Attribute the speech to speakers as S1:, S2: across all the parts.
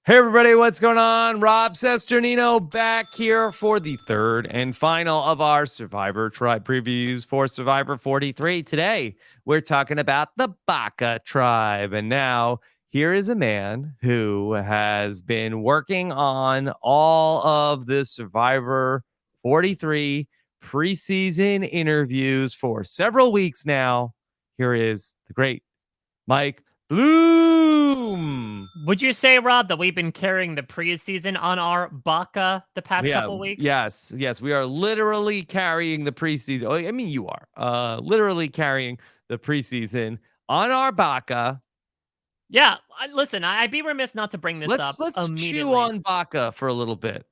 S1: Hey everybody, what's going on? Rob Cesternino back here for the third and final of our Survivor Tribe previews for Survivor 43. Today, we're talking about the Baka tribe. And now, here is a man who has been working on all of the Survivor 43 preseason interviews for several weeks now. Here is the great Mike Bloom.
S2: Would you say, Rob, that we've been carrying the preseason on our Baka the past couple weeks?
S1: Yes, we are literally carrying the preseason. Oh, I mean, you are literally carrying the preseason on our Baka.
S2: Yeah, listen, I'd be remiss not to bring this up
S1: Let's chew
S2: immediately.
S1: on Baka for a little bit.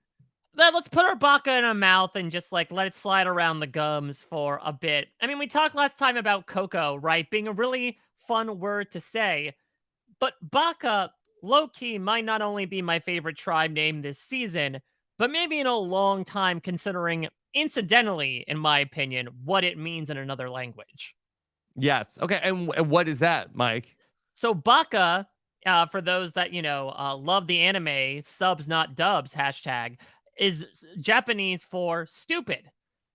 S2: Let's put our Baka in our mouth and just let it slide around the gums for a bit. I mean, we talked last time about Coco, right, being a really fun word to say, but Baka, low-key, might not only be my favorite tribe name this season, but maybe in a long time, considering, incidentally, in my opinion, what it means in another language.
S1: Yes. Okay. And what is that, Mike?
S2: So Baka, for those that love the anime, subs not dubs hashtag, is Japanese for stupid.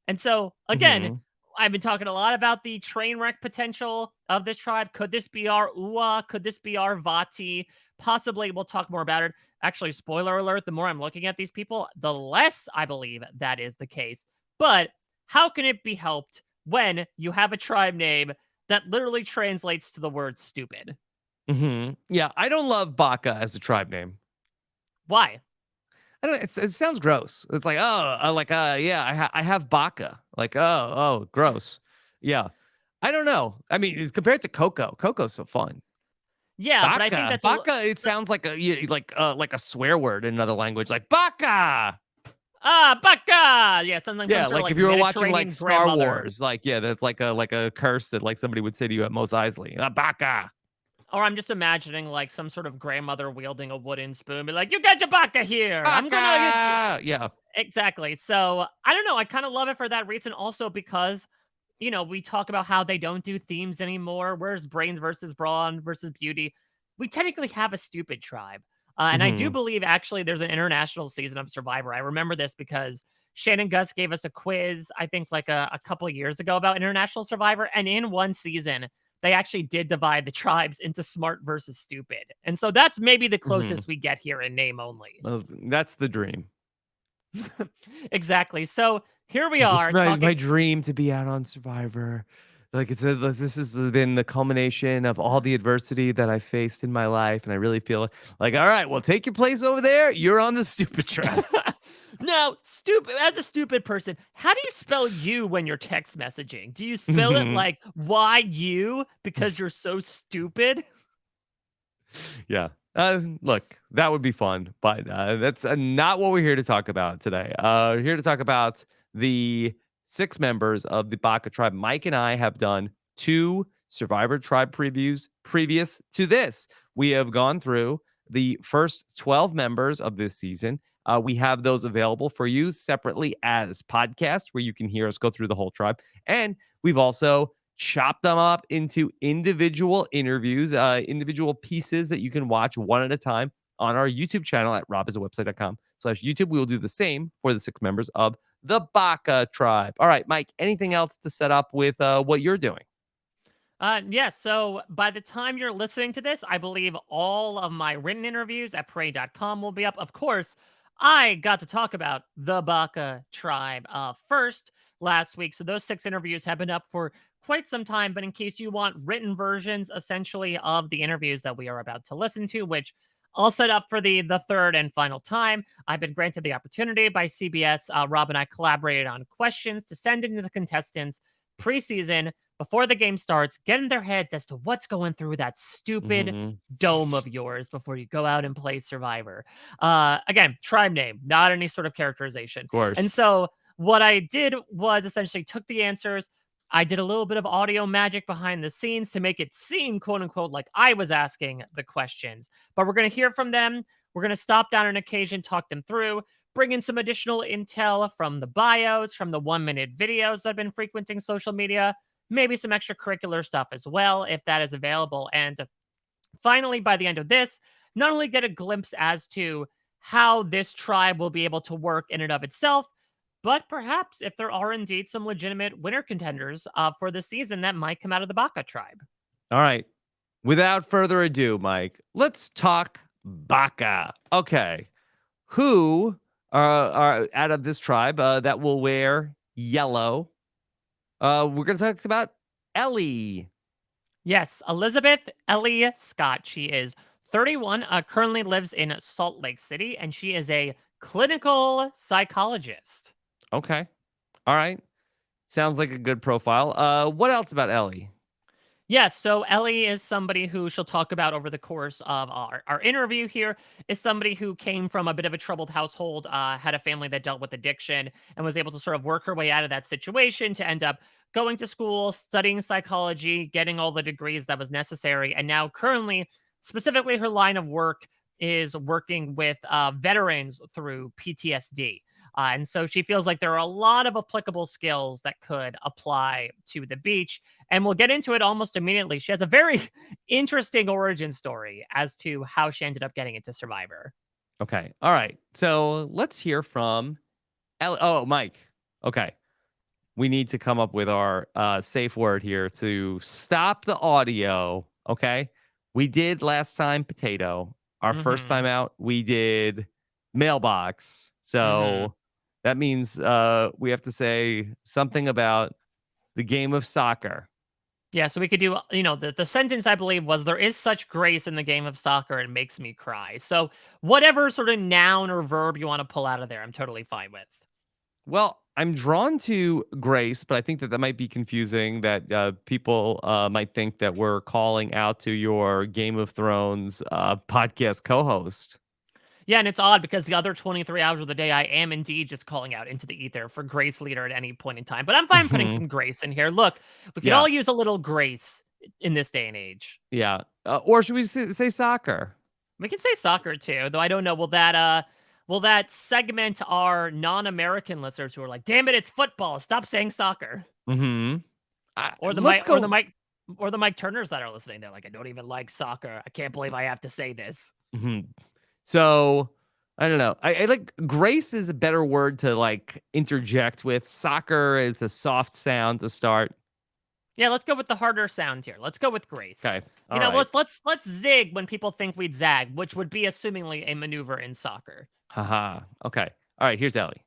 S2: And so again,
S1: Mm-hmm.
S2: I've been talking a lot about the train wreck potential of this tribe. Could this be our Uwa? Could this be our Vati? Possibly. We'll talk more about it. Actually, spoiler alert, the more I'm looking at these people, the less I believe that is the case. But how can it be helped when you have a tribe name that literally translates to the word stupid?
S1: Mm-hmm. Yeah, I don't love Baka as a tribe name.
S2: Why?
S1: I don't. It sounds gross. It's like, yeah, I have Baka. Like, oh, gross. Yeah, I don't know. I mean, it's compared to Coco. Coco's so fun.
S2: Yeah, but I think
S1: Baka,
S2: that's
S1: Baka. It sounds like like a swear word in another language, like Baka.
S2: Baka. Yeah, sounds like some
S1: Yeah,
S2: sort of
S1: like
S2: like
S1: if you were watching like
S2: Mediterranean
S1: Star
S2: grandmother.
S1: Wars, like yeah, that's like a curse that like somebody would say to you at Mos Eisley. Baka,
S2: Or I'm just imagining like some sort of grandmother wielding a wooden spoon, be like, "You got your Baka here. I'm gonna get you."
S1: Baka. Yeah.
S2: Exactly. So I don't know. I kind of love it for that reason, also because we talk about how they don't do themes anymore. Where's brains versus brawn versus beauty? We technically have a stupid tribe. And I do
S1: Hmm.
S2: believe actually there's an international season of Survivor. I remember this because Shannon Gus gave us a quiz, I think like a couple of years ago about international Survivor. And in one season, they actually did divide the tribes into smart versus stupid. And so that's maybe the
S1: Hmm.
S2: closest we get here in name only.
S1: Well, that's the dream.
S2: Exactly. So here
S1: It's
S2: we
S1: like it's
S2: are
S1: my
S2: talking.
S1: dream to be out on Survivor. Like this has been the culmination of all the adversity that I faced in my life, and I really feel like, all right, well, take your place over there. You're on the stupid tribe.
S2: Now, stupid as a stupid person, how do you spell you when you're text messaging? Do you spell it like YU because you're so stupid?
S1: Yeah. Look, that would be fun, but that's not what we're here to talk about today. We're here to talk about the six members of the Baka tribe. Mike and I have done two Survivor tribe previews previous to this. We have gone through the first 12 members of this season. We have those available for you separately as podcasts where you can hear us go through the whole tribe. And we've also chop them up into individual interviews, individual pieces that you can watch one at a time on our YouTube channel at robisawebsite.com/YouTube. We will do the same for the six members of the Baka tribe. All right, Mike, anything else to set up with what you're doing?
S2: Yeah, so by the time you're listening to this, I believe all of my written interviews at pray.com will be up. Of course, I got to talk about the Baka tribe first last week. So those 6 interviews have been up for quite some time. But in case you want written versions, essentially, of the interviews that we are about to listen to, which I'll set up for the third and final time. I've been granted the opportunity by CBS. Rob and I collaborated on questions to send into the contestants preseason before the game starts, get in their heads as to what's going through that stupid
S1: Mhm.
S2: dome of yours before you go out and play Survivor. Again, tribe name, not any sort of characterization.
S1: Of
S2: And
S1: course.
S2: so what I did was essentially took the answers. I did a little bit of audio magic behind the scenes to make it seem, quote unquote, like I was asking the questions. But we're going to hear from them. We're going to stop down on occasion, talk them through, bring in some additional intel from the bios, from the 1-minute videos that have been frequenting social media, maybe some extracurricular stuff as well, if that is available. And finally, by the end of this, not only get a glimpse as to how this tribe will be able to work in and of itself, but perhaps if there are indeed some legitimate winner contenders for the season that might come out of the Baka tribe.
S1: All right. Without further ado, Mike, let's talk Baka. Okay. Who are out of this tribe that will wear yellow? We're going to talk about Elie.
S2: Yes, Elisabeth Ellie Scott. She is 31, currently lives in Salt Lake City, and she is a clinical psychologist.
S1: Okay. All right. Sounds like a good profile. What else about Elie?
S2: Yes, so Ellie is somebody who she'll talk about over the course of our interview here, is somebody who came from a bit of a troubled household, had a family that dealt with addiction, and was able to sort of work her way out of that situation to end up going to school, studying psychology, getting all the degrees that was necessary. And now, currently, specifically, her line of work is working with veterans through PTSD. And so she feels like there are a lot of applicable skills that could apply to the beach. And we'll get into it almost immediately. She has a very interesting origin story as to how she ended up getting into Survivor.
S1: Okay. All right. So let's hear from Elie. Oh, Mike. Okay. We need to come up with our safe word here to stop the audio. Okay. We did last time potato. Our first
S2: Mm-hmm.
S1: time out, we did mailbox.
S2: Mm-hmm.
S1: So that means we have to say something about the game of soccer.
S2: Yeah, so we could do, the sentence I believe was there is such grace in the game of soccer, it makes me cry. So whatever sort of noun or verb you want to pull out of there, I'm totally fine with.
S1: Well, I'm drawn to Grace, but I think that that might be confusing. That people might think that we're calling out to your Game of Thrones podcast co-host.
S2: Yeah, and it's odd because the other 23 hours of the day, I am indeed just calling out into the ether for grace leader at any point in time. But I'm fine putting
S1: Mhm.
S2: some grace in here. Look, we could
S1: Yeah,
S2: all use a little grace in this day and age.
S1: yeah. Or should we say soccer?
S2: We can say soccer too, though I don't know. Will that segment our non-American listeners who are like, damn it, it's football. Stop saying soccer.
S1: Hmm.
S2: Or the
S1: Let's
S2: Mike or the
S1: go.
S2: Mike or the Mike Turners that are listening. They're like, I don't even like soccer. I can't believe I have to say this.
S1: Mhm. So I don't know. I like Grace is a better word to like interject with. Soccer is a soft sound to start.
S2: Yeah, let's go with the harder sound here. Let's go with grace.
S1: Okay. All right.
S2: Let's zig when people think we'd zag, which would be assumingly a maneuver in soccer.
S1: Haha. Okay. All right. Here's Ellie.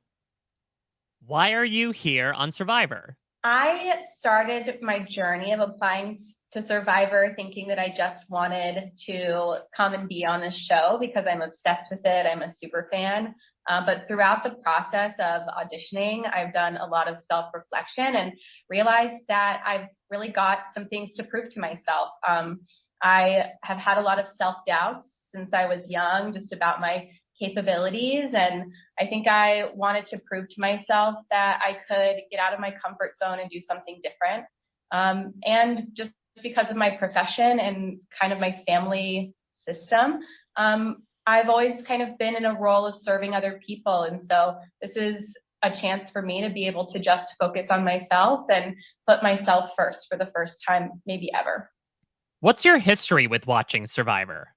S2: Why are you here on Survivor?
S3: I started my journey of applying to Survivor thinking that I just wanted to come and be on this show because I'm obsessed with it. I'm a super fan. But throughout the process of auditioning, I've done a lot of self-reflection and realized that I've really got some things to prove to myself. I have had a lot of self-doubts since I was young, just about my capabilities. And I think I wanted to prove to myself that I could get out of my comfort zone and do something different. And just because of my profession and kind of my family system, I've always kind of been in a role of serving other people. And so this is a chance for me to be able to just focus on myself and put myself first for the first time, maybe ever.
S2: What's your history with watching Survivor?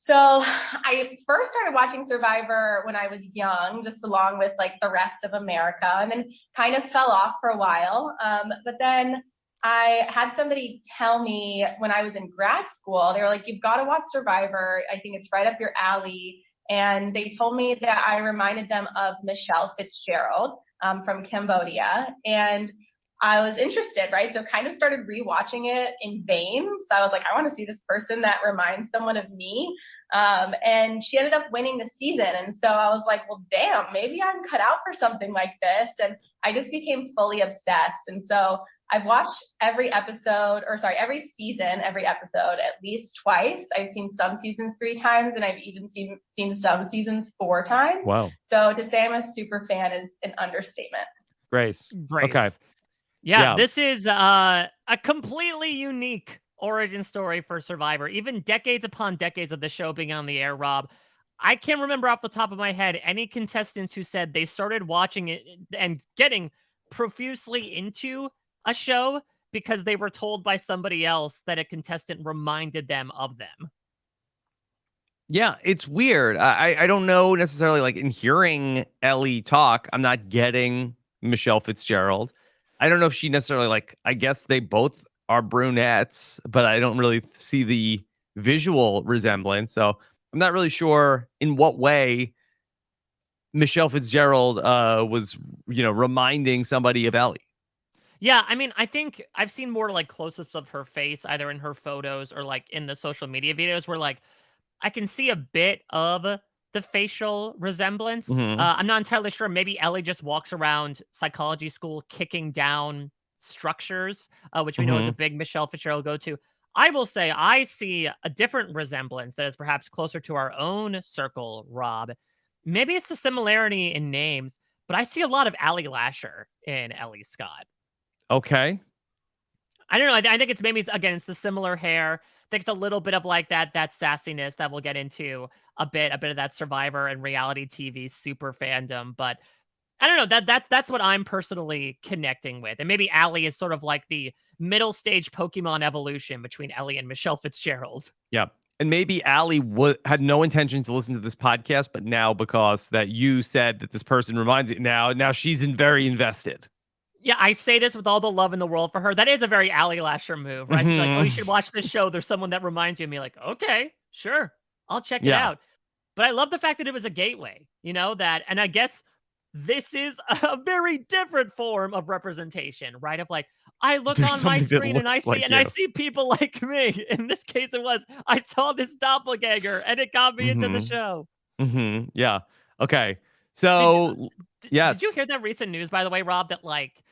S3: So I first started watching Survivor when I was young, just along with like the rest of America, and then kind of fell off for a while. But then I had somebody tell me when I was in grad school, they were like, you've got to watch Survivor. I think it's right up your alley. And they told me that I reminded them of Michelle Fitzgerald from Cambodia. And I was interested, right? So kind of started rewatching it in vain. So I was like, I want to see this person that reminds someone of me. And she ended up winning the season. And so I was like, well, damn, maybe I'm cut out for something like this. And I just became fully obsessed. And so I've watched every season, every episode at least twice. I've seen some seasons 3 times, and I've even seen some seasons 4 times.
S1: Wow.
S3: So to say I'm a super fan is an understatement.
S1: Grace. Okay.
S2: Grace. Yeah,
S1: Yeah.
S2: this is a completely unique origin story for Survivor. Even decades upon decades of the show being on the air, Rob, I can't remember off the top of my head any contestants who said they started watching it and getting profusely into a show because they were told by somebody else that a contestant reminded them of them.
S1: Yeah, it's weird. I don't know necessarily, like, in hearing Ellie talk, I'm not getting Michelle Fitzgerald. I don't know if she necessarily, like, I guess they both are brunettes, but I don't really see the visual resemblance. So I'm not really sure in what way Michelle Fitzgerald was, reminding somebody of Ellie.
S2: Yeah, I mean, I think I've seen more like close-ups of her face, either in her photos or like in the social media videos, where like I can see a bit of the facial resemblance.
S1: Hmm.
S2: I'm not entirely sure. Maybe Ellie just walks around psychology school kicking down structures, which we know is a
S1: Hmm.
S2: big Michelle Fitzgerald go-to. I will say I see a different resemblance that is perhaps closer to our own circle, Rob. Maybe it's the similarity in names, but I see a lot of Allie Lasher in Ellie Scott.
S1: Okay.
S2: I don't know. I think it's maybe it's the similar hair. I think it's a little bit of like that sassiness that we'll get into a bit of that Survivor and reality TV super fandom. But I don't know. That's what I'm personally connecting with. And maybe Allie is sort of like the middle stage Pokemon evolution between Ellie and Michelle Fitzgerald.
S1: Yeah. And maybe Allie had no intention to listen to this podcast, but now because that you said that this person reminds you now she's very invested.
S2: Yeah, I say this with all the love in the world for her. That is a very Allie Lasher move, right? To be like, oh, you
S1: Hmm.
S2: should watch this show. There's someone that reminds you of me. Like, okay, sure, I'll check it
S1: Yeah.
S2: out. But I love the fact that it was a gateway, that, and I guess this is a very different form of representation, right? Of like, I look
S1: There's
S2: on my
S1: somebody that
S2: screen and
S1: looks like
S2: I
S1: you.
S2: see people like me. In this case, it was I saw this doppelganger and it got me into the
S1: Hmm.
S2: show.
S1: Hmm. Yeah. Okay.
S2: Did
S1: So
S2: did you
S1: yes.
S2: hear that recent news, by the way, Rob? That like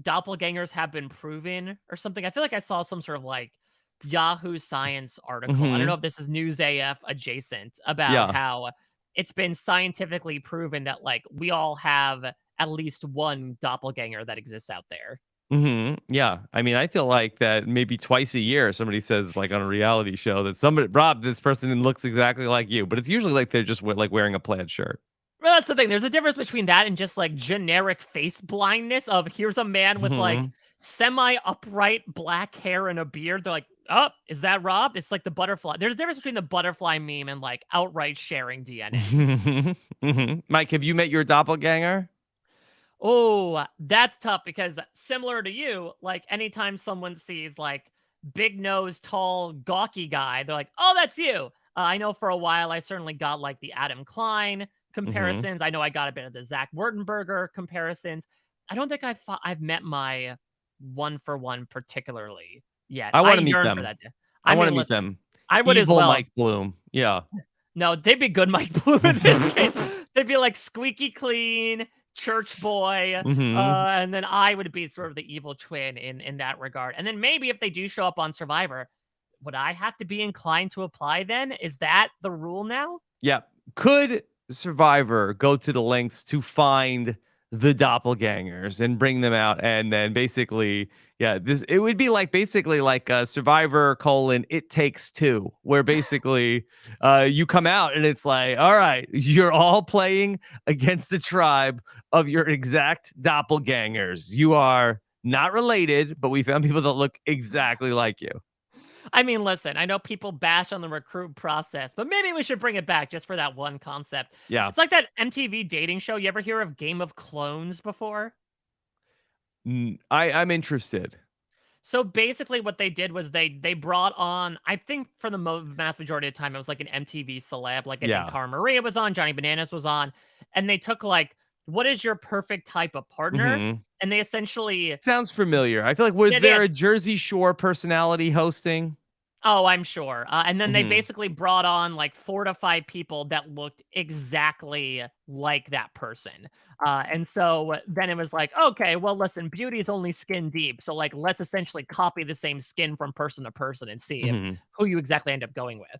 S2: doppelgangers have been proven or something. I feel like I saw some sort of like Yahoo Science article. I don't know
S1: Hmm.
S2: if this is News AF adjacent about
S1: Yeah.
S2: how it's been scientifically proven that like we all have at least one doppelganger that exists out there.
S1: Hmm. Yeah. I mean, I feel like that maybe twice a year somebody says, like, on a reality show that somebody, Rob, this person looks exactly like you, but it's usually like they're just like wearing a plaid shirt.
S2: Well, that's the thing. There's a difference between that and just like generic face blindness of here's a man with like
S1: Hmm.
S2: semi upright black hair and a beard. They're like, oh, is that Rob? It's like the butterfly. There's a difference between the butterfly meme and like outright sharing DNA.
S1: Hmm. Hmm. Mike, have you met your doppelganger?
S2: Oh, that's tough because similar to you, like anytime someone sees like big nose, tall, gawky guy, they're like, "Oh, that's you." I know for a while I certainly got like the Adam Klein
S1: Hmm.
S2: comparisons. I know I got a bit of the Zach Wurtenberger comparisons. I don't think I've met my one for one particularly yet.
S1: I
S2: I
S1: want to meet
S2: yearn for
S1: them.
S2: that day.
S1: I
S2: I
S1: want to
S2: mean,
S1: meet
S2: listen,
S1: them.
S2: I would as
S1: Evil
S2: well.
S1: Mike Bloom. Yeah.
S2: No, they'd be good Mike Bloom in this case. They'd be like squeaky clean, church boy,
S1: Hmm.
S2: and then I would be sort of the evil twin in that regard. And then maybe if they do show up on Survivor, would I have to be inclined to apply then? Is that the rule now?
S1: Yeah. Could Survivor go to the lengths to find the doppelgangers and bring them out and then basically, yeah, this it would be like basically like a Survivor colon It Takes Two, where basically you come out and it's like, all right, you're all playing against the tribe of your exact doppelgangers. You are not related, but we found people that look exactly like you.
S2: I mean, listen, I know people bash on the recruit process, but maybe we should bring it back just for that one concept.
S1: Yeah.
S2: It's like that MTV dating show. You ever hear of Game of Clones before?
S1: I'm interested.
S2: So basically, what they did was they brought on, I think for the vast majority of the time, it was like an MTV celeb. Like I think
S1: Yeah.
S2: Cara Maria was on, Johnny Bananas was on, and they took like, what is your perfect type of partner?
S1: Hmm.
S2: And they essentially,
S1: Sounds familiar. I feel like was
S2: yeah, they
S1: there
S2: had,
S1: a Jersey Shore personality hosting?
S2: oh, I'm sure. And then they
S1: Mhm.
S2: basically brought on like 4 to 5 people that looked exactly like that person. And so then it was like, okay, well, listen, beauty is only skin deep. So like, let's essentially copy the same skin from person to person and see if
S1: Mhm.
S2: who you exactly end up going with.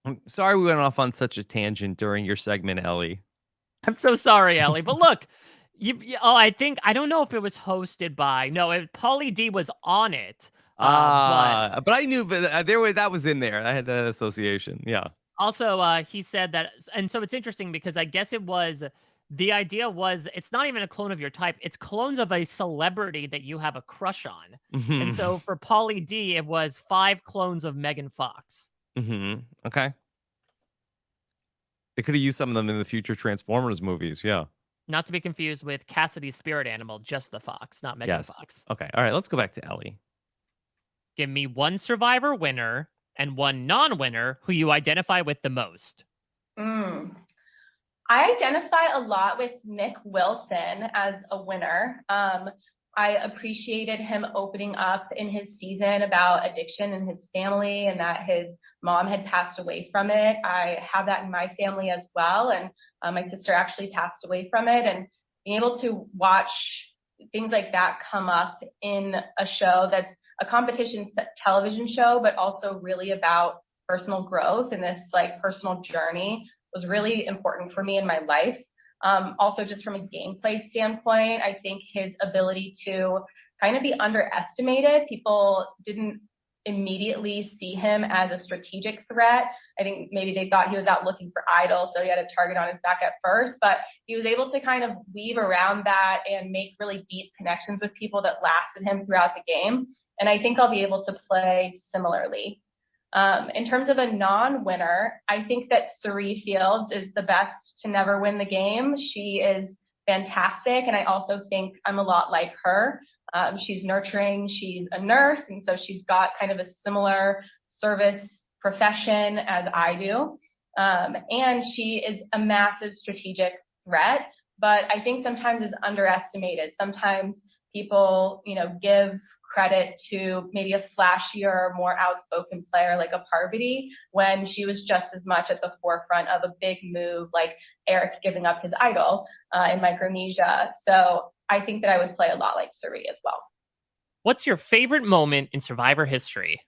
S1: I'm sorry we went off on such a tangent during your segment, Ellie.
S2: I'm so sorry, Ellie. But look, oh, I don't know if it was hosted by, no, Pauly D was on it. But
S1: But I knew that was in there. I had that association. Yeah.
S2: also, he said that, and so it's interesting because I guess the idea was it's not even a clone of your type, it's clones of a celebrity that you have a crush on. And
S1: Mhm.
S2: so for Pauly D, it was 5 clones of Megan Fox.
S1: Mhm. Okay. They could have used some of them in the future Transformers movies. Yeah.
S2: Not to be confused with Cassidy's spirit animal, just the fox, not Megan
S1: Yes.
S2: Fox.
S1: Okay. All right. Let's go back to Ellie.
S2: Give me one Survivor winner and one non-winner who you identify with the most.
S3: I identify a lot with Nick Wilson as a winner. I appreciated him opening up in his season about addiction in his family and that his mom had passed away from it. I have that in my family as well. And my sister actually passed away from it. And being able to watch things like that come up in a show that's a competition television show, but also really about personal growth and this like personal journey was really important for me in my life. Also, just from a gameplay standpoint, I think his ability to kind of be underestimated. People didn't immediately see him as a strategic threat. I think maybe they thought he was out looking for idol, so he had a target on his back at first, but he was able to kind of weave around that and make really deep connections with people that lasted him throughout the game. And I think I'll be able to play similarly. In terms of a non-winner, I think that Cirie Fields is the best to never win the game. She is fantastic, and I also think I'm a lot like her. She's nurturing, she's a nurse, and so she's got kind of a similar service profession as I do. And she is a massive strategic threat, but I think sometimes is underestimated. Sometimes people, give credit to maybe a flashier, more outspoken player like a Parvati when she was just as much at the forefront of a big move like Eric giving up his idol in Micronesia. So I think that I would play a lot like Cirie as well.
S2: What's your favorite moment in Survivor history?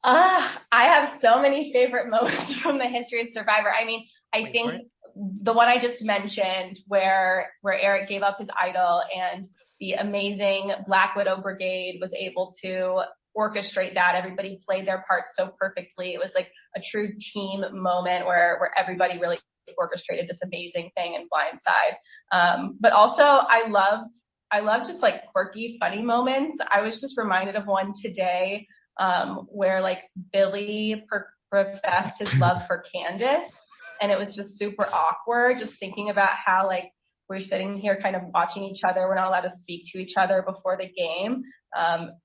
S3: I have so many favorite moments from the history of Survivor. I mean, I think the one I just mentioned where Eric gave up his idol and the amazing Black Widow Brigade was able to orchestrate that. Everybody played their part so perfectly. It was like a true team moment where everybody really orchestrated this amazing thing in Blindside. But also I love just like quirky, funny moments. I was just reminded of one today where like Billy professed his love for Candace, and it was just super awkward just thinking about how like we're sitting here kind of watching each other. We're not allowed to speak to each other before the game,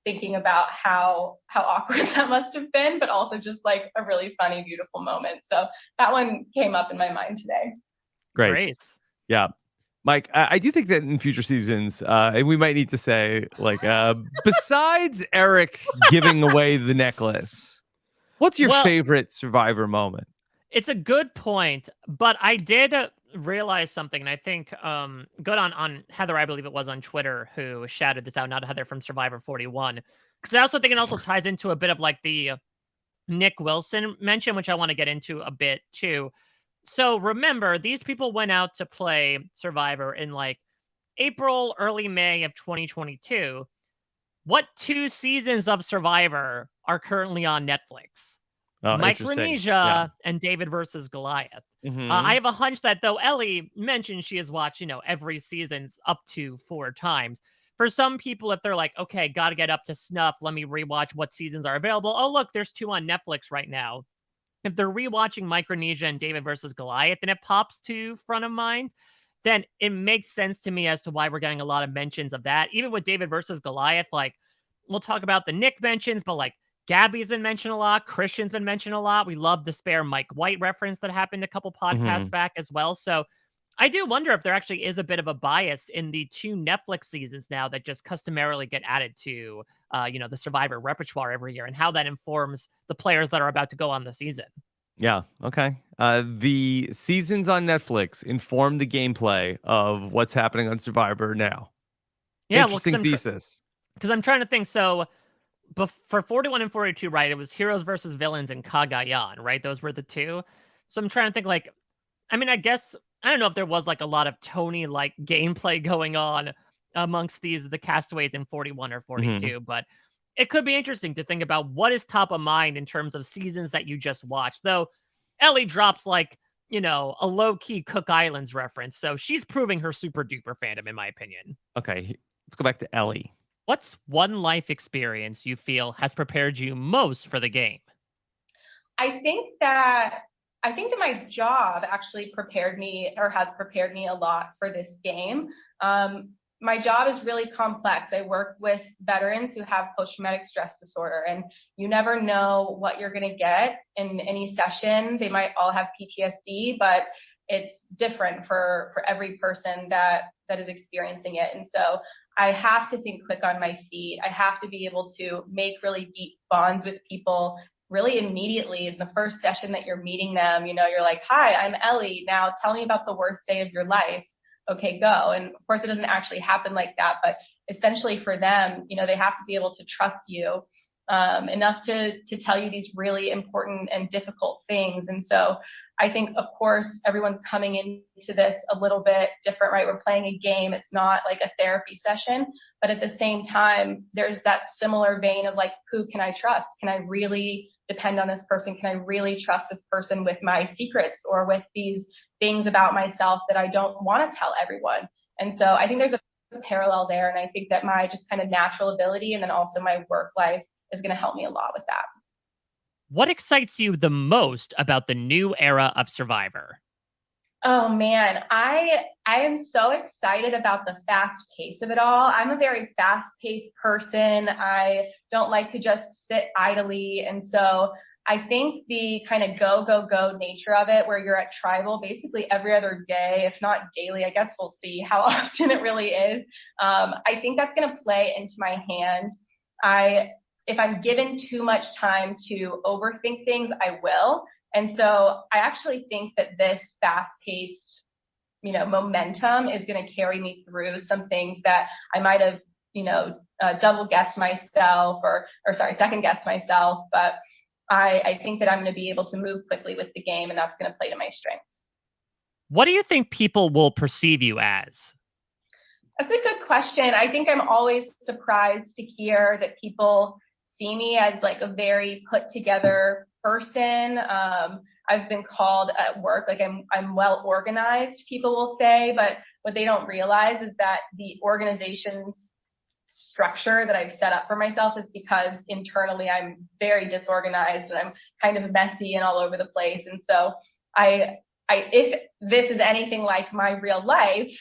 S3: thinking about how awkward that must have been, but also just like a really funny, beautiful moment. So that one came up in my mind today.
S1: Great. Yeah. Mike, I do think that in future seasons, and we might need to say, like, besides Eric giving away the necklace, what's your favorite Survivor moment?
S2: It's a good point, but I did realize something, and I think good on Heather, I believe it was on Twitter, who shouted this out, not Heather from Survivor 41, because I also think it also ties into a bit of like the Nick Wilson mention, which I want to get into a bit too. So remember, these people went out to play Survivor in like April, early May of 2022. What 2 seasons of Survivor are currently on Netflix? Micronesia and David versus Goliath. I have a hunch that though Ellie mentioned she has watched, every season's up to 4 times. For some people, if they're like, okay, got to get up to snuff, let me rewatch what seasons are available. Oh, look, there's 2 on Netflix right now. If they're rewatching Micronesia and David versus Goliath and it pops to front of mind, then it makes sense to me as to why we're getting a lot of mentions of that. Even with David versus Goliath, like we'll talk about the Nick mentions, but like Gabby's been mentioned a lot. Christian's been mentioned a lot. We love the spare Mike White reference that happened a couple podcasts back as well. So I do wonder if there actually is a bit of a bias in the 2 Netflix seasons now that just customarily get added to, the Survivor repertoire every year and how that informs the players that are about to go on the season.
S1: Yeah. Okay. The seasons on Netflix inform the gameplay of what's happening on Survivor now.
S2: Yeah.
S1: Interesting thesis.
S2: Because I'm trying to think. So for 41 and 42, right, it was heroes versus villains and Cagayan, right? Those were the 2. So I'm trying to think like, I mean, I guess, I don't know if there was like a lot of Tony-like gameplay going on amongst the Castaways in 41 or 42, but it could be interesting to think about what is top of mind in terms of seasons that you just watched. Though Ellie drops like, a low-key Cook Islands reference, so she's proving her super-duper fandom, in my opinion.
S1: Okay, let's go back to Ellie.
S2: What's one life experience you feel has prepared you most for the game?
S3: I think that I think that my job actually prepared me, or has prepared me a lot for this game. My job is really complex. I work with veterans who have post-traumatic stress disorder, and you never know what you're going to get in any session. They might all have PTSD, but it's different for every person that is experiencing it. And so I have to think quick on my feet. I have to be able to make really deep bonds with people really immediately. In the first session that you're meeting them, you're like, hi, I'm Elie. Now tell me about the worst day of your life. Okay, go. And of course, it doesn't actually happen like that, but essentially for them, they have to be able to trust you enough to tell you these really important and difficult things. And so I think, of course, everyone's coming into this a little bit different, right? We're playing a game. It's not like a therapy session, but at the same time, there's that similar vein of like, who can I trust? Can I really depend on this person? Can I really trust this person with my secrets or with these things about myself that I don't want to tell everyone? And so I think there's a parallel there. And I think that my just kind of natural ability and then also my work life is going to help me a lot with that.
S2: What excites you the most about the new era of Survivor?
S3: Oh man, I am so excited about the fast pace of it all. I'm a very fast-paced person. I don't like to just sit idly. And so I think the kind of go nature of it, where you're at tribal basically every other day, if not daily, I guess we'll see how often it really is. I think that's going to play into my hand. If I'm given too much time to overthink things, I will. And so I actually think that this fast-paced, momentum is going to carry me through some things that I might have, double guessed myself or second guessed myself. But I think that I'm going to be able to move quickly with the game, and that's going to play to my strengths.
S2: What do you think people will perceive you as?
S3: That's a good question. I think I'm always surprised to hear that people see me as like a very put together person. I've been called at work like I'm well organized, people will say, but what they don't realize is that the organization's structure that I've set up for myself is because internally I'm very disorganized and I'm kind of messy and all over the place. And so if this is anything like my real life,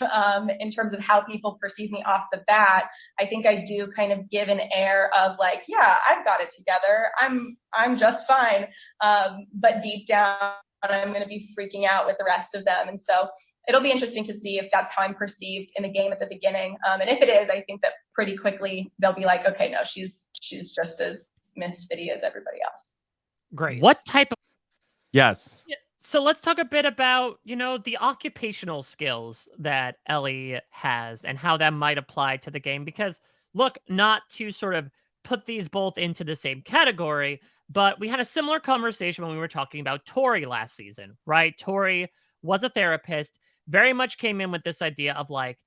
S3: in terms of how people perceive me off the bat, I think I do kind of give an air of like, yeah, I've got it together. I'm just fine. But deep down, I'm going to be freaking out with the rest of them. And so it'll be interesting to see if that's how I'm perceived in the game at the beginning. And if it is, I think that pretty quickly they'll be like, okay, no, she's just as misfitty as everybody else.
S2: Great. What type of...
S1: Yes.
S2: So let's talk a bit about, the occupational skills that Elie has and how that might apply to the game. Because, look, not to sort of put these both into the same category, but we had a similar conversation when we were talking about Tori last season, right? Tori was a therapist, very much came in with this idea of like,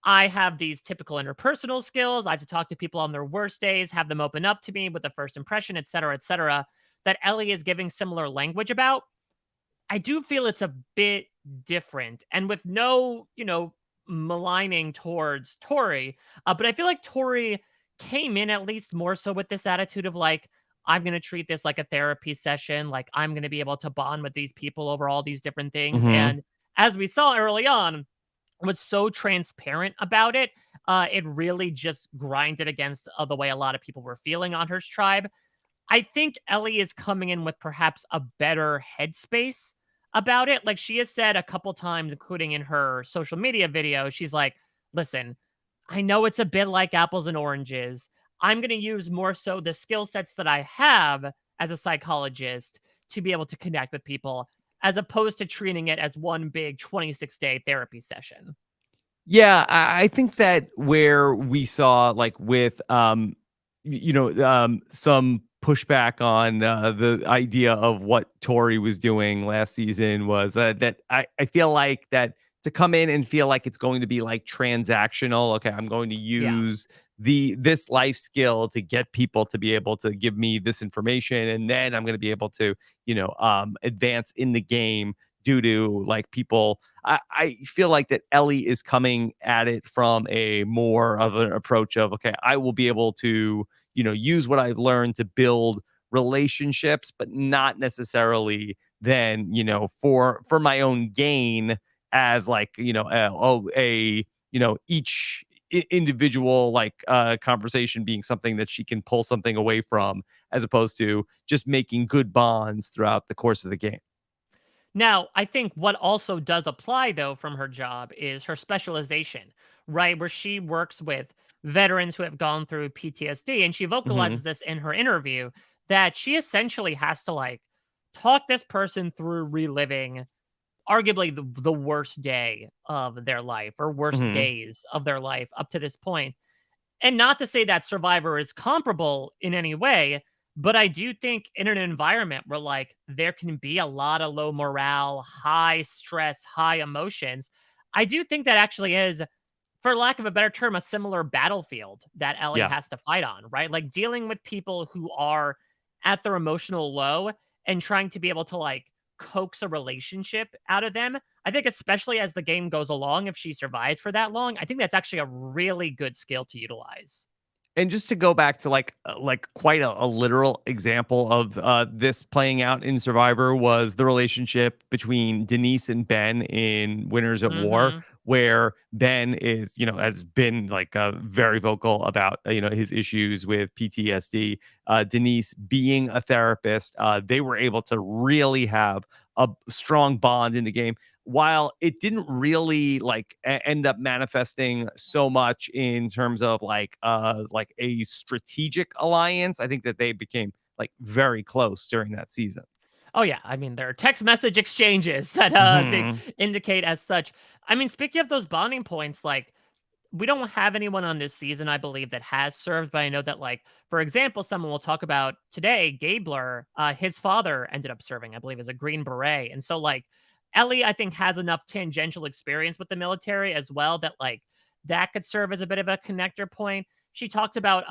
S2: I have these typical interpersonal skills. I have to talk to people on their worst days, have them open up to me with the first impression, et cetera, that Elie is giving similar language about. I do feel it's a bit different, and with no, maligning towards Tori, but I feel like Tori came in at least more so with this attitude of like, I'm going to treat this like a therapy session. Like I'm going to be able to bond with these people over all these different things.
S1: Mhm.
S2: And as we saw early on, was so transparent about it. It really just grinded against the way a lot of people were feeling on her tribe. I think Elie is coming in with perhaps a better headspace about it. Like she has said a couple times, including in her social media video, she's like, listen, I know it's a bit like apples and oranges. I'm going to use more so the skill sets that I have as a psychologist to be able to connect with people, as opposed to treating it as one big 26-day therapy session.
S1: Yeah, I think that where we saw like with some pushback on the idea of what Tori was doing last season was that I feel like that to come in and feel like it's going to be like transactional. Okay, I'm going to use this life skill to get people to be able to give me this information, and then I'm going to be able to advance in the game due to like people. I feel like that Elie is coming at it from a more of an approach of, okay, I will be able to use what I've learned to build relationships, but not necessarily than, for my own gain, as like, each individual like conversation being something that she can pull something away from, as opposed to just making good bonds throughout the course of the game.
S2: Now, I think what also does apply, though, from her job is her specialization, right? Where she works with veterans who have gone through PTSD. And she
S1: Hmm.
S2: vocalizes this in her interview that she essentially has to like talk this person through reliving arguably the worst day of their life or worst
S1: Hmm.
S2: days of their life up to this point. And not to say that Survivor is comparable in any way, but I do think in an environment where like there can be a lot of low morale, high stress, high emotions, I do think that actually is, for lack of a better term, a similar battlefield that Ellie
S1: Yeah.
S2: has to fight on, right? Like dealing with people who are at their emotional low and trying to be able to like coax a relationship out of them. I think especially as the game goes along, if she survives for that long, I think that's actually a really good skill to utilize.
S1: And just to go back to like quite a literal example of this playing out in Survivor, was the relationship between Denise and Ben in Winners at War,
S2: Mhm.
S1: where Ben is, has been like very vocal about his issues with PTSD. Denise being a therapist, they were able to really have a strong bond in the game, while it didn't really like end up manifesting so much in terms of like a strategic alliance. I think that they became like very close during that season.
S2: Oh yeah, I mean there are text message exchanges that they
S1: Hmm.
S2: indicate as such. I mean, speaking of those bonding points, like we don't have anyone on this season, I believe, that has served, but I know that, like, for example, someone we'll talk about today, Gabler, his father ended up serving, I believe, as a Green Beret. And so, like, Elie, I think, has enough tangential experience with the military as well that, like, that could serve as a bit of a connector point. She talked about,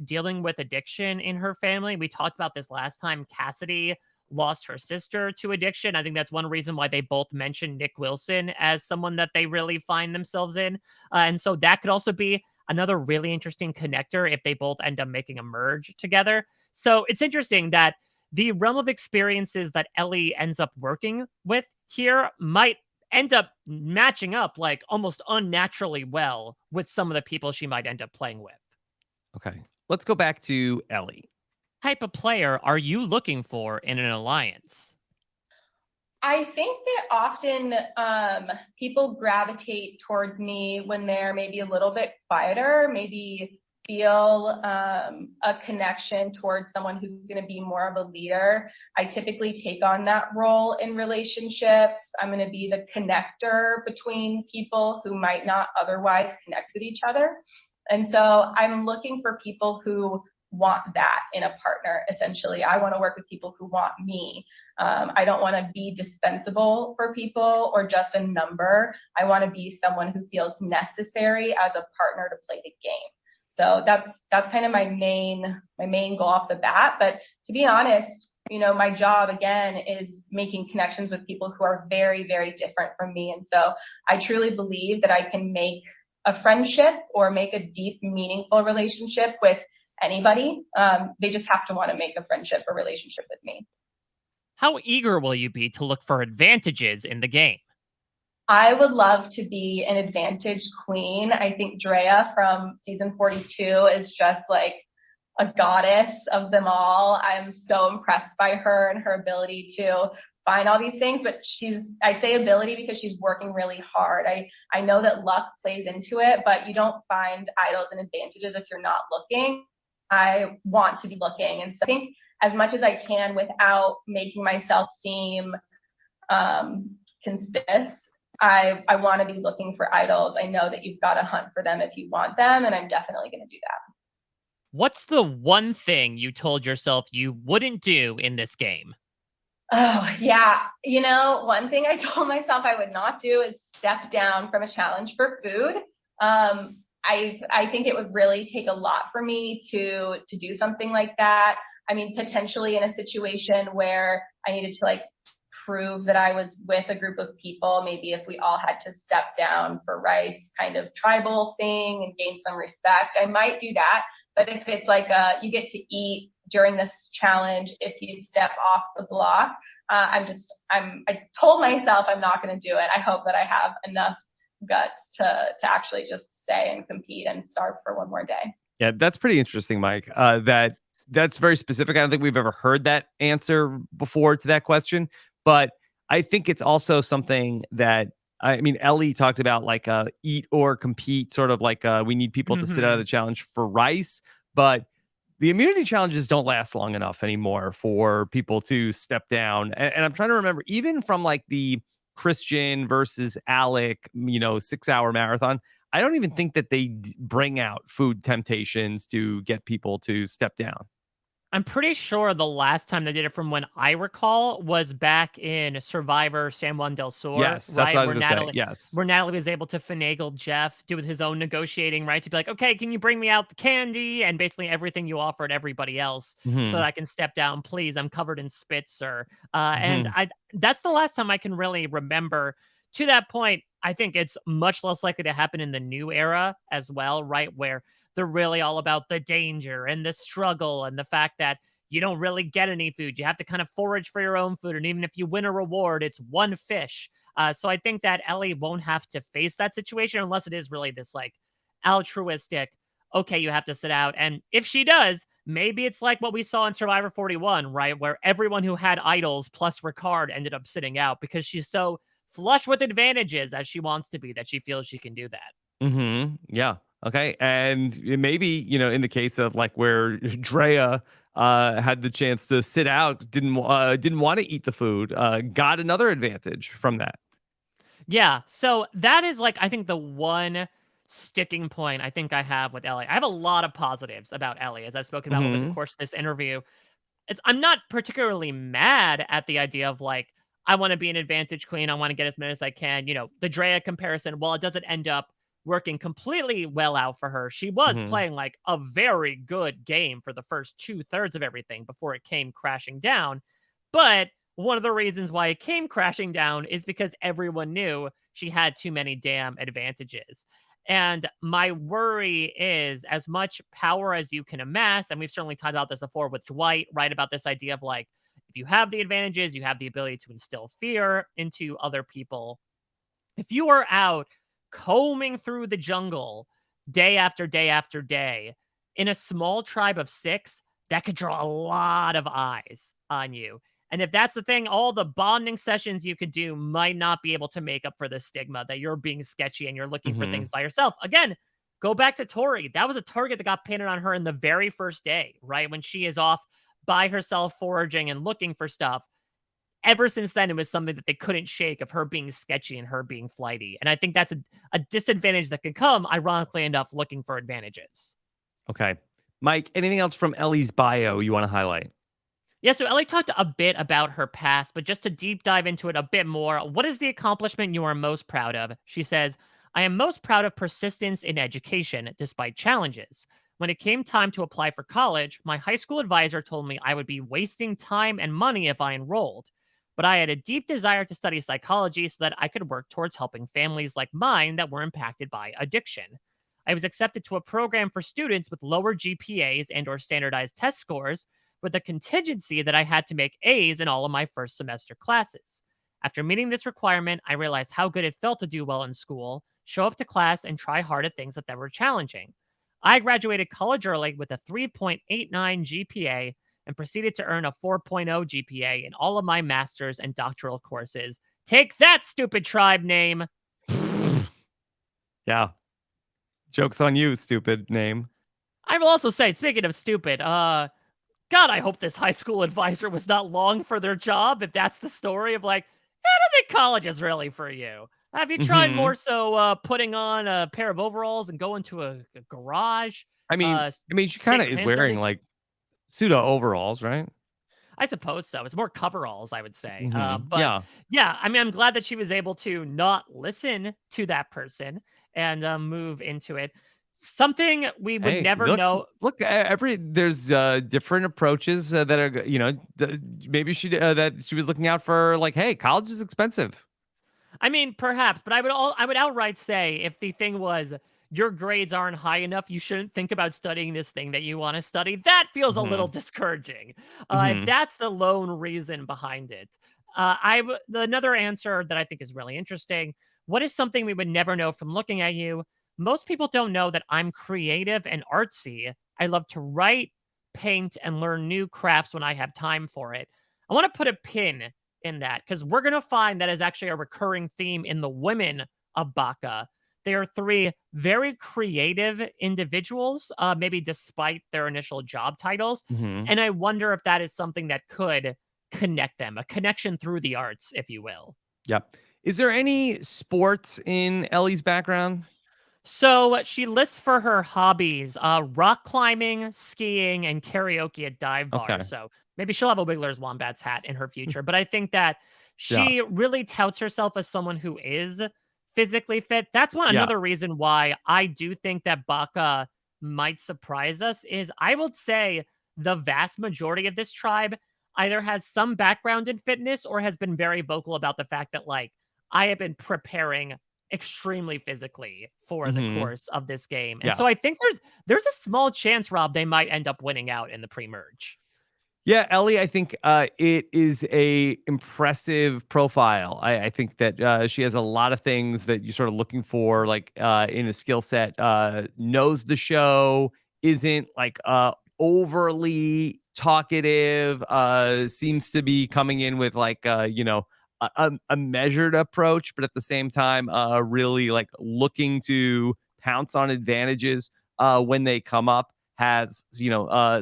S2: dealing with addiction in her family. We talked about this last time. Cassidy lost her sister to addiction. I think that's one reason why they both mentioned Nick Wilson as someone that they really find themselves in. And so that could also be another really interesting connector if they both end up making a merge together. So it's interesting that the realm of experiences that Elie ends up working with here might end up matching up like almost unnaturally well with some of the people she might end up playing with.
S1: Okay, let's go back to Ellie.
S2: Type of player are you looking for in an alliance?
S3: I think that often people gravitate towards me when they're maybe a little bit quieter, maybe feel a connection towards someone who's going to be more of a leader. I typically take on that role in relationships. I'm going to be the connector between people who might not otherwise connect with each other. And so I'm looking for people who want that in a partner, essentially. I want to work with people who want me. I don't want to be dispensable for people or just a number. I want to be someone who feels necessary as a partner to play the game. So that's kind of my main goal off the bat. But to be honest, my job again is making connections with people who are very, very different from me. And so I truly believe that I can make a friendship or make a deep, meaningful relationship with anybody. They just have to want to make a friendship or relationship with me.
S2: How eager will you be to look for advantages in the game?
S3: I would love to be an advantage queen. I think Drea from season 42 is just like a goddess of them all. I'm so impressed by her and her ability to find all these things, but I say ability because she's working really hard. I know that luck plays into it, but you don't find idols and advantages if you're not looking. I want to be looking. And so I think as much as I can without making myself seem conspicuous, I want to be looking for idols. I know that you've got to hunt for them if you want them, and I'm definitely going to do that.
S2: What's the one thing you told yourself you wouldn't do in this game?
S3: Oh, yeah. One thing I told myself I would not do is step down from a challenge for food. I think it would really take a lot for me to do something like that. I mean, potentially in a situation where I needed to like prove that I was with a group of people, maybe if we all had to step down for rice kind of tribal thing and gain some respect, I might do that. But if it's like you get to eat during this challenge if you step off the block, I told myself I'm not going to do it. I hope that I have enough guts to actually just stay and compete and starve for one more day.
S1: Yeah, that's pretty interesting, Mike. That's very specific. I don't think we've ever heard that answer before to that question, but I think it's also something that I mean, Elie talked about like eat or compete, sort of like we need people to sit out of the challenge for rice, but the immunity challenges don't last long enough anymore for people to step down. And I'm trying to remember, even from like the Christian versus Alec, 6-hour marathon, I don't even think that they bring out food temptations to get people to step down.
S2: I'm pretty sure the last time they did it, from when I recall, was back in Survivor San Juan del Sur,
S1: Yes, that's
S2: right?
S1: what I was going to say. Yes.
S2: Where Natalie was able to finagle Jeff, do his own negotiating, right? To be like, okay, can you bring me out the candy and basically everything you offered everybody else so that I can step down, please? I'm covered in spit, sir. And that's the last time I can really remember. To that point, I think it's much less likely to happen in the new era as well, right? Where they're really all about the danger and the struggle and the fact that you don't really get any food. You have to kind of forage for your own food. And even if you win a reward, it's one fish. So I think that Elie won't have to face that situation unless it is really this like altruistic, okay, you have to sit out. And if she does, maybe it's like what we saw in Survivor 41, right? Where everyone who had idols plus Ricard ended up sitting out because she's so flush with advantages as she wants to be that she feels she can do that.
S1: Yeah. Okay. And maybe, in the case of like where Drea had the chance to sit out, didn't want to eat the food, got another advantage from that.
S2: Yeah. So that is like, I think the one sticking point I think I have with Elie. I have a lot of positives about Elie, as I've spoken about over the course of this interview. I'm not particularly mad at the idea of like, I want to be an advantage queen. I want to get as many as I can. The Drea comparison, while it doesn't end up working completely well out for her, she was playing like a very good game for the first 2/3 of everything before it came crashing down. But one of the reasons why it came crashing down is because everyone knew she had too many damn advantages. And my worry is, as much power as you can amass, and we've certainly talked about this before with Dwight, right? About this idea of like, if you have the advantages, you have the ability to instill fear into other people. If you are out combing through the jungle day after day after day in a small tribe of 6, that could draw a lot of eyes on you. And if that's the thing, all the bonding sessions you could do might not be able to make up for the stigma that you're being sketchy and you're looking for things by yourself. Again, go back to Tori. That was a target that got painted on her in the very first day, right? When she is off by herself foraging and looking for stuff. Ever since then, it was something that they couldn't shake, of her being sketchy and her being flighty. And I think that's a disadvantage that could come, ironically enough, looking for advantages.
S1: Okay. Mike, anything else from Ellie's bio you want to highlight?
S2: Yeah, so Elie talked a bit about her past, but just to deep dive into it a bit more, what is the accomplishment you are most proud of? She says, I am most proud of persistence in education despite challenges. When it came time to apply for college, my high school advisor told me I would be wasting time and money if I enrolled. But I had a deep desire to study psychology so that I could work towards helping families like mine that were impacted by addiction. I was accepted to a program for students with lower GPAs and or standardized test scores, with the contingency that I had to make A's in all of my first semester classes. After meeting this requirement, I realized how good it felt to do well in school, show up to class, and try hard at things that were challenging. I graduated college early with a 3.89 GPA and proceeded to earn a 4.0 GPA in all of my master's and doctoral courses. Take that, stupid tribe name!
S1: Yeah. Joke's on you, stupid name.
S2: I will also say, speaking of stupid, God, I hope this high school advisor was not long for their job, if that's the story of like, I don't think college is really for you. Have you tried more so putting on a pair of overalls and going to a garage?
S1: I mean, she kind of is wearing like pseudo overalls, right?
S2: I suppose so. It's more coveralls, I would say.
S1: Yeah.
S2: Yeah, I mean, I'm glad that she was able to not listen to that person and move into it. Something we would never know.
S1: Look, there's different approaches that are, maybe that she was looking out for, like, hey, college is expensive.
S2: I mean, perhaps, but I would outright say, if the thing was your grades aren't high enough, you shouldn't think about studying this thing that you want to study. That feels a little discouraging. If that's the lone reason behind it, Another answer that I think is really interesting. What is something we would never know from looking at you? Most people don't know that I'm creative and artsy. I love to write, paint, and learn new crafts when I have time for it. I want to put a pin in that because we're going to find that is actually a recurring theme in the women of Baka. They are three very creative individuals, maybe despite their initial job titles.
S1: Mhm.
S2: And I wonder if that is something that could connect them, a connection through the arts, if you will.
S1: Yep. Is there any sports in Ellie's background?
S2: So she lists for her hobbies rock climbing, skiing, and karaoke at dive bars.
S1: Okay.
S2: So maybe she'll have a Wiggler's Wombats hat in her future. But I think that
S1: Yeah.
S2: she really touts herself as someone who is physically fit. That's
S1: Yeah.
S2: another reason why I do think that Baka might surprise us. Is I would say the vast majority of this tribe either has some background in fitness or has been very vocal about the fact that like I have been preparing extremely physically for the
S1: Mhm.
S2: course of this game. And
S1: Yeah.
S2: so I think there's a small chance, Rob, they might end up winning out in the pre-merge.
S1: Yeah, Ellie, I think it is a impressive profile. I think that she has a lot of things that you're sort of looking for, like in a skill set. Knows the show, isn't like overly talkative. Seems to be coming in with like a measured approach, but at the same time, really like looking to pounce on advantages when they come up. Has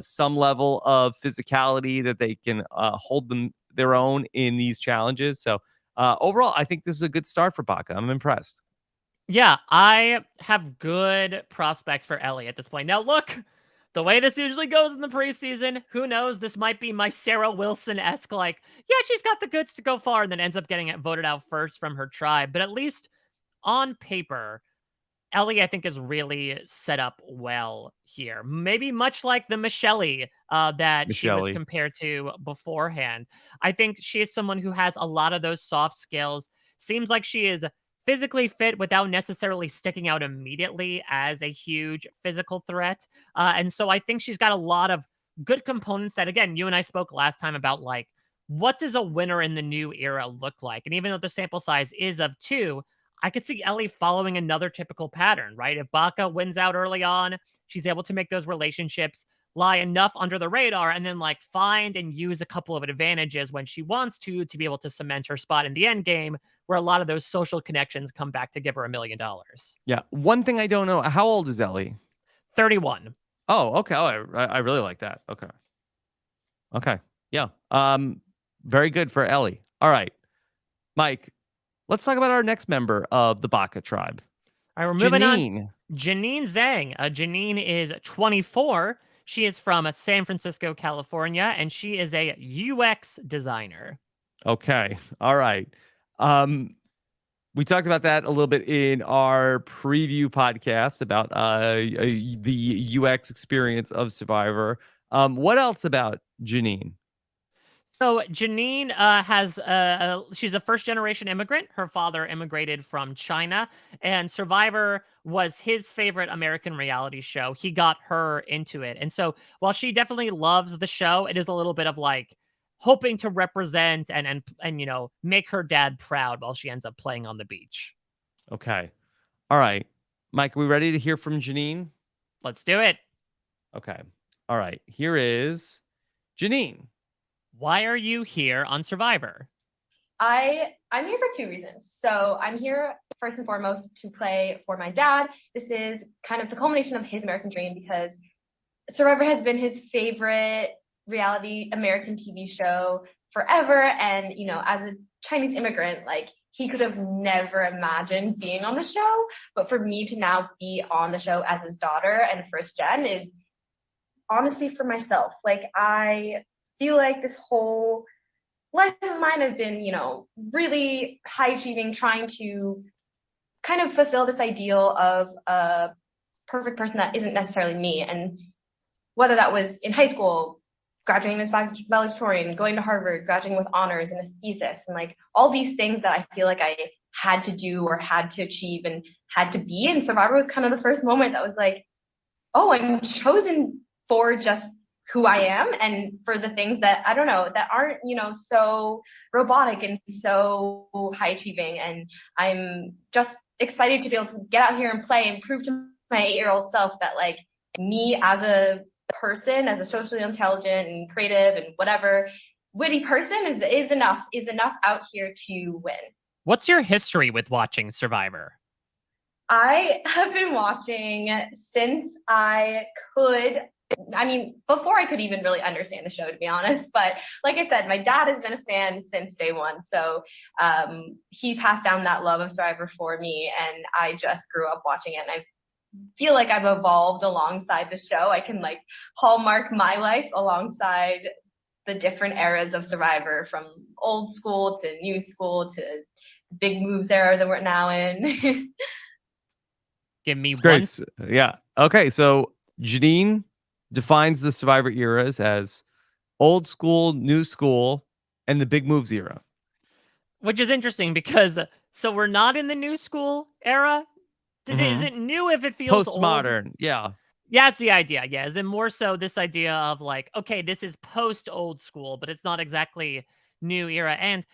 S1: some level of physicality that they can hold them their own in these challenges. So overall, I think this is a good start for Baka. I'm impressed.
S2: Yeah, I have good prospects for Ellie at this point. Now, look, the way this usually goes in the preseason, who knows? This might be my Sarah Wilson-esque, like, yeah, she's got the goods to go far, and then ends up getting voted out first from her tribe. But at least on paper, Ellie, I think, is really set up well here. Maybe much like the Michelle that she was
S1: Michelle.
S2: compared to beforehand. I think she is someone who has a lot of those soft skills. Seems like she is physically fit without necessarily sticking out immediately as a huge physical threat. And so I think she's got a lot of good components that, again, you and I spoke last time about like, what does a winner in the new era look like? And even though the sample size is of 2, I could see Ellie following another typical pattern, right? If Baka wins out early on, she's able to make those relationships lie enough under the radar and then like find and use a couple of advantages when she wants to be able to cement her spot in the end game where a lot of those social connections come back to give her $1 million.
S1: Yeah. One thing I don't know. How old is Ellie?
S2: 31.
S1: Oh, okay. Oh, I really like that. Okay. Okay. Yeah. Very good for Ellie. All right, Mike. Let's talk about our next member of the Baka tribe.
S2: All right, we're moving on.
S1: Jeanine.
S2: Jeanine Zheng. Jeanine is 24. She is from San Francisco, California, and she is a UX designer.
S1: Okay. All right. We talked about that a little bit in our preview podcast about the UX experience of Survivor. What else about Jeanine?
S2: So Jeanine she's a first generation immigrant. Her father immigrated from China, and Survivor was his favorite American reality show. He got her into it. And so while she definitely loves the show, it is a little bit of like hoping to represent and make her dad proud while she ends up playing on the beach.
S1: Okay. All right. Mike, are we ready to hear from Jeanine?
S2: Let's do it.
S1: Okay. All right. Here is Jeanine.
S2: Why are you here on Survivor?
S3: I'm here for 2 reasons. So I'm here first and foremost to play for my dad. This is kind of the culmination of his American dream because Survivor has been his favorite reality American TV show forever. And, as a Chinese immigrant, like he could have never imagined being on the show. But for me to now be on the show as his daughter and first gen is honestly for myself. Like I feel like this whole life of mine have been, really high achieving, trying to kind of fulfill this ideal of a perfect person that isn't necessarily me. And whether that was in high school, graduating as valedictorian, going to Harvard, graduating with honors and a thesis, and like all these things that I feel like I had to do or had to achieve and had to be. And Survivor was kind of the first moment that was like, oh, I'm chosen for just who I am and for the things that, I don't know, that aren't, so robotic and so high achieving. And I'm just excited to be able to get out here and play and prove to my 8-year-old self that like me as a person, as a socially intelligent and creative and whatever witty person is enough out here to win.
S2: What's your history with watching Survivor?
S3: I have been watching since I could. I mean, before I could even really understand the show, to be honest. But like I said, my dad has been a fan since day one. So he passed down that love of Survivor for me. And I just grew up watching it. And I feel like I've evolved alongside the show. I can like hallmark my life alongside the different eras of Survivor, from old school to new school to big moves era that we're now in.
S2: Give me one.
S1: Grace. Yeah. Okay. So Jeanine defines the Survivor eras as old school, new school, and the big moves era.
S2: Which is interesting because so we're not in the new school era. Is it new if it feels
S1: postmodern?
S2: Old?
S1: Yeah.
S2: Yeah, that's the idea. Yeah, is it more so this idea of like, okay, this is post old school, but it's not exactly new era. And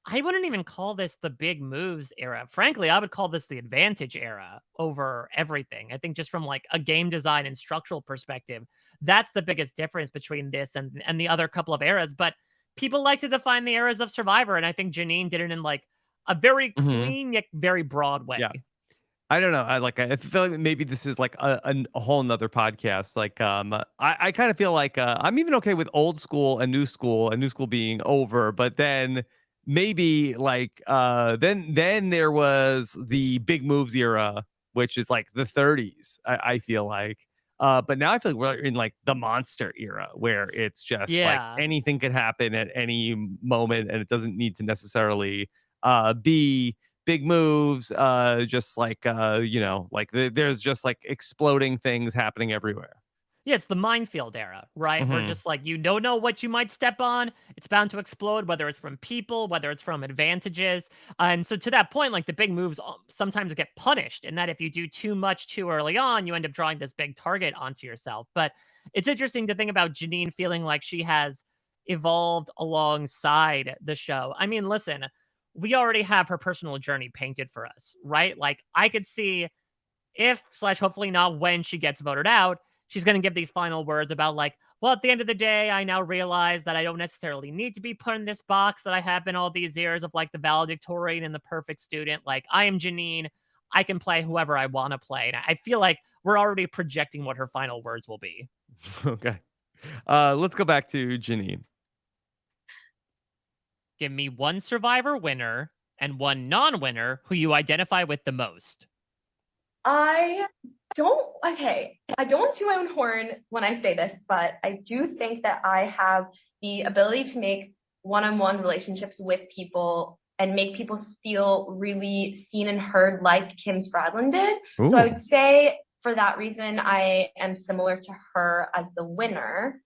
S2: I wouldn't even call this the big moves era. Frankly, I would call this the advantage era over everything. I think just from like a game design and structural perspective, that's the biggest difference between this and the other couple of eras. But people like to define the eras of Survivor, and I think Jeanine did it in like a very clean yet very broad way.
S1: Yeah. I don't know. I feel like maybe this is like a whole nother podcast. Like, I kind of feel like I'm even okay with old school and new school being over, but then maybe like then there was the big moves era, which is like the 30s. I feel like, but now I feel like we're in like the monster era where it's just like anything could happen at any moment, and it doesn't need to necessarily be big moves, just like like there's just like exploding things happening everywhere.
S2: Yeah, it's the minefield era, right? Where just like you don't know what you might step on. It's bound to explode, whether it's from people, whether it's from advantages. And so to that point, like the big moves sometimes get punished, and that if you do too much too early on, you end up drawing this big target onto yourself. But it's interesting to think about Jeanine feeling like she has evolved alongside the show. I mean, listen, we already have her personal journey painted for us, right? Like I could see if / hopefully not when she gets voted out, she's going to give these final words about like, well, at the end of the day, I now realize that I don't necessarily need to be put in this box that I have been all these years of like the valedictorian and the perfect student. Like I am Jeanine. I can play whoever I want to play. And I feel like we're already projecting what her final words will be.
S1: Okay. Let's go back to Jeanine.
S2: Give me one Survivor winner and one non-winner who you identify with the most.
S3: I don't want to toot my own horn when I say this, but I do think that I have the ability to make one-on-one relationships with people and make people feel really seen and heard like Kim Spradlin did.
S1: Ooh.
S3: So I would say for that reason, I am similar to her as the winner.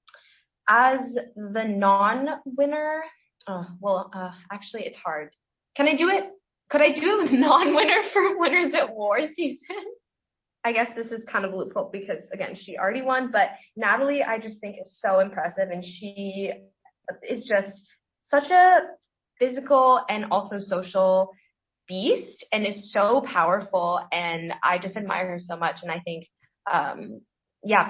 S3: As the non-winner, actually, it's hard. Can I do it? Could I do non-winner for Winners at War season? I guess this is kind of a loophole because, again, she already won. But Natalie, I just think is so impressive. And she is just such a physical and also social beast and is so powerful. And I just admire her so much. And I think,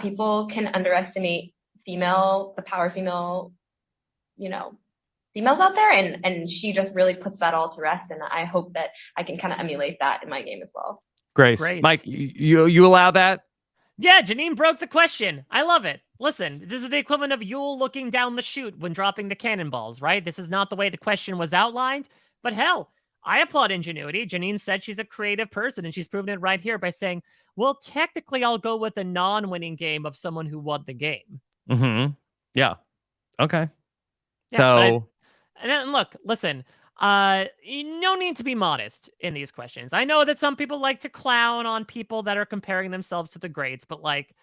S3: people can underestimate the power female, females out there, and she just really puts that all to rest, and I hope that I can kind of emulate that in my game as well.
S1: Grace. Mike, you allow that?
S2: Yeah, Jeanine broke the question. I love it. Listen, this is the equivalent of Yule looking down the chute when dropping the cannonballs, right? This is not the way the question was outlined, but hell, I applaud ingenuity. Jeanine said she's a creative person, and she's proven it right here by saying, well, technically I'll go with a non-winning game of someone who won the game.
S1: Yeah. Okay.
S2: Yeah, and then look, listen, no need to be modest in these questions. I know that some people like to clown on people that are comparing themselves to the greats, but like,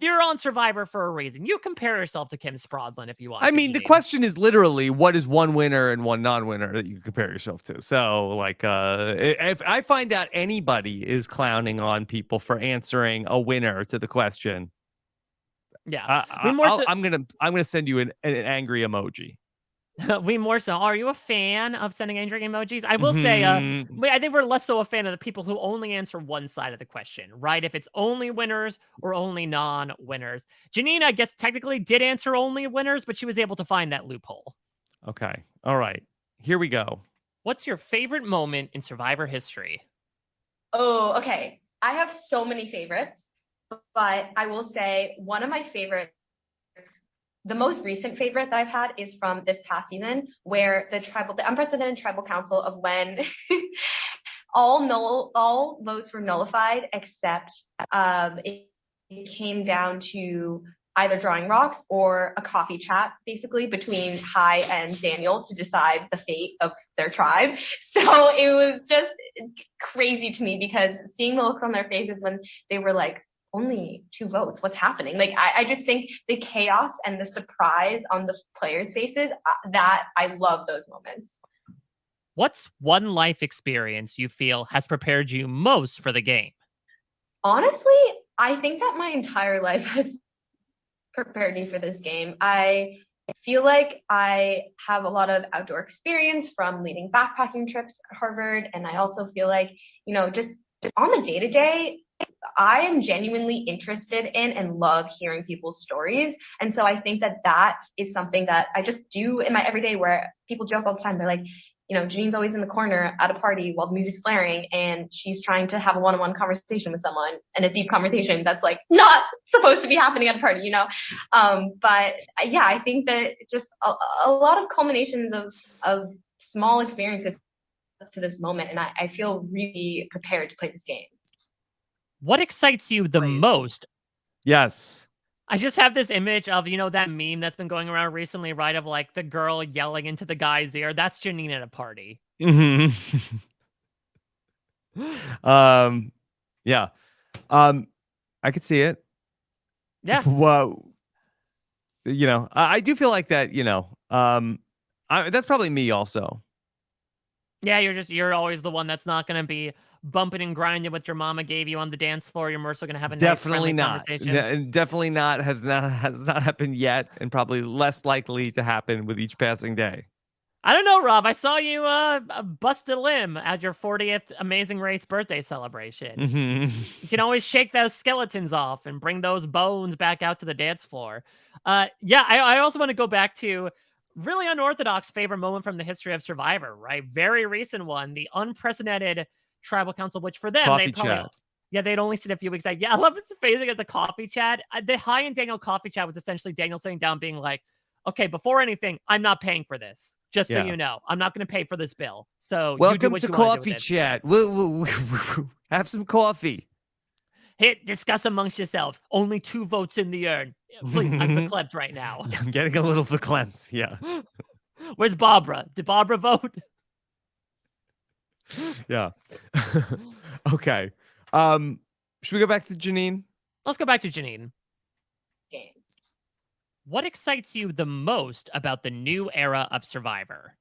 S2: you're on Survivor for a reason. You compare yourself to Kim Spradlin if you want.
S1: I mean, the question is literally what is one winner and one non-winner that you compare yourself to. So, like, if I find out anybody is clowning on people for answering a winner to the question,
S2: Yeah. We more so,
S1: I'm gonna send you an angry emoji.
S2: we more so. Are you a fan of sending angry emojis? I will say,
S1: Mhm.
S2: I think we're less so a fan of the people who only answer one side of the question, right? If it's only winners or only non-winners. Jeanine, I guess, technically did answer only winners, but she was able to find that loophole.
S1: Okay. All right. Here we go.
S2: What's your favorite moment in Survivor history?
S3: Oh, okay. I have so many favorites, but I will say one of my favorites, the most recent favorite that I've had is from this past season, where the unprecedented tribal council of when all votes were nullified except it came down to either drawing rocks or a coffee chat, basically between Hai and Daniel to decide the fate of their tribe. So it was just crazy to me because seeing the looks on their faces when they were like, only 2 votes, what's happening? Like, I just think the chaos and the surprise on the players' faces, that I love those moments.
S2: What's one life experience you feel has prepared you most for the game?
S3: Honestly, I think that my entire life has prepared me for this game. I feel like I have a lot of outdoor experience from leading backpacking trips at Harvard. And I also feel like, just on the day-to-day, I am genuinely interested in and love hearing people's stories. And so I think that that is something that I just do in my everyday, where people joke all the time. They're like, Jeanine's always in the corner at a party while the music's blaring and she's trying to have a one-on-one conversation with someone, and a deep conversation that's like not supposed to be happening at a party, But yeah, I think that just a lot of culminations of small experiences to this moment. And I feel really prepared to play this game.
S2: What excites you the most?
S1: Yes.
S2: I just have this image of, that meme that's been going around recently, right? Of like the girl yelling into the guy's ear. That's Jeanine at a party.
S1: Hmm. Yeah. I could see it.
S2: Yeah.
S1: Whoa. I do feel like that, that's probably me also.
S2: Yeah, you're always the one that's not going to be bumping and grinding with your mama gave you on the dance floor. You're more so going to have a nice friendly conversation.
S1: Definitely not. Has not happened yet, and probably less likely to happen with each passing day.
S2: I don't know, Rob. I saw you bust a limb at your 40th Amazing Race birthday celebration.
S1: Mm-hmm.
S2: You can always shake those skeletons off and bring those bones back out to the dance floor. Yeah, I also want to go back to really unorthodox favorite moment from the history of Survivor, right? Very recent one, the unprecedented tribal council, which for them,
S1: Coffee chat.
S2: they'd only seen a few weeks. Yeah, I love it's phrasing as a coffee chat. The Hai and Daniel coffee chat was essentially Daniel sitting down being like, okay, before anything, I'm not paying for this. Just so you know, I'm not going to pay for this bill. So
S1: welcome to coffee chat. Have some coffee.
S2: Discuss amongst yourselves. Only 2 votes in the urn. Please, I'm verklempt right now.
S1: I'm getting a little verklempt. Yeah.
S2: Where's Barbara? Did Barbara vote?
S1: Yeah. Okay. Should we go back to Jeanine?
S2: Let's go back to Jeanine.
S3: Games.
S2: What excites you the most about the new era of Survivor?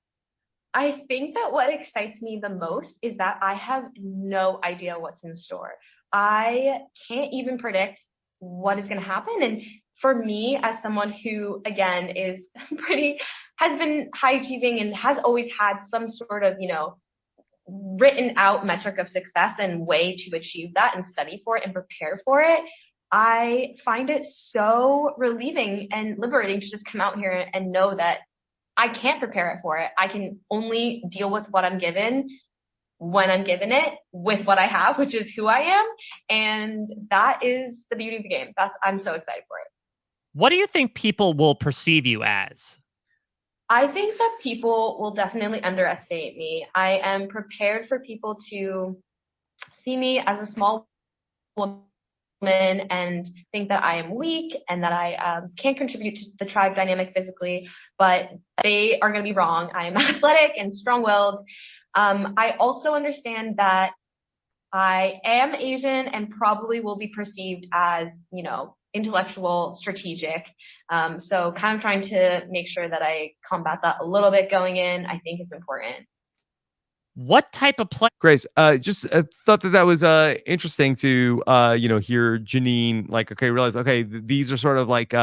S3: I think that what excites me the most is that I have no idea what's in store. I can't even predict what is going to happen. And for me, as someone who, again, has been high achieving and has always had some sort of, written out metric of success and way to achieve that and study for it and prepare for it, I find it so relieving and liberating to just come out here and know that I can't prepare it for it. I can only deal with what I'm given when I'm given it with what I have, which is who I am. And that is the beauty of the game. I'm so excited for it.
S2: What do you think people will perceive you as?
S3: I think that people will definitely underestimate me. I am prepared for people to see me as a small woman and think that I am weak and that I can't contribute to the tribe dynamic physically, but they are going to be wrong. I am athletic and strong-willed. I also understand that I am Asian and probably will be perceived as, intellectual, strategic. So kind of trying to make sure that I combat that a little bit going in, I think is important.
S2: What type of play?
S1: Grace, just thought that was interesting to hear Jeanine like, okay, realize, okay, these are sort of like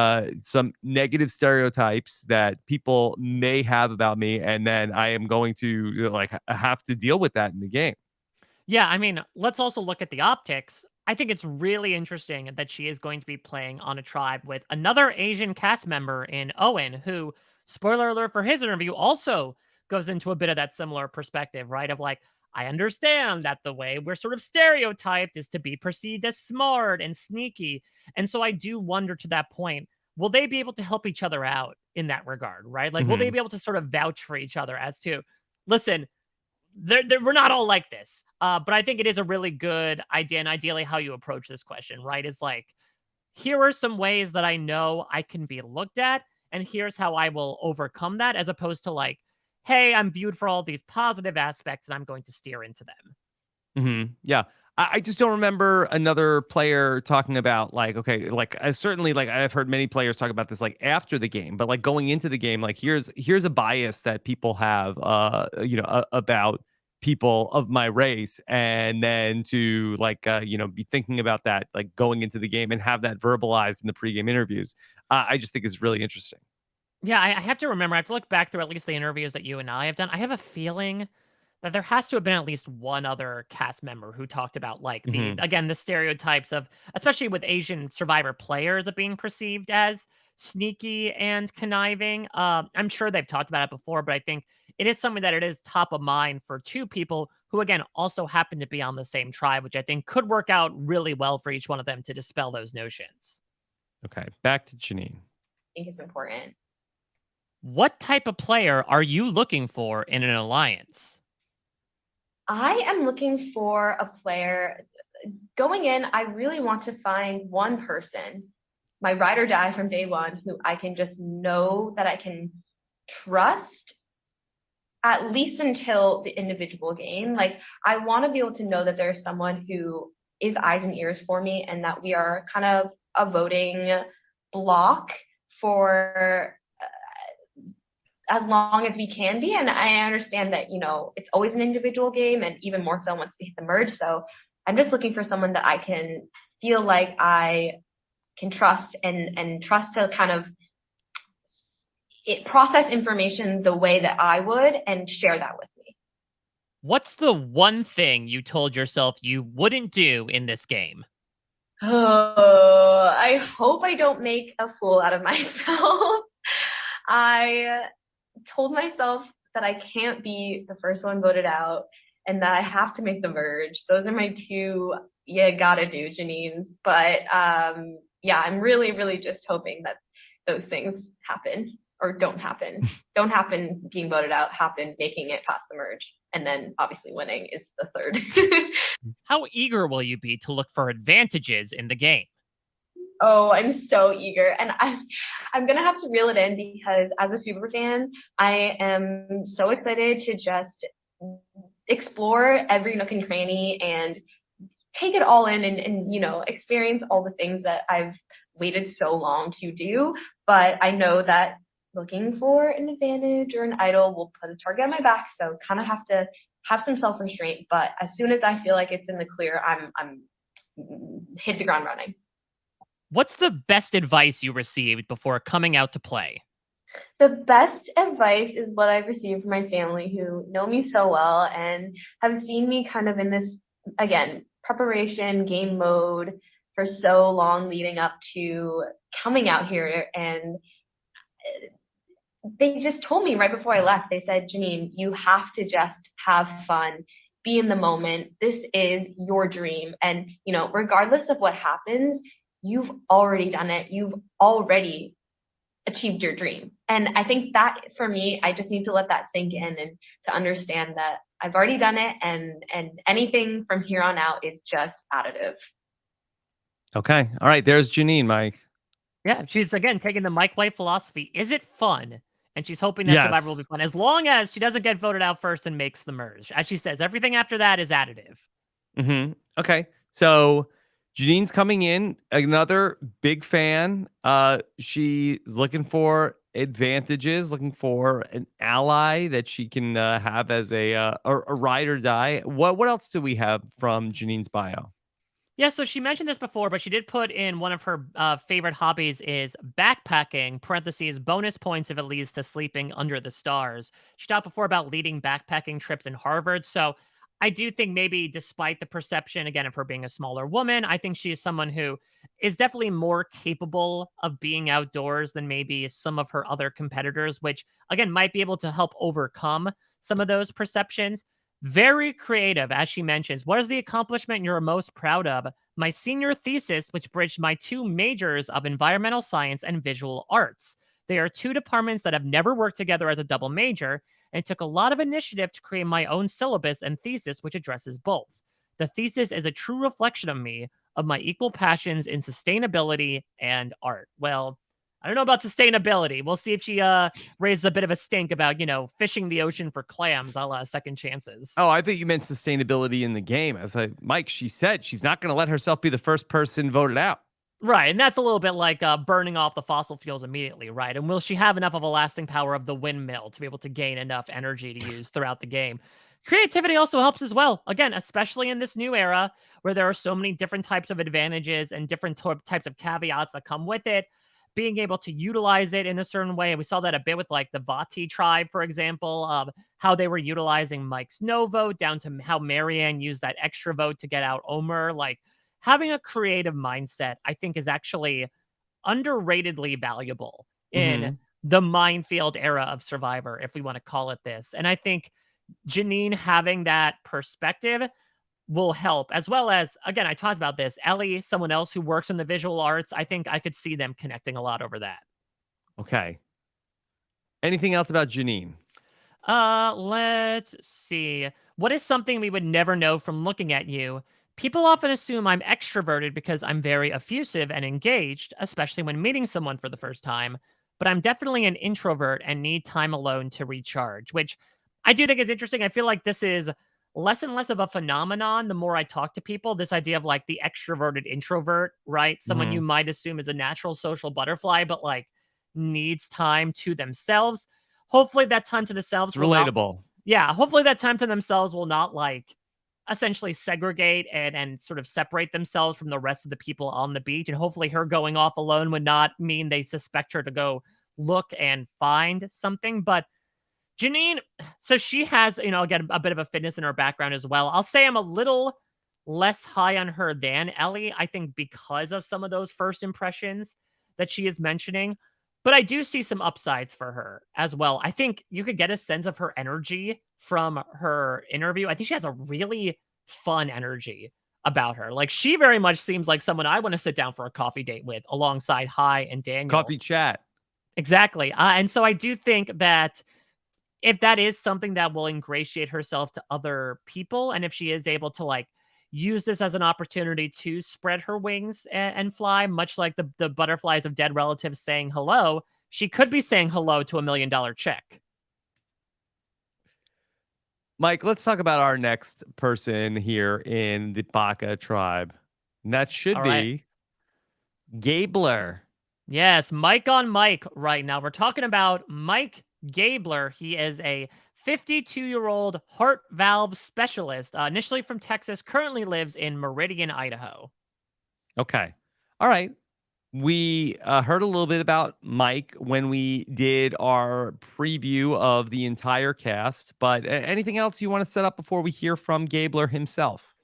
S1: some negative stereotypes that people may have about me, and then I am going to have to deal with that in the game.
S2: Yeah, I mean, let's also look at the optics. I think it's really interesting that she is going to be playing on a tribe with another Asian cast member in Owen, who, spoiler alert for his interview, also goes into a bit of that similar perspective, right? Of like, I understand that the way we're sort of stereotyped is to be perceived as smart and sneaky. And so I do wonder to that point, will they be able to help each other out in that regard, right? Like, will they
S1: Mhm.
S2: be able to sort of vouch for each other as to, listen, we're not all like this. But I think it is a really good idea, and ideally how you approach this question, right? Is like, here are some ways that I know I can be looked at, and here's how I will overcome that, as opposed to like, hey, I'm viewed for all these positive aspects, and I'm going to steer into them.
S1: Yeah. I just don't remember another player talking about like, okay, like I certainly like I've heard many players talk about this like after the game, but like going into the game, like here's a bias that people have, about people of my race, and then to like, be thinking about that like going into the game and have that verbalized in the pregame interviews. I just think is really interesting.
S2: Yeah, I have to remember. I have to look back through at least the interviews that you and I have done. I have a feeling that there has to have been at least one other cast member who talked about like the
S1: Hmm.
S2: again the stereotypes of, especially with Asian survivor players, of being perceived as sneaky and conniving. I'm sure they've talked about it before, but I think it is something that it is top of mind for two people who again also happen to be on the same tribe, which I think could work out really well for each one of them to dispel those notions.
S1: Okay, back to Janine.
S3: I think it's important.
S2: What type of player are you looking for in an alliance?
S3: I am looking for a player. Going in, I really want to find one person, my ride or die from day one, who I can just know that I can trust at least until the individual game. Like, I want to be able to know that there's someone who is eyes and ears for me, and that we are kind of a voting block for as long as we can be. And I understand that, it's always an individual game, and even more so once we hit the merge. So I'm just looking for someone that I can feel like I can trust, and trust to kind of process information the way that I would and share that with me.
S2: What's the one thing you told yourself you wouldn't do in this game?
S3: Oh, I hope I don't make a fool out of myself. I told myself that I can't be the first one voted out, and that I have to make the merge. Those are my two you gotta do Janines. But yeah, I'm really, really just hoping that those things happen or don't happen. Don't happen being voted out, happen making it past the merge. And then obviously winning is the third.
S2: How eager will you be to look for advantages in the game?
S3: Oh, I'm so eager. And I'm gonna have to reel it in, because as a super fan, I am so excited to just explore every nook and cranny and take it all in, and experience all the things that I've waited so long to do. But I know that looking for an advantage or an idol will put a target on my back, so kind of have to have some self-restraint. But as soon as I feel like it's in the clear, I'm hit the ground running.
S2: What's the best advice you received before coming out to play?
S3: The best advice is what I've received from my family, who know me so well and have seen me kind of in this, again, preparation game mode for so long leading up to coming out here. And they just told me right before I left, they said, Jeanine, you have to just have fun, be in the moment. This is your dream. And, regardless of what happens, you've already done it. You've already achieved your dream. And I think that for me, I just need to let that sink in, and to understand that I've already done it, and anything from here on out is just additive.
S1: Okay, all right. There's Janine, Mike.
S2: Yeah, she's again taking the Mike White philosophy. Is it fun? And she's hoping that Survivor will be
S1: Yes.
S2: fun, as long as she doesn't get voted out first and makes the merge. As she says, everything after that is additive.
S1: Okay. So Janine's coming in, another big fan. She's looking for advantages, looking for an ally that she can have as a ride or die. What else do we have from Jeanine's bio?
S2: Yeah, so she mentioned this before, but she did put in one of her favorite hobbies is backpacking, parentheses, bonus points if it leads to sleeping under the stars. She talked before about leading backpacking trips in Harvard. So I do think maybe despite the perception, again, of her being a smaller woman, I think she is someone who is definitely more capable of being outdoors than maybe some of her other competitors, which, again, might be able to help overcome some of those perceptions. Very creative, as she mentions. What is the accomplishment you're most proud of? My senior thesis, which bridged my two majors of environmental science and visual arts. They are two departments that have never worked together as a double major, and it took a lot of initiative to create my own syllabus and thesis, which addresses both. The thesis is a true reflection of me, of my equal passions in sustainability and art. Well, I don't know about sustainability. We'll see if she raises a bit of a stink about, fishing the ocean for clams, a la second chances.
S1: Oh, I think you meant sustainability in the game. As Mike, she said she's not going to let herself be the first person voted out.
S2: Right, and that's a little bit like burning off the fossil fuels immediately, right? And will she have enough of a lasting power of the windmill to be able to gain enough energy to use throughout the game? Creativity also helps as well. Again, especially in this new era where there are so many different types of advantages and different types of caveats that come with it, being able to utilize it in a certain way. We saw that a bit with like the Vati tribe, for example, of how they were utilizing Mike's no vote down to how Marianne used that extra vote to get out Omer. Like, having a creative mindset, I think, is actually underratedly valuable in
S1: Mm-hmm.
S2: the minefield era of Survivor, if we want to call it this. And I think Jeanine having that perspective will help, as well as, again, I talked about this, Elie, someone else who works in the visual arts. I think I could see them connecting a lot over that.
S1: Okay. Anything else about Jeanine?
S2: Let's see. What is something we would never know from looking at you? People often assume I'm extroverted because I'm very effusive and engaged, especially when meeting someone for the first time. But I'm definitely an introvert and need time alone to recharge, which I do think is interesting. I feel like this is less and less of a phenomenon the more I talk to people. This idea of like the extroverted introvert, right? Someone
S1: Mm-hmm.
S2: you might assume is a natural social butterfly, but like needs time to themselves. Hopefully that time to themselves
S1: It's
S2: will not,
S1: relatable.
S2: yeah, hopefully that time to themselves will not like essentially segregate and sort of separate themselves from the rest of the people on the beach. And hopefully her going off alone would not mean they suspect her to go look and find something. But Jeanine, so she has, again, a bit of a fitness in her background as well. I'll say I'm a little less high on her than Elie, I think, because of some of those first impressions that she is mentioning. But I do see some upsides for her as well. I think you could get a sense of her energy from her interview. I think she has a really fun energy about her. Like, she very much seems like someone I want to sit down for a coffee date with alongside Hai and Daniel.
S1: Coffee chat.
S2: Exactly. And so I do think that if that is something that will ingratiate herself to other people, and if she is able to like use this as an opportunity to spread her wings and fly, much like the butterflies of dead relatives saying hello, she could be saying hello to $1 million check.
S1: Mike, let's talk about our next person here in the Baka tribe. And that should
S2: All right.
S1: be Gabler.
S2: Yes, Mike on Mike right now. We're talking about Mike Gabler. He is a 52-year-old heart valve specialist, initially from Texas, currently lives in Meridian, Idaho.
S1: Okay. All right. We heard a little bit about Mike when we did our preview of the entire cast, but anything else you want to set up before we hear from Gabler himself?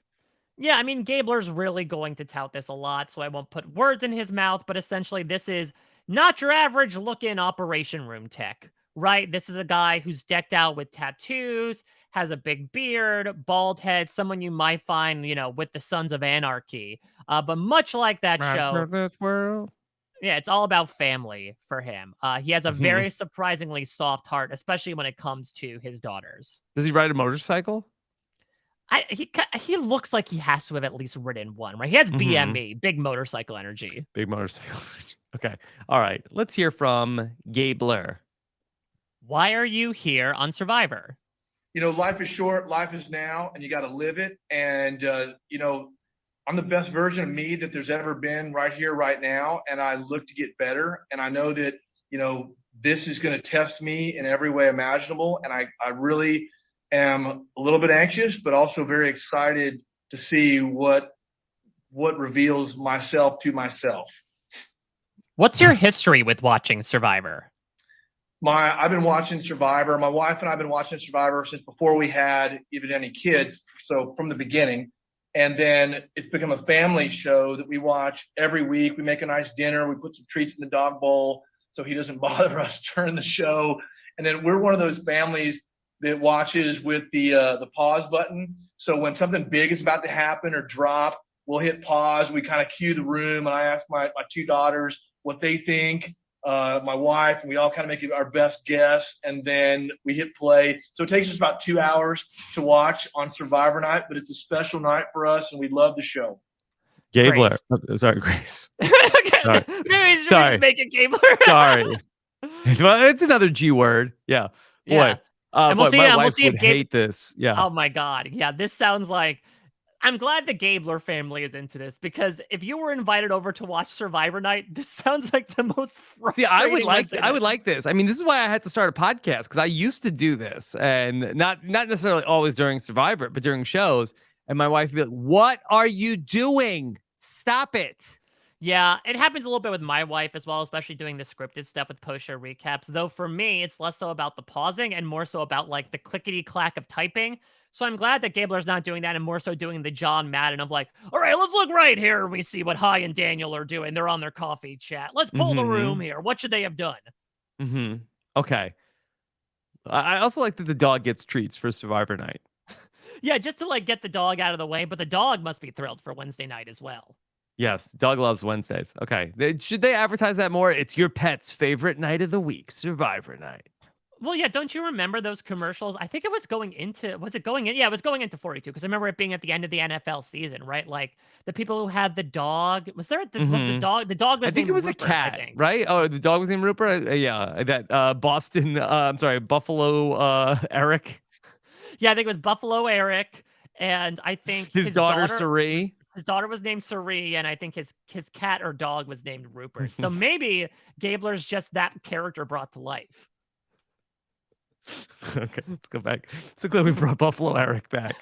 S2: Yeah, I mean, Gabler's really going to tout this a lot, so I won't put words in his mouth, but essentially, this is not your average look-in operation room tech, right? This is a guy who's decked out with tattoos, has a big beard, bald head, someone you might find, with the Sons of Anarchy. But much like that show,
S1: This world.
S2: yeah, it's all about family for him. He has a
S1: Mhm.
S2: very surprisingly soft heart, especially when it comes to his daughters.
S1: Does he ride a motorcycle?
S2: He looks like he has to have at least ridden one, right? He has
S1: Mhm.
S2: BME, big motorcycle energy.
S1: Big motorcycle. Okay. All right. Let's hear from Gabler.
S2: Why are you here on Survivor?
S4: Life is short, life is now, and you got to live it. And, I'm the best version of me that there's ever been right here, right now. And I look to get better. And I know that, this is going to test me in every way imaginable. And I really am a little bit anxious, but also very excited to see what reveals myself to myself.
S2: What's your history with watching Survivor?
S4: I've been watching Survivor. My wife and I have been watching Survivor since before we had even any kids. So from the beginning. And then it's become a family show that we watch every week. We make a nice dinner. We put some treats in the dog bowl so he doesn't bother us during the show. And then we're one of those families that watches with the pause button. So when something big is about to happen or drop, we'll hit pause. We kind of cue the room, and I ask my two daughters what they think, my wife, and we all kind of make it our best guess, and then we hit play. So it takes us about 2 hours to watch on Survivor night, but it's a special night for us, and we love the show.
S1: Gabler. Sorry, Grace.
S2: Okay. Maybe
S1: Sorry.
S2: just make it Gabler.
S1: Sorry. Well, it's another G word. Yeah. Boy.
S2: Yeah. And we'll see,
S1: my wife
S2: we'll see
S1: would
S2: if
S1: hate this. Yeah.
S2: Oh my God. Yeah, this sounds like, I'm glad the Gabler family is into this, because if you were invited over to watch Survivor night, this sounds like the most frustrating.
S1: See, I would like this. I mean, this is why I had to start a podcast, because I used to do this, and not necessarily always during Survivor, but during shows. And my wife would be like, "What are you doing? Stop it."
S2: Yeah, it happens a little bit with my wife as well, especially doing the scripted stuff with post-show recaps. Though for me, it's less so about the pausing and more so about like the clickety-clack of typing. So I'm glad that Gabler's not doing that and more so doing the John Madden of like, all right, let's look right here. We see what Hai and Daniel are doing. They're on their coffee chat. Let's pull the room here. What should they have done?
S1: Okay. I also like that the dog gets treats for Survivor night.
S2: Yeah, just to like get the dog out of the way, but the dog must be thrilled for Wednesday night as well.
S1: Yes, dog loves Wednesdays. Okay. Should they advertise that more? It's your pet's favorite night of the week, Survivor night.
S2: Well, yeah, don't you remember those commercials? I think it was going into, was it going in? Yeah, it was going into 42, because I remember it being at the end of the NFL season, right? Like the people who had the dog, was there, was the dog was
S1: I think
S2: named
S1: it was
S2: Rupert,
S1: a cat, right? Oh, the dog was named Rupert? Yeah, that Boston, I'm sorry, Buffalo Eric.
S2: Yeah, I think it was Buffalo Eric, and I think
S1: his daughter Sari.
S2: His daughter was named Sari, and I think his cat or dog was named Rupert. So maybe Gabler's just that character brought to life.
S1: Okay, let's go back. So glad we brought Buffalo Eric back.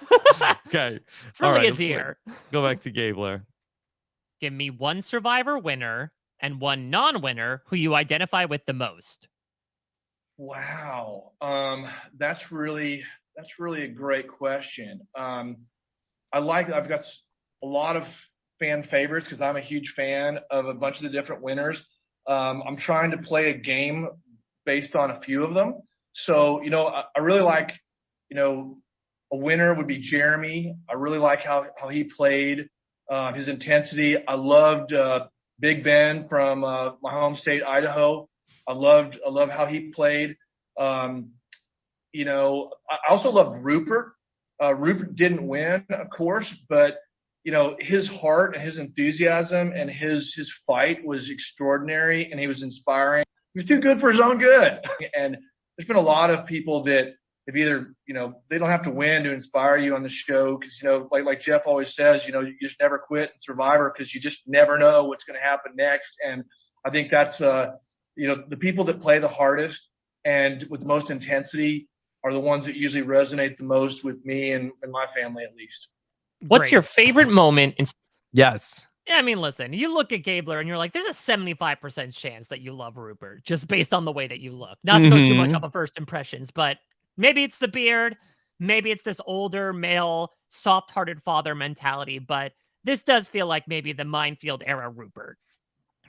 S1: Okay.
S2: It's really
S1: All right,
S2: is here.
S1: Go back to Gabler.
S2: Give me one Survivor winner and one non-winner who you identify with the most.
S4: Wow. That's really a great question. I've got a lot of fan favorites because I'm a huge fan of a bunch of the different winners. I'm trying to play a game based on a few of them. So, I really like, a winner would be Jeremy. I really like how he played, his intensity. I loved Big Ben from my home state, Idaho. I love how he played. I also love Rupert. Rupert didn't win, of course, but his heart and his enthusiasm and his fight was extraordinary, and he was inspiring. He was too good for his own good. And there's been a lot of people that have either, they don't have to win to inspire you on the show because, like Jeff always says, you just never quit in Survivor because you just never know what's going to happen next. And I think that's, the people that play the hardest and with the most intensity are the ones that usually resonate the most with me and my family, at least.
S2: What's your favorite moment in?
S1: Yes.
S2: Yeah, I mean, listen, you look at Gabler and you're like, there's a 75% chance that you love Rupert just based on the way that you look. Not to go too much off of first impressions, but maybe it's the beard. Maybe it's this older male, soft-hearted father mentality, but this does feel like maybe the Minefield era Rupert.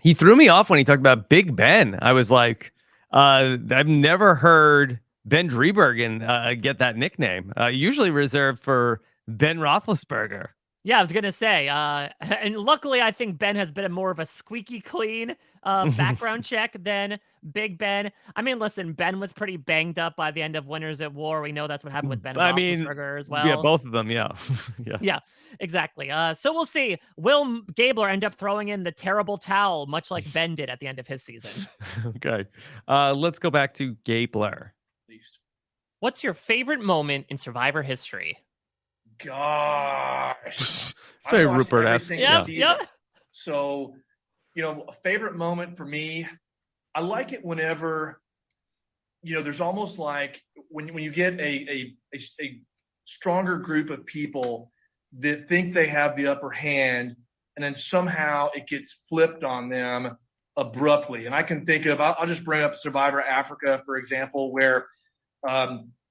S1: He threw me off when he talked about Big Ben. I was like, I've never heard Ben Driebergen get that nickname. Usually reserved for Ben Roethlisberger.
S2: Yeah, I was going to say, and luckily I think Ben has been more of a squeaky clean background check than Big Ben. I mean, listen, Ben was pretty banged up by the end of Winners at War. We know that's what happened with Ben Roethlisberger as well.
S1: Yeah, both of them, yeah.
S2: Yeah, exactly. So we'll see. Will Gabler end up throwing in the terrible towel, much like Ben did at the end of his season?
S1: Okay. Let's go back to Gabler.
S2: What's your favorite moment in Survivor history?
S4: Gosh.
S1: It's very Rupert-esque.
S2: Yeah.
S4: So, a favorite moment for me, I like it whenever there's almost like when you get a stronger group of people that think they have the upper hand, and then somehow it gets flipped on them abruptly. And I can think of, I'll just bring up Survivor Africa, for example, where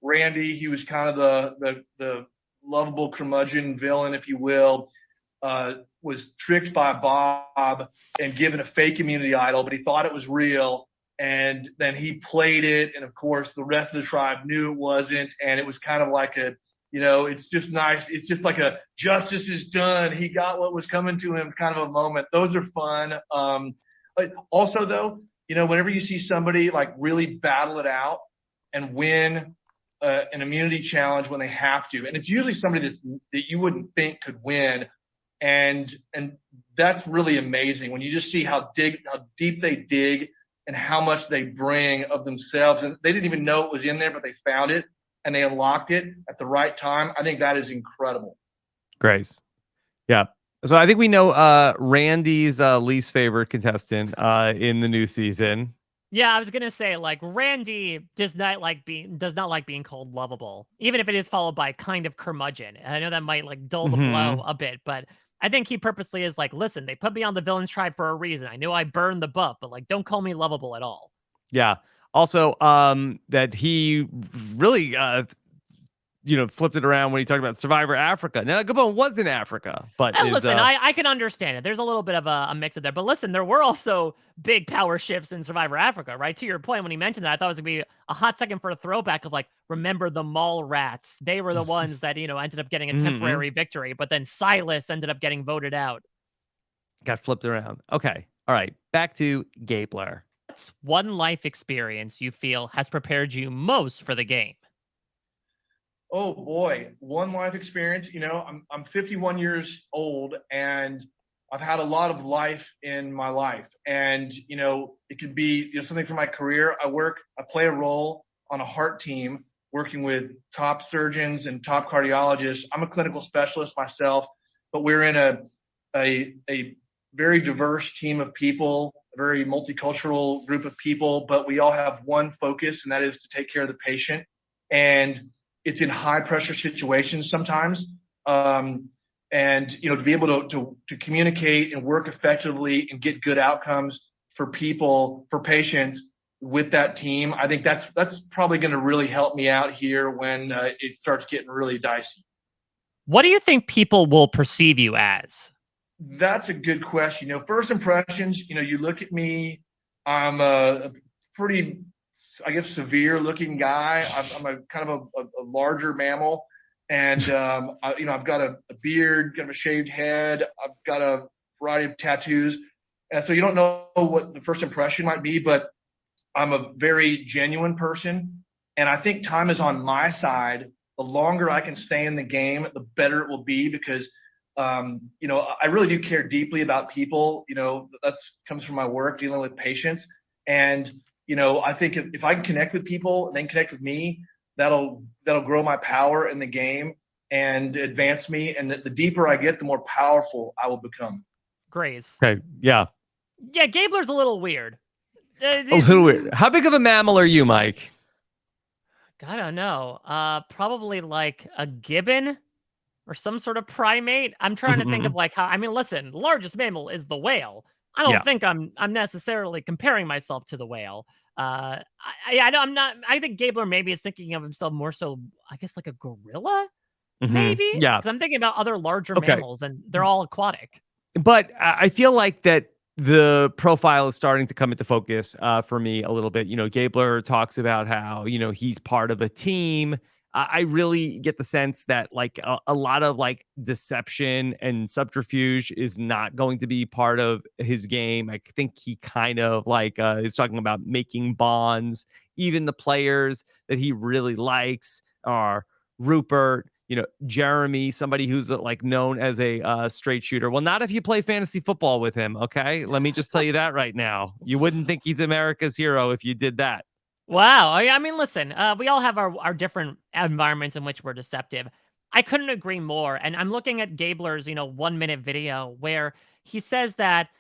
S4: Randy, he was kind of the lovable curmudgeon villain, if you will, was tricked by Bob and given a fake immunity idol, but he thought it was real. And then he played it. And of course, the rest of the tribe knew it wasn't. And it was kind of like it's just nice. It's just like a justice is done. He got what was coming to him kind of a moment. Those are fun. Also, though, whenever you see somebody like really battle it out and win an immunity challenge when they have to, and it's usually somebody that you wouldn't think could win. And that's really amazing when you just see how deep they dig and how much they bring of themselves. And they didn't even know it was in there, but they found it and they unlocked it at the right time. I think that is incredible.
S1: Grace. Yeah. So I think we know Randy's least favorite contestant in the new season.
S2: Yeah, I was gonna say, like, Randy does not like being called lovable, even if it is followed by kind of curmudgeon. And I know that might like dull the blow a bit, but I think he purposely is like, listen, they put me on the villain's tribe for a reason. I knew I burned the buff, but like, don't call me lovable at all.
S1: Yeah. Also, that he really flipped it around when he talked about Survivor Africa. Now, Gabon was in Africa, but
S2: listen, I can understand it. There's a little bit of a mix of there, but listen, there were also big power shifts in Survivor Africa, right? To your point, when he mentioned that, I thought it was gonna be a hot second for a throwback of like, remember the mall rats? They were the ones that ended up getting a temporary victory, but then Silas ended up getting voted out.
S1: Got flipped around. Okay, all right, back to Gabler.
S2: What's one life experience you feel has prepared you most for the game?
S4: Oh boy, one life experience. I'm 51 years old and I've had a lot of life in my life. And, it could be something for my career. I play a role on a heart team working with top surgeons and top cardiologists. I'm a clinical specialist myself, but we're in a very diverse team of people, a very multicultural group of people, but we all have one focus, and that is to take care of the patient. And it's in high pressure situations sometimes. And, to be able to communicate and work effectively and get good outcomes for patients with that team, I think that's probably going to really help me out here when it starts getting really dicey.
S2: What do you think people will perceive you as?
S4: That's a good question. First impressions, you look at me, I'm a pretty, I guess, severe looking guy. I'm a kind of a larger mammal. And, I've got a beard, kind of a shaved head. I've got a variety of tattoos. And so you don't know what the first impression might be, but I'm a very genuine person. And I think time is on my side. The longer I can stay in the game, the better it will be because, I really do care deeply about people. That's comes from my work dealing with patients. And, I think if I can connect with people and they connect with me, that'll grow my power in the game and advance me. And the deeper I get, the more powerful I will become.
S2: Grace.
S1: Okay. Yeah.
S2: Yeah, Gabler's a little weird.
S1: A little weird. How big of a mammal are you, Mike?
S2: I don't know. Probably like a gibbon or some sort of primate. I'm trying to think of like how. I mean, listen, the largest mammal is the whale. I don't think I'm necessarily comparing myself to the whale. I'm not. I think Gabler maybe is thinking of himself more so, I guess, like a gorilla, maybe.
S1: Yeah,
S2: because I'm thinking about other larger mammals, and they're all aquatic.
S1: But I feel like that the profile is starting to come into focus for me a little bit. Gabler talks about how he's part of a team. I really get the sense that like a lot of like deception and subterfuge is not going to be part of his game. I think he kind of like is talking about making bonds. Even the players that he really likes are Rupert, Jeremy, somebody who's like known as a straight shooter. Well, not if you play fantasy football with him. Okay. Let me just tell you that right now. You wouldn't think he's America's hero if you did that.
S2: Wow. I mean, listen, we all have our different environments in which we're deceptive. I couldn't agree more. And I'm looking at Gabler's, 1 minute video where he says that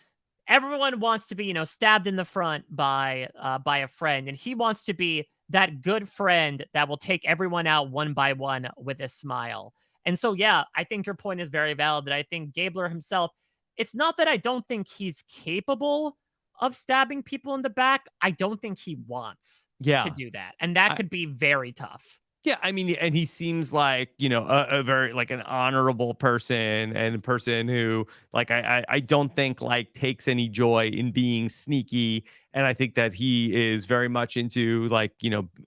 S2: everyone wants to be, stabbed in the front by a friend, and he wants to be that good friend that will take everyone out one by one with a smile. And so, yeah, I think your point is very valid that I think Gabler himself, it's not that I don't think he's capable of stabbing people in the back. I don't think he wants to
S1: Yeah.
S2: do that. And that
S1: I-
S2: could be very tough.
S1: Yeah, I mean, and he seems like, a very like an honorable person and a person who like I don't think like takes any joy in being sneaky. And I think that he is very much into like,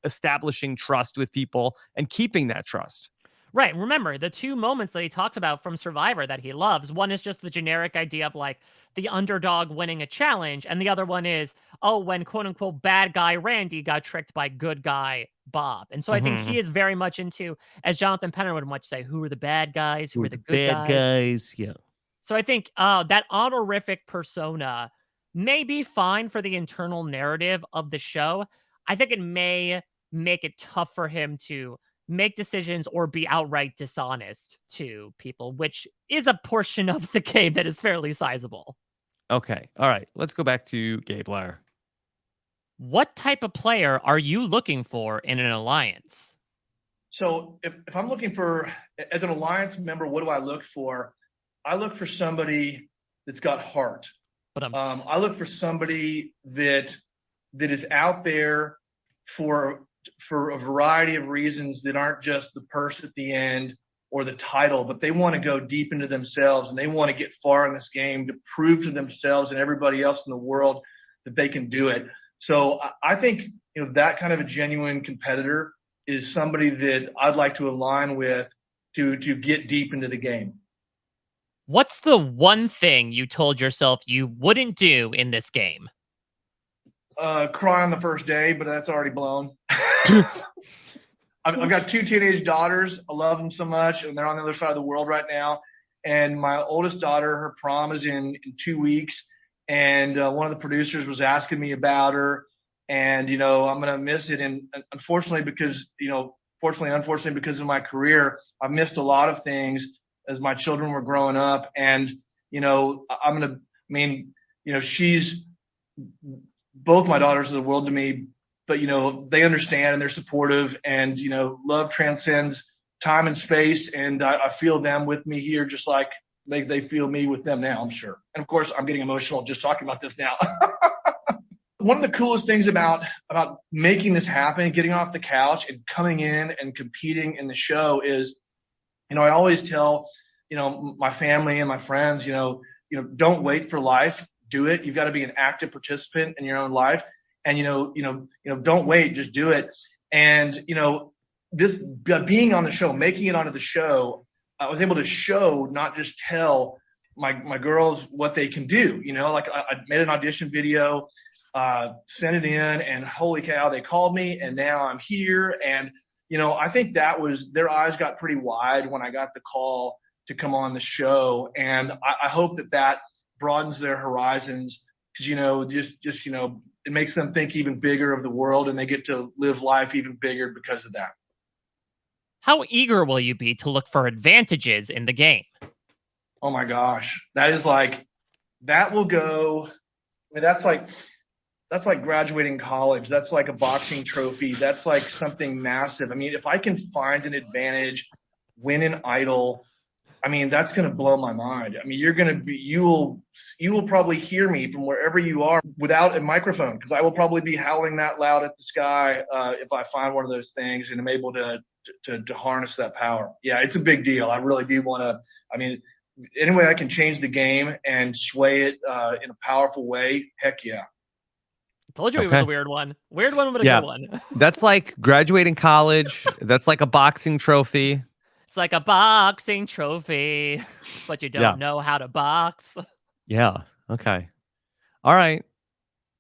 S1: establishing trust with people and keeping that trust.
S2: Right. Remember, the two moments that he talks about from Survivor that he loves, one is just the generic idea of like the underdog winning a challenge, and the other one is, oh, when quote unquote bad guy Randy got tricked by good guy Bob. And so I think
S1: Mhm.
S2: he is very much into, as Jonathan Penner would much say, who are the bad guys, who
S1: Who
S2: are
S1: are
S2: the
S1: the
S2: good
S1: bad
S2: guys.
S1: guys? Yeah.
S2: So I think that honorific persona may be fine for the internal narrative of the show. I think it may make it tough for him to make decisions or be outright dishonest to people, which is a portion of the game that is fairly sizable.
S1: Okay. All right. Let's go back to Gabler.
S2: What type of player are you looking for in an alliance?
S4: So if I'm looking for, as an alliance member, what do I look for? I look for somebody that's got heart.
S2: But
S4: I look for somebody that is out there for a variety of reasons that aren't just the purse at the end or the title, but they want to go deep into themselves and they want to get far in this game to prove to themselves and everybody else in the world that they can do it. So I think that kind of a genuine competitor is somebody that I'd like to align with to get deep into the game.
S2: what's the one thing you told yourself you wouldn't do in this game?
S4: Cry on the first day, but that's already blown. I've got two teenage daughters. I love them so much, and they're on the other side of the world right now. And my oldest daughter, her prom is in 2 weeks, and one of the producers was asking me about her, and I'm gonna miss it. And unfortunately, because unfortunately, because of my career, I've missed a lot of things as my children were growing up. And she's both my daughters are the world to me, but they understand and they're supportive, and love transcends time and space, and I feel them with me here just like they feel me with them now, I'm sure. And of course I'm getting emotional just talking about this now. One of the coolest things about making this happen, getting off the couch and coming in and competing in the show is, I always tell my family and my friends, don't wait for life, do it. You've got to be an active participant in your own life. And don't wait, just do it. And this being on the show, making it onto the show, I was able to show, not just tell my girls what they can do. Like I made an audition video, sent it in, and holy cow, they called me, and now I'm here. And I think that was, their eyes got pretty wide when I got the call to come on the show, and I hope that broadens their horizons, because it makes them think even bigger of the world, and they get to live life even bigger because of that.
S2: How eager will you be to look for advantages in the game?
S4: Oh my gosh, that will go. I mean, that's like graduating college. That's like a boxing trophy. That's like something massive. I mean, if I can find an advantage, win an idol, I mean, that's going to blow my mind. I mean, you will probably hear me from wherever you are without a microphone, because I will probably be howling that loud at the sky if I find one of those things and I'm able to harness that power. Yeah, it's a big deal. I really do want to. I mean, any way I can change the game and sway it in a powerful way, heck yeah.
S2: I told you it was a weird one. Weird one, but a good one.
S1: That's like graduating college. That's like a boxing trophy.
S2: It's like a boxing trophy, but you don't know how to box.
S1: Yeah. Okay. All right.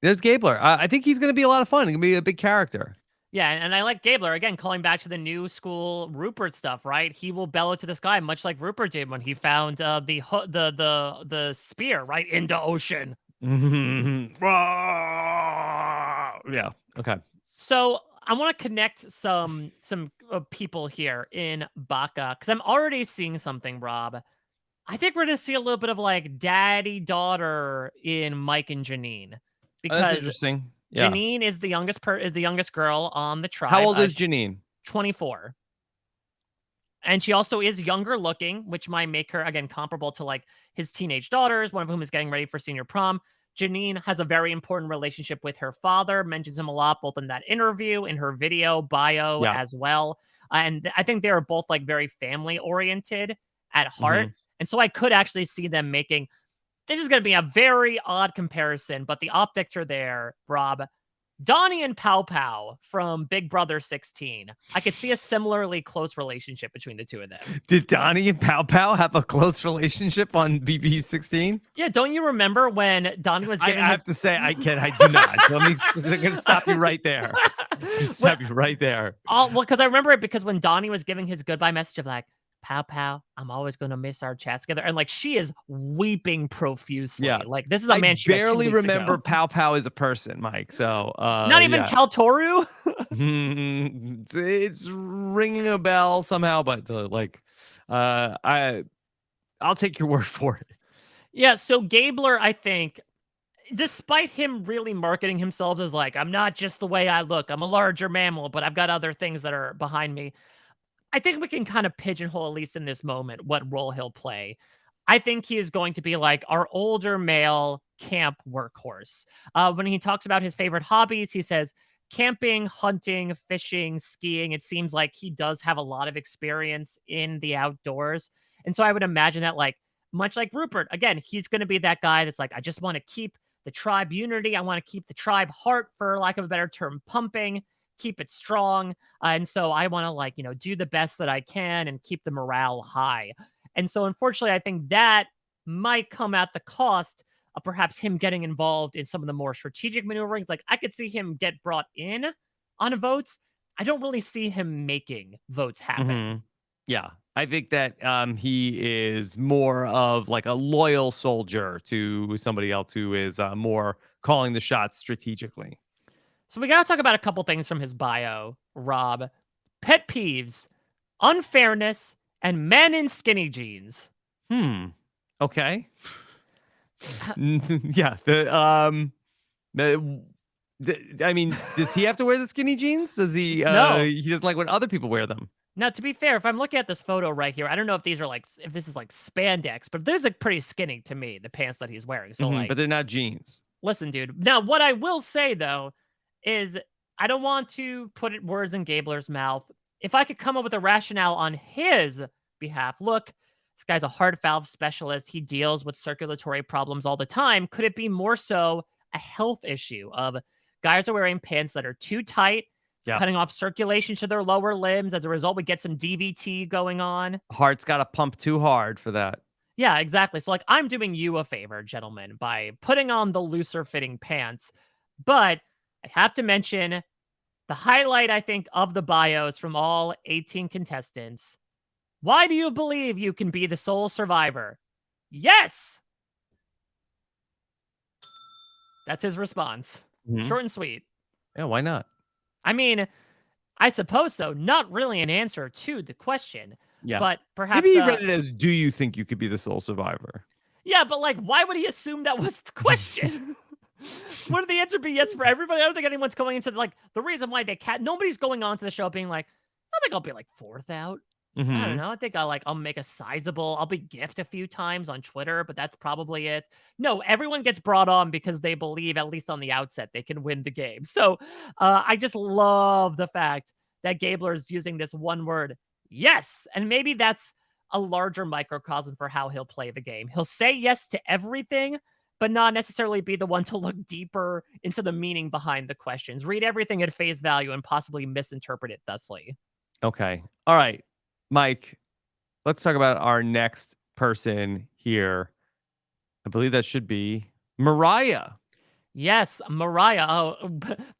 S1: There's Gabler. I think he's going to be a lot of fun. He's going to be a big character.
S2: Yeah, and I like Gabler, again, calling back to the new school Rupert stuff, right? He will bellow to the sky, much like Rupert did when he found the spear right into ocean.
S1: Yeah. Okay.
S2: So I want to connect some people here in Baka, because I'm already seeing something, Rob. I think we're going to see a little bit of like daddy-daughter in Mike and Jeanine.
S1: That's
S2: Because
S1: interesting. Yeah.
S2: Jeanine is the youngest girl on the tribe.
S1: How old is Jeanine?
S2: 24. And she also is younger looking, which might make her, again, comparable to like his teenage daughters, one of whom is getting ready for senior prom. Jeanine has a very important relationship with her father, mentions him a lot, both in that interview, in her video bio as well. And I think they are both like very family oriented at heart. And so I could actually see them making, this is going to be a very odd comparison, but the optics are there, Rob. Donnie and Pow Pow from Big Brother 16. I could see a similarly close relationship between the two of them.
S1: Did Donnie and Pow Pow have a close relationship on BB 16?
S2: Yeah, don't you remember when Donnie was giving
S1: I have to say, I do not. I'm going to stop you right there. Stop you right there.
S2: Well, because I remember it because when Donnie was giving his goodbye message of like, Pow Pow, I'm always going to miss our chats together. And like, she is weeping profusely.
S1: Yeah.
S2: Like, this is a man she
S1: barely
S2: met 2 weeks
S1: remember
S2: ago.
S1: Pow Pow as a person, Mike. So,
S2: not even Kaltoru?
S1: It's ringing a bell somehow, but I'll take your word for it.
S2: Yeah. So Gabler, I think, despite him really marketing himself as like, I'm not just the way I look, I'm a larger mammal, but I've got other things that are behind me. I think we can kind of pigeonhole, at least in this moment, what role he'll play. I think he is going to be like our older male camp workhorse. When he talks about his favorite hobbies, he says camping, hunting, fishing, skiing. It seems like he does have a lot of experience in the outdoors. And so I would imagine that, like, much like Rupert, again, he's going to be that guy that's like, I just want to keep the tribe unity. I want to keep the tribe heart, for lack of a better term, pumping, keep it strong. And so I want to, like, do the best that I can and keep the morale high. And so unfortunately, I think that might come at the cost of perhaps him getting involved in some of the more strategic maneuverings. Like, I could see him get brought in on votes. I don't really see him making votes happen.
S1: Yeah. I think that he is more of like a loyal soldier to somebody else who is more calling the shots strategically.
S2: So we got to talk about a couple things from his bio, Rob. Pet peeves, unfairness, and men in skinny jeans.
S1: Okay. Yeah. I mean, does he have to wear the skinny jeans? Does he?
S2: No.
S1: He doesn't like when other people wear them.
S2: Now, to be fair, if I'm looking at this photo right here, I don't know if these are like, if this is like spandex, but this is like pretty skinny to me, the pants that he's wearing. So like,
S1: but they're not jeans.
S2: Listen, dude. Now, what I will say though, is I don't want to put words in Gabler's mouth. If I could come up with a rationale on his behalf, look, this guy's a heart valve specialist. He deals with circulatory problems all the time. Could it be more so a health issue of guys are wearing pants that are too tight? It's cutting off circulation to their lower limbs. As a result, we get some DVT going on.
S1: Heart's got to pump too hard for that.
S2: Yeah, exactly. So like, I'm doing you a favor, gentlemen, by putting on the looser fitting pants. But I have to mention the highlight, I think, of the bios from all 18 contestants. Why do you believe you can be the sole survivor? Yes! That's his response. Short and sweet.
S1: Yeah, why not?
S2: I mean, I suppose so. Not really an answer to the question.
S1: Yeah.
S2: But perhaps...
S1: Maybe he read it as, do you think you could be the sole survivor?
S2: Yeah, but like, why would he assume that was the question? Wouldn't the answer be yes for everybody? I don't think anyone's going into like the reason why nobody's going on to the show being like, I think I'll be like 4th out. I don't know. I think I'll make I'll be gift a few times on Twitter, but that's probably it. No, everyone gets brought on because they believe, at least on the outset, they can win the game. So I just love the fact that Gabler is using this one word, yes. And maybe that's a larger microcosm for how he'll play the game. He'll say yes to everything, but not necessarily be the one to look deeper into the meaning behind the questions. Read everything at face value and possibly misinterpret it thusly.
S1: Okay. All right. Mike, let's talk about our next person here. I believe that should be Morriah.
S2: Yes, Morriah. Oh,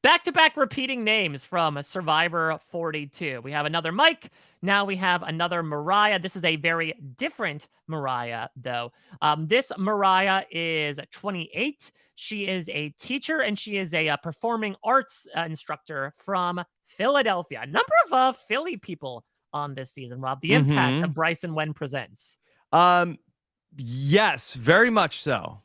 S2: back-to-back repeating names from Survivor 42. We have another Mike. Now we have another Morriah. This is a very different Morriah, though. This Morriah is 28. She is a teacher, and she is a performing arts instructor from Philadelphia. A number of Philly people on this season, Rob. The impact of Bryson Wen Presents.
S1: Yes, very much so.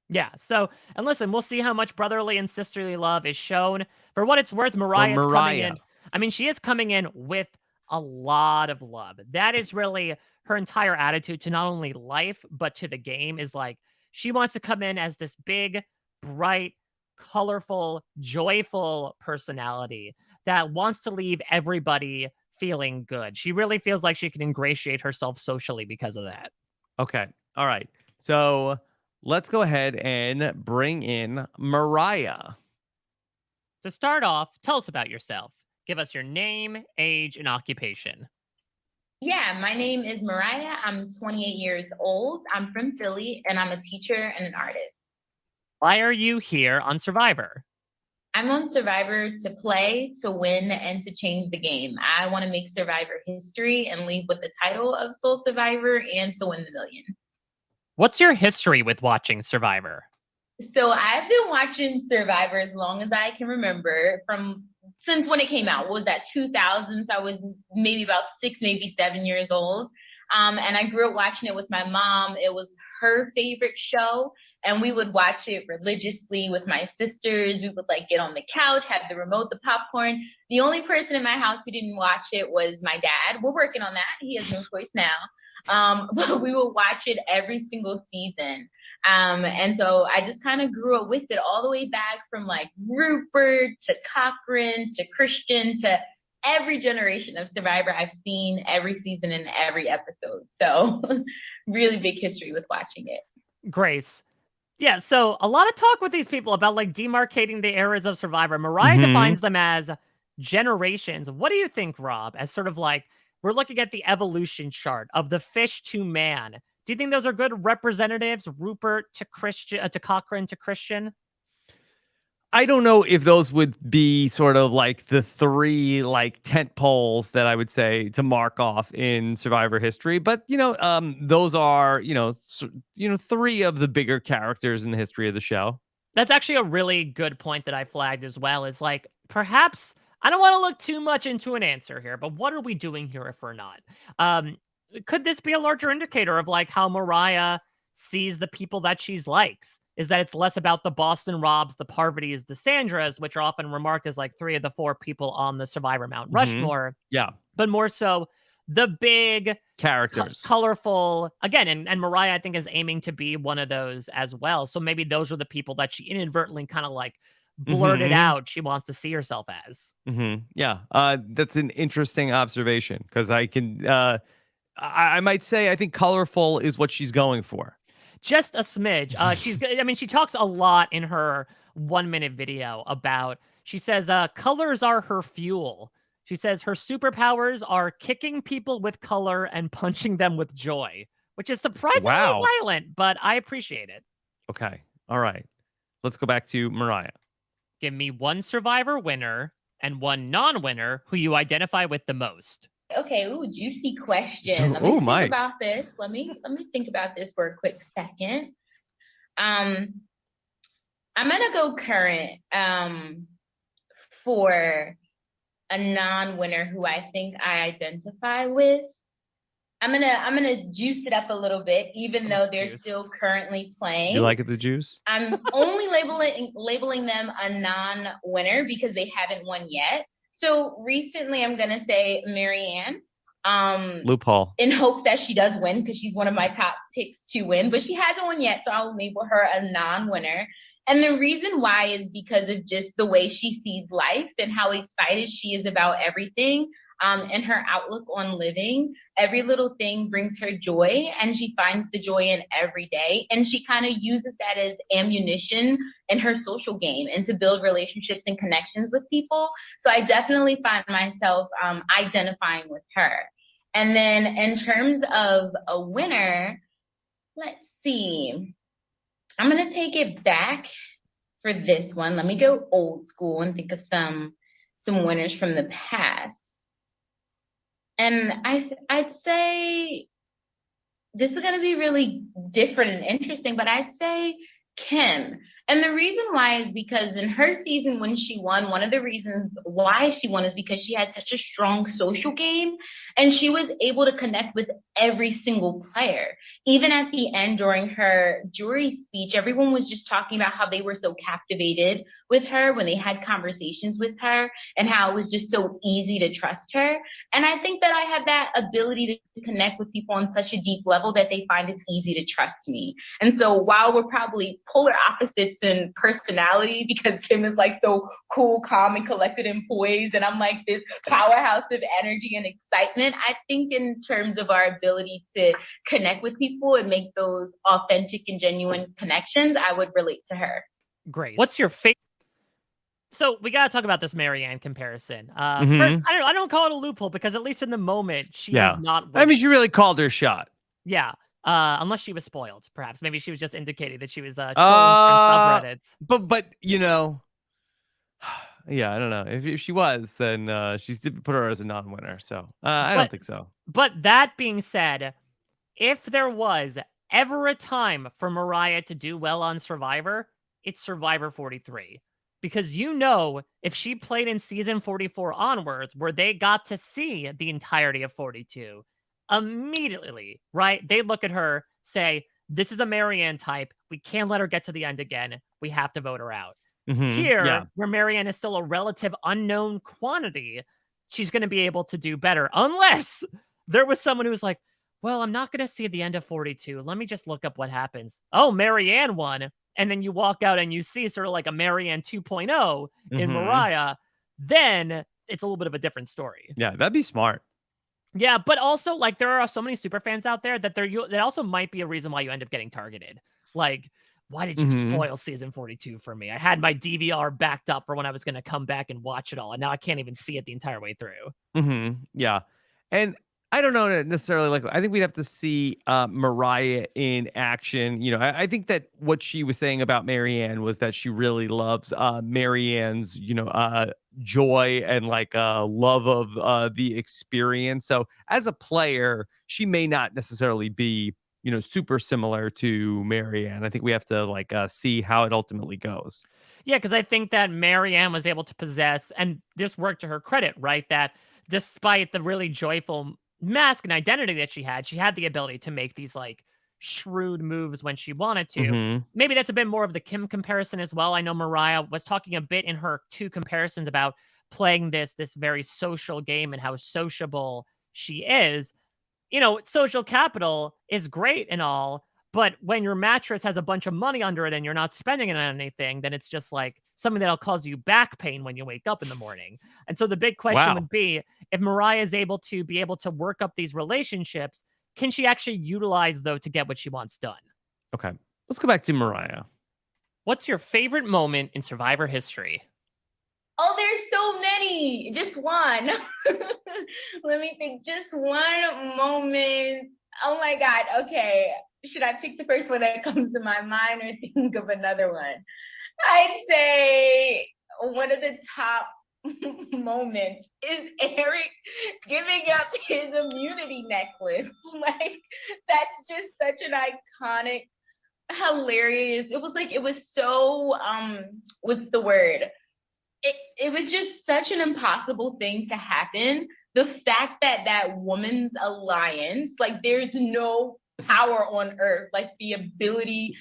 S2: Yeah. So, and listen, we'll see how much brotherly and sisterly love is shown. For what it's worth,
S1: For
S2: Mariah's coming
S1: Mariah.
S2: in. I mean, she is coming in with a lot of love. That is really her entire attitude to not only life, but to the game is like she wants to come in as this big, bright, colorful, joyful personality that wants to leave everybody feeling good. She really feels like she can ingratiate herself socially because of that.
S1: Okay. All right. So let's go ahead and bring in Mariah.
S2: To start off, tell us about yourself. Give us your name, age, and occupation.
S3: Yeah, my name is Mariah. I'm 28 years old. I'm from Philly, and I'm a teacher and an artist.
S2: Why are you here on Survivor?
S3: I'm on Survivor to play, to win, and to change the game. I want to make Survivor history and leave with the title of Soul Survivor and to win the million.
S2: What's your history with watching Survivor?
S3: So I've been watching Survivor as long as I can remember, from since when it came out. What was that, 2000s? I was maybe about 6, maybe 7 years old. And I grew up watching it with my mom. It was her favorite show, and we would watch it religiously with my sisters. We would like get on the couch, have the remote, the popcorn. The only person in my house who didn't watch it was my dad. We're working on that. He has no choice now. But we would watch it every single season. And so I just kind of grew up with it all the way back from like Rupert to Cochran to Christian to every generation of Survivor. I've seen every season and every episode. So really big history with watching it.
S2: Grace. Yeah, so a lot of talk with these people about like demarcating the eras of Survivor. Mariah defines them as generations. What do you think, Rob, as sort of like we're looking at the evolution chart of the fish to man? Do you think those are good representatives? Rupert to Christian, to Cochran to Christian?
S1: I don't know if those would be sort of like the three like tent poles that I would say to mark off in Survivor history, but those are three of the bigger characters in the history of the show.
S2: That's actually a really good point that I flagged as well. Is like perhaps I don't want to look too much into an answer here, but what are we doing here if we're not? Could this be a larger indicator of like how Mariah sees the people that she likes? Is that it's less about the Boston Robs, the Parvati's, the Sandras, which are often remarked as like 3 of the 4 people on the Survivor Mount Rushmore.
S1: Yeah.
S2: But more so the big
S1: characters,
S2: colorful, again, and Mariah, I think, is aiming to be one of those as well. So maybe those are the people that she inadvertently kind of like blurted out she wants to see herself as.
S1: Yeah. That's an interesting observation because I can, I might say, I think colorful is what she's going for.
S2: Just a smidge. She talks a lot in her 1-minute video about, she says, colors are her fuel. She says her superpowers are kicking people with color and punching them with joy, which is surprisingly violent, but I appreciate it.
S1: Okay. All right. Let's go back to Mariah.
S2: Give me one Survivor winner and one non-winner who you identify with the most.
S3: Okay, juicy question. Let me think about this. Let me think about this for a quick second. I'm gonna go current for a non-winner who I think I identify with. I'm gonna juice it up a little bit, even though they're still currently playing.
S1: You like it, the juice?
S3: I'm only labeling them a non-winner because they haven't won yet. So recently, I'm gonna say Marianne.
S1: Loophole.
S3: In hopes that she does win because she's one of my top picks to win, but she hasn't won yet, so I'll label her a non-winner. And the reason why is because of just the way she sees life and how excited she is about everything. And her outlook on living. Every little thing brings her joy, and she finds the joy in every day. And she kind of uses that as ammunition in her social game and to build relationships and connections with people. So I definitely find myself identifying with her. And then in terms of a winner, let's see. I'm going to take it back for this one. Let me go old school and think of some winners from the past. And I'd say this is going to be really different and interesting, but I'd say Kim. And the reason why is because in her season when she won, one of the reasons why she won is because she had such a strong social game and she was able to connect with every single player. Even at the end during her jury speech, everyone was just talking about how they were so captivated with her when they had conversations with her and how it was just so easy to trust her. And I think that I have that ability to connect with people on such a deep level that they find it's easy to trust me. And so while we're probably polar opposites in personality, because Kim is like so cool, calm, and collected and poised, and I'm like this powerhouse of energy and excitement, I think in terms of our ability to connect with people and make those authentic and genuine connections, I would relate to her.
S2: Grace, what's your favorite? So we got to talk about this Marianne comparison. First, I don't call it a loophole because at least in the moment she was not winning.
S1: I mean, she really called her shot.
S2: Yeah. Unless she was spoiled, perhaps. Maybe she was just indicating that she was trolling certain subreddits.
S1: But you know, yeah, I don't know. If she was, then she did put her as a non-winner. So I don't think so.
S2: But that being said, if there was ever a time for Mariah to do well on Survivor, it's Survivor 43. Because if she played in season 44 onwards, where they got to see the entirety of 42, immediately, right? They look at her, say, this is a Marianne type. We can't let her get to the end again. We have to vote her out. Here, where Marianne is still a relative unknown quantity, she's going to be able to do better. Unless there was someone who was like, well, I'm not going to see the end of 42. Let me just look up what happens. Oh, Marianne won. And then you walk out and you see sort of like a Marianne 2.0 in Morriah. Then it's a little bit of a different story.
S1: Yeah, that'd be smart.
S2: Yeah, but also, like, there are so many super fans out there that that also might be a reason why you end up getting targeted. Like, why did you spoil season 42 for me? I had my DVR backed up for when I was going to come back and watch it all, and now I can't even see it the entire way through.
S1: Yeah. And I don't know necessarily, like, I think we'd have to see Mariah in action. You know, I think that what she was saying about Marianne was that she really loves Marianne's, joy and like love of the experience. So as a player, she may not necessarily be, super similar to Marianne. I think we have to like see how it ultimately goes.
S2: Yeah, because I think that Marianne was able to possess, and this worked to her credit, right? That despite the really joyful mask and identity that she had the ability to make these like shrewd moves when she wanted to. Maybe that's a bit more of the Kim comparison as well. I know Mariah was talking a bit in her two comparisons about playing this very social game and how sociable she is. Social capital is great and all, but when your mattress has a bunch of money under it and you're not spending it on anything, then it's just like something that'll cause you back pain when you wake up in the morning. And so the big question would be, if Mariah is able to work up these relationships, can she actually utilize those to get what she wants done?
S1: Okay, let's go back to Mariah.
S2: What's your favorite moment in Survivor history?
S3: Oh, there's so many. Just one. Let me think. Just one moment. Oh my God. Okay. Should I pick the first one that comes to my mind or think of another one? I'd say one of the top moments is Eric giving up his immunity necklace. Like, that's just such an iconic, hilarious. It was so, what's the word? It was just such an impossible thing to happen. The fact that woman's alliance, like, there's no power on earth, like the ability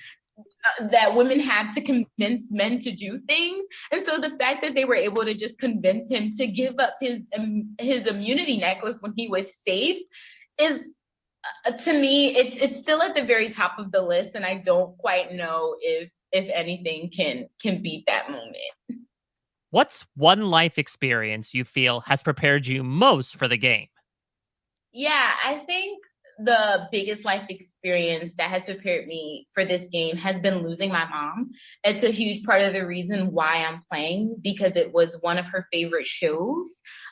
S3: that women have to convince men to do things. And so the fact that they were able to just convince him to give up his immunity necklace when he was safe is, to me, it's still at the very top of the list. And I don't quite know if anything can beat that moment.
S2: What's one life experience you feel has prepared you most for the game?
S3: Yeah, I think the biggest life experience that has prepared me for this game has been losing my mom. It's a huge part of the reason why I'm playing, because it was one of her favorite shows.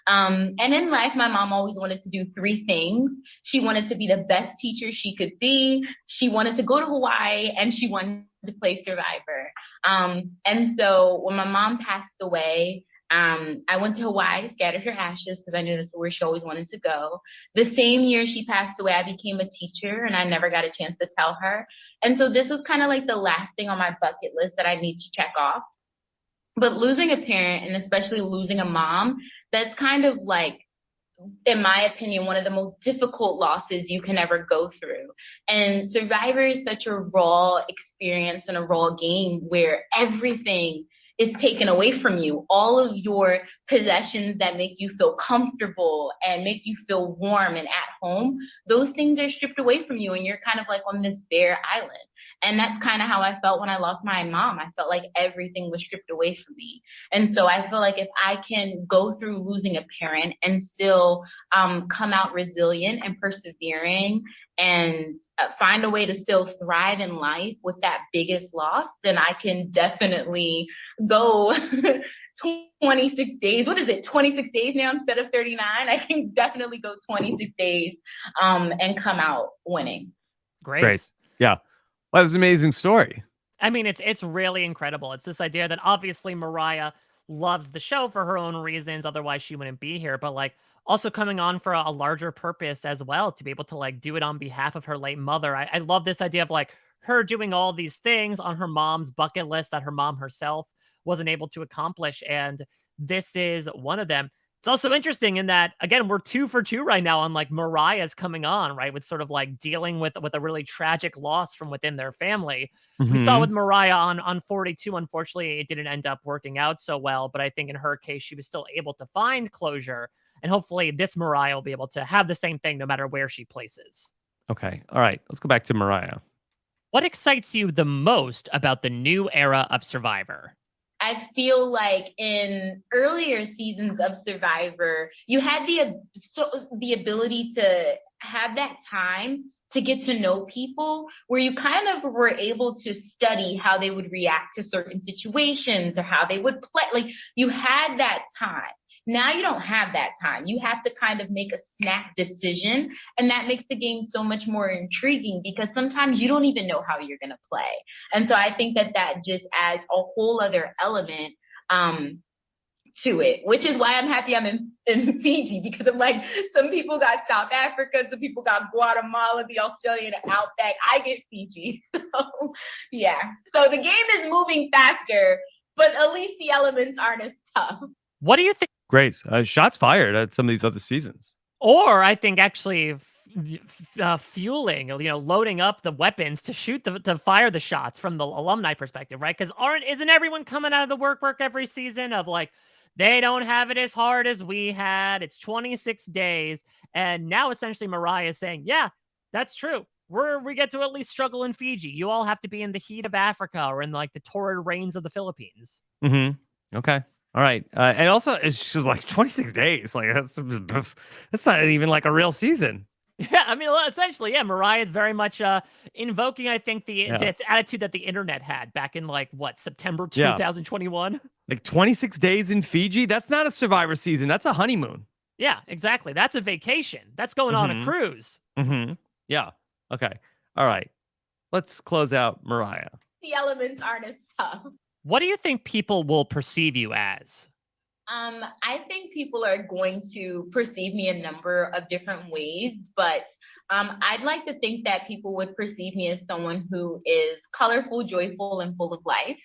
S3: And in life, my mom always wanted to do three things. She wanted to be the best teacher she could be. She wanted to go to Hawaii, and she wanted to play Survivor. And so when my mom passed away,
S5: I went to Hawaii, scattered her ashes because I knew that's where she always wanted to go. The same year she passed away, I became a teacher and I never got a chance to tell her. And so this was kind of like the last thing on my bucket list that I need to check off. But losing a parent, and especially losing a mom, that's kind of like, in my opinion, one of the most difficult losses you can ever go through. And Survivor is such a raw experience and a raw game where everything is taken away from you. All of your possessions that make you feel comfortable and make you feel warm and at home, those things are stripped away from you and you're kind of like on this bare island. And that's kind of how I felt when I lost my mom. I felt like everything was stripped away from me. And so I feel like if I can go through losing a parent and still come out resilient and persevering and find a way to still thrive in life with that biggest loss, then I can definitely go 26 days. What is it? 26 days now instead of 39. I can definitely go 26 days and come out winning.
S2: Great.
S1: Yeah. Well, that's an amazing story.
S2: I mean, it's really incredible. It's this idea that obviously Morriah loves the show for her own reasons, otherwise she wouldn't be here, but like also coming on for a larger purpose as well, to be able to like do it on behalf of her late mother. I love this idea of like her doing all these things on her mom's bucket list that her mom herself wasn't able to accomplish, and this is one of them. It's also interesting in that, again, we're 2 for 2 right now on like Morriah's coming on, right? With sort of like dealing with a really tragic loss from within their family. We saw with Morriah on 42, unfortunately, it didn't end up working out so well. But I think in her case, she was still able to find closure. And hopefully this Morriah will be able to have the same thing no matter where she places.
S1: Okay. All right. Let's go back to Morriah.
S2: What excites you the most about the new era of Survivor?
S5: I feel like in earlier seasons of Survivor, you had the ability to have that time to get to know people where you kind of were able to study how they would react to certain situations or how they would play. Like you had that time. Now you don't have that time. You have to kind of make a snap decision. And that makes the game so much more intriguing because sometimes you don't even know how you're going to play. And so I think that just adds a whole other element to it, which is why I'm happy I'm in Fiji, because I'm like, some people got South Africa, some people got Guatemala, the Australian outback. I get Fiji. So yeah. So the game is moving faster, but at least the elements aren't as tough.
S2: What do you think?
S1: Great. Shots fired at some of these other seasons.
S2: Or I think actually fueling, loading up the weapons to to fire the shots from the alumni perspective, right? Because isn't everyone coming out of the work every season of like, they don't have it as hard as we had. It's 26 days. And now essentially Morriah is saying, yeah, that's true. We get to at least struggle in Fiji. You all have to be in the heat of Africa or in like the torrid rains of the Philippines.
S1: Okay. All right. And also, it's just like 26 days. Like, that's not even like a real season.
S2: Yeah, I mean, essentially, yeah, Morriah is very much invoking, I think, the attitude that the internet had back in, like, September 2021?
S1: Like, 26 days in Fiji? That's not a Survivor season. That's a honeymoon.
S2: Yeah, exactly. That's a vacation. That's going on a cruise.
S1: Yeah. Okay. All right. Let's close out Morriah.
S5: The elements aren't as tough.
S2: What do you think people will perceive you as?
S5: I think people are going to perceive me a number of different ways, but I'd like to think that people would perceive me as someone who is colorful, joyful, and full of life,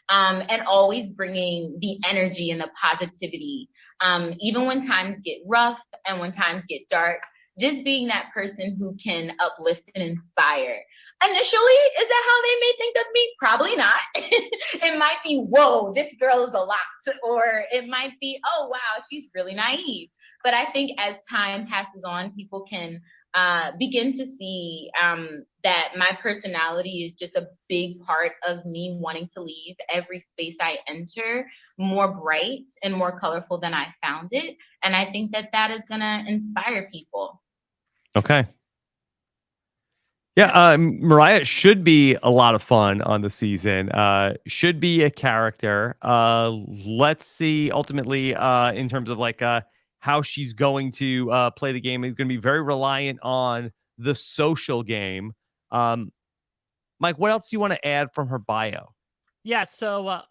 S5: and always bringing the energy and the positivity, even when times get rough and when times get dark. Just being that person who can uplift and inspire. Initially, is that how they may think of me? Probably not. It might be, whoa, this girl is a lot. Or it might be, oh, wow, she's really naive. But I think as time passes on, people can begin to see that my personality is just a big part of me wanting to leave every space I enter more bright and more colorful than I found it. And I think that is going to inspire people.
S1: Okay. Yeah, Morriah should be a lot of fun on the season. Should be a character. Let's see ultimately in terms of like how she's going to play the game. It's going to be very reliant on the social game. Mike, what else do you want to add from her bio?
S2: Yeah, so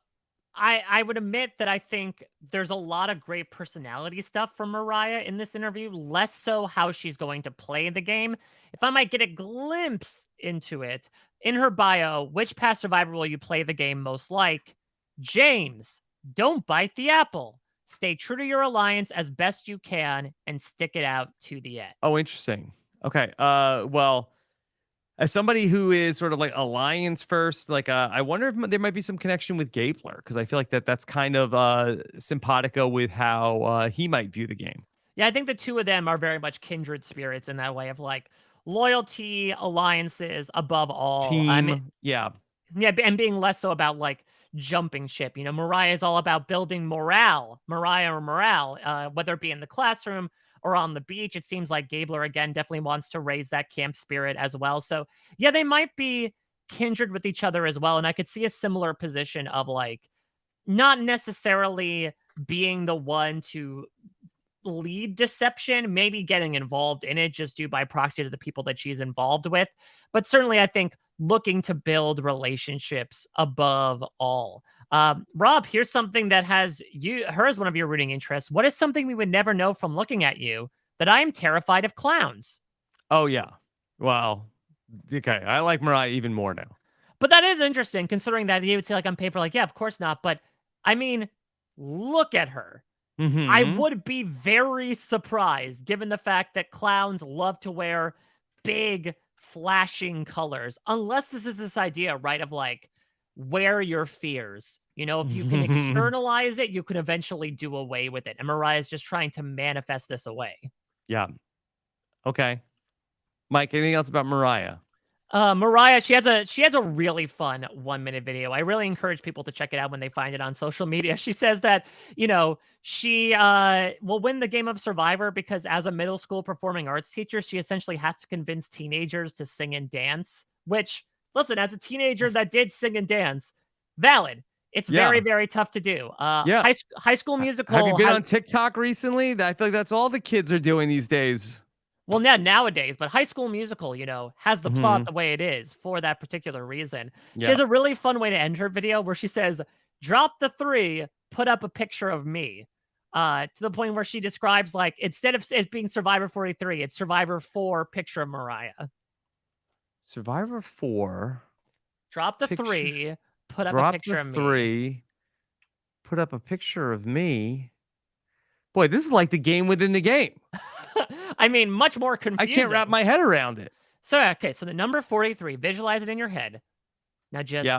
S2: I would admit that I think there's a lot of great personality stuff from Morriah in this interview, less so how she's going to play the game. If I might get a glimpse into it, in her bio, which past survivor will you play the game most like? James, don't bite the apple. Stay true to your alliance as best you can and stick it out to the end.
S1: Oh, interesting. Okay. Well, as somebody who is sort of like alliance first, like I wonder if there might be some connection with Gabler, because I feel like that's kind of simpatico with how he might view the game.
S2: Yeah, I think the two of them are very much kindred spirits in that way of like loyalty, alliances above all. I mean,
S1: Team, yeah.
S2: yeah, and being less so about like jumping ship. You know, Morriah is all about building morale, whether it be in the classroom or on the beach. It seems like Gabler, again, definitely wants to raise that camp spirit as well. So, yeah, they might be kindred with each other as well. And I could see a similar position of like not necessarily being the one to lead deception, maybe getting involved in it just due by proxy to the people that she's involved with. But certainly, I think looking to build relationships above all. Rob, here's something that has her as one of your rooting interests. What is something we would never know from looking at you that I am terrified of clowns?
S1: Oh, yeah. Well, okay. I like Morriah even more now.
S2: But that is interesting considering that you would say like on paper, like, yeah, of course not. But I mean, look at her. I would be very surprised given the fact that clowns love to wear big flashing colors, unless this is this idea, right, of like, wear your fears. You know, if you can externalize it, you can eventually do away with it. And Morriah's just trying to manifest this away.
S1: Yeah. Okay. Mike, anything else about Morriah?
S2: Morriah, she has a really fun 1-minute video. I really encourage people to check it out when they find it on social media. She says that, you know, she will win the game of Survivor because as a middle school performing arts teacher, she essentially has to convince teenagers to sing and dance, which, listen, as a teenager that did sing and dance, valid. It's very, very tough to do.
S1: Yeah.
S2: High School Musical.
S1: Have you been on TikTok recently? I feel like that's all the kids are doing these days.
S2: Well, not nowadays, but High School Musical, you know, has the plot the way it is for that particular reason. She has a really fun way to end her video where she says, drop the 3, put up a picture of me. To the point where she describes, like, instead of it being Survivor 43, it's Survivor 4, picture of Morriah.
S1: Survivor 4.
S2: Drop the 3, put up a picture of me.
S1: 3, put up a picture of me. Boy, this is like the game within the game.
S2: I mean, much more confusing.
S1: I can't wrap my head around it.
S2: So, okay, so the number 43, visualize it in your head. Now just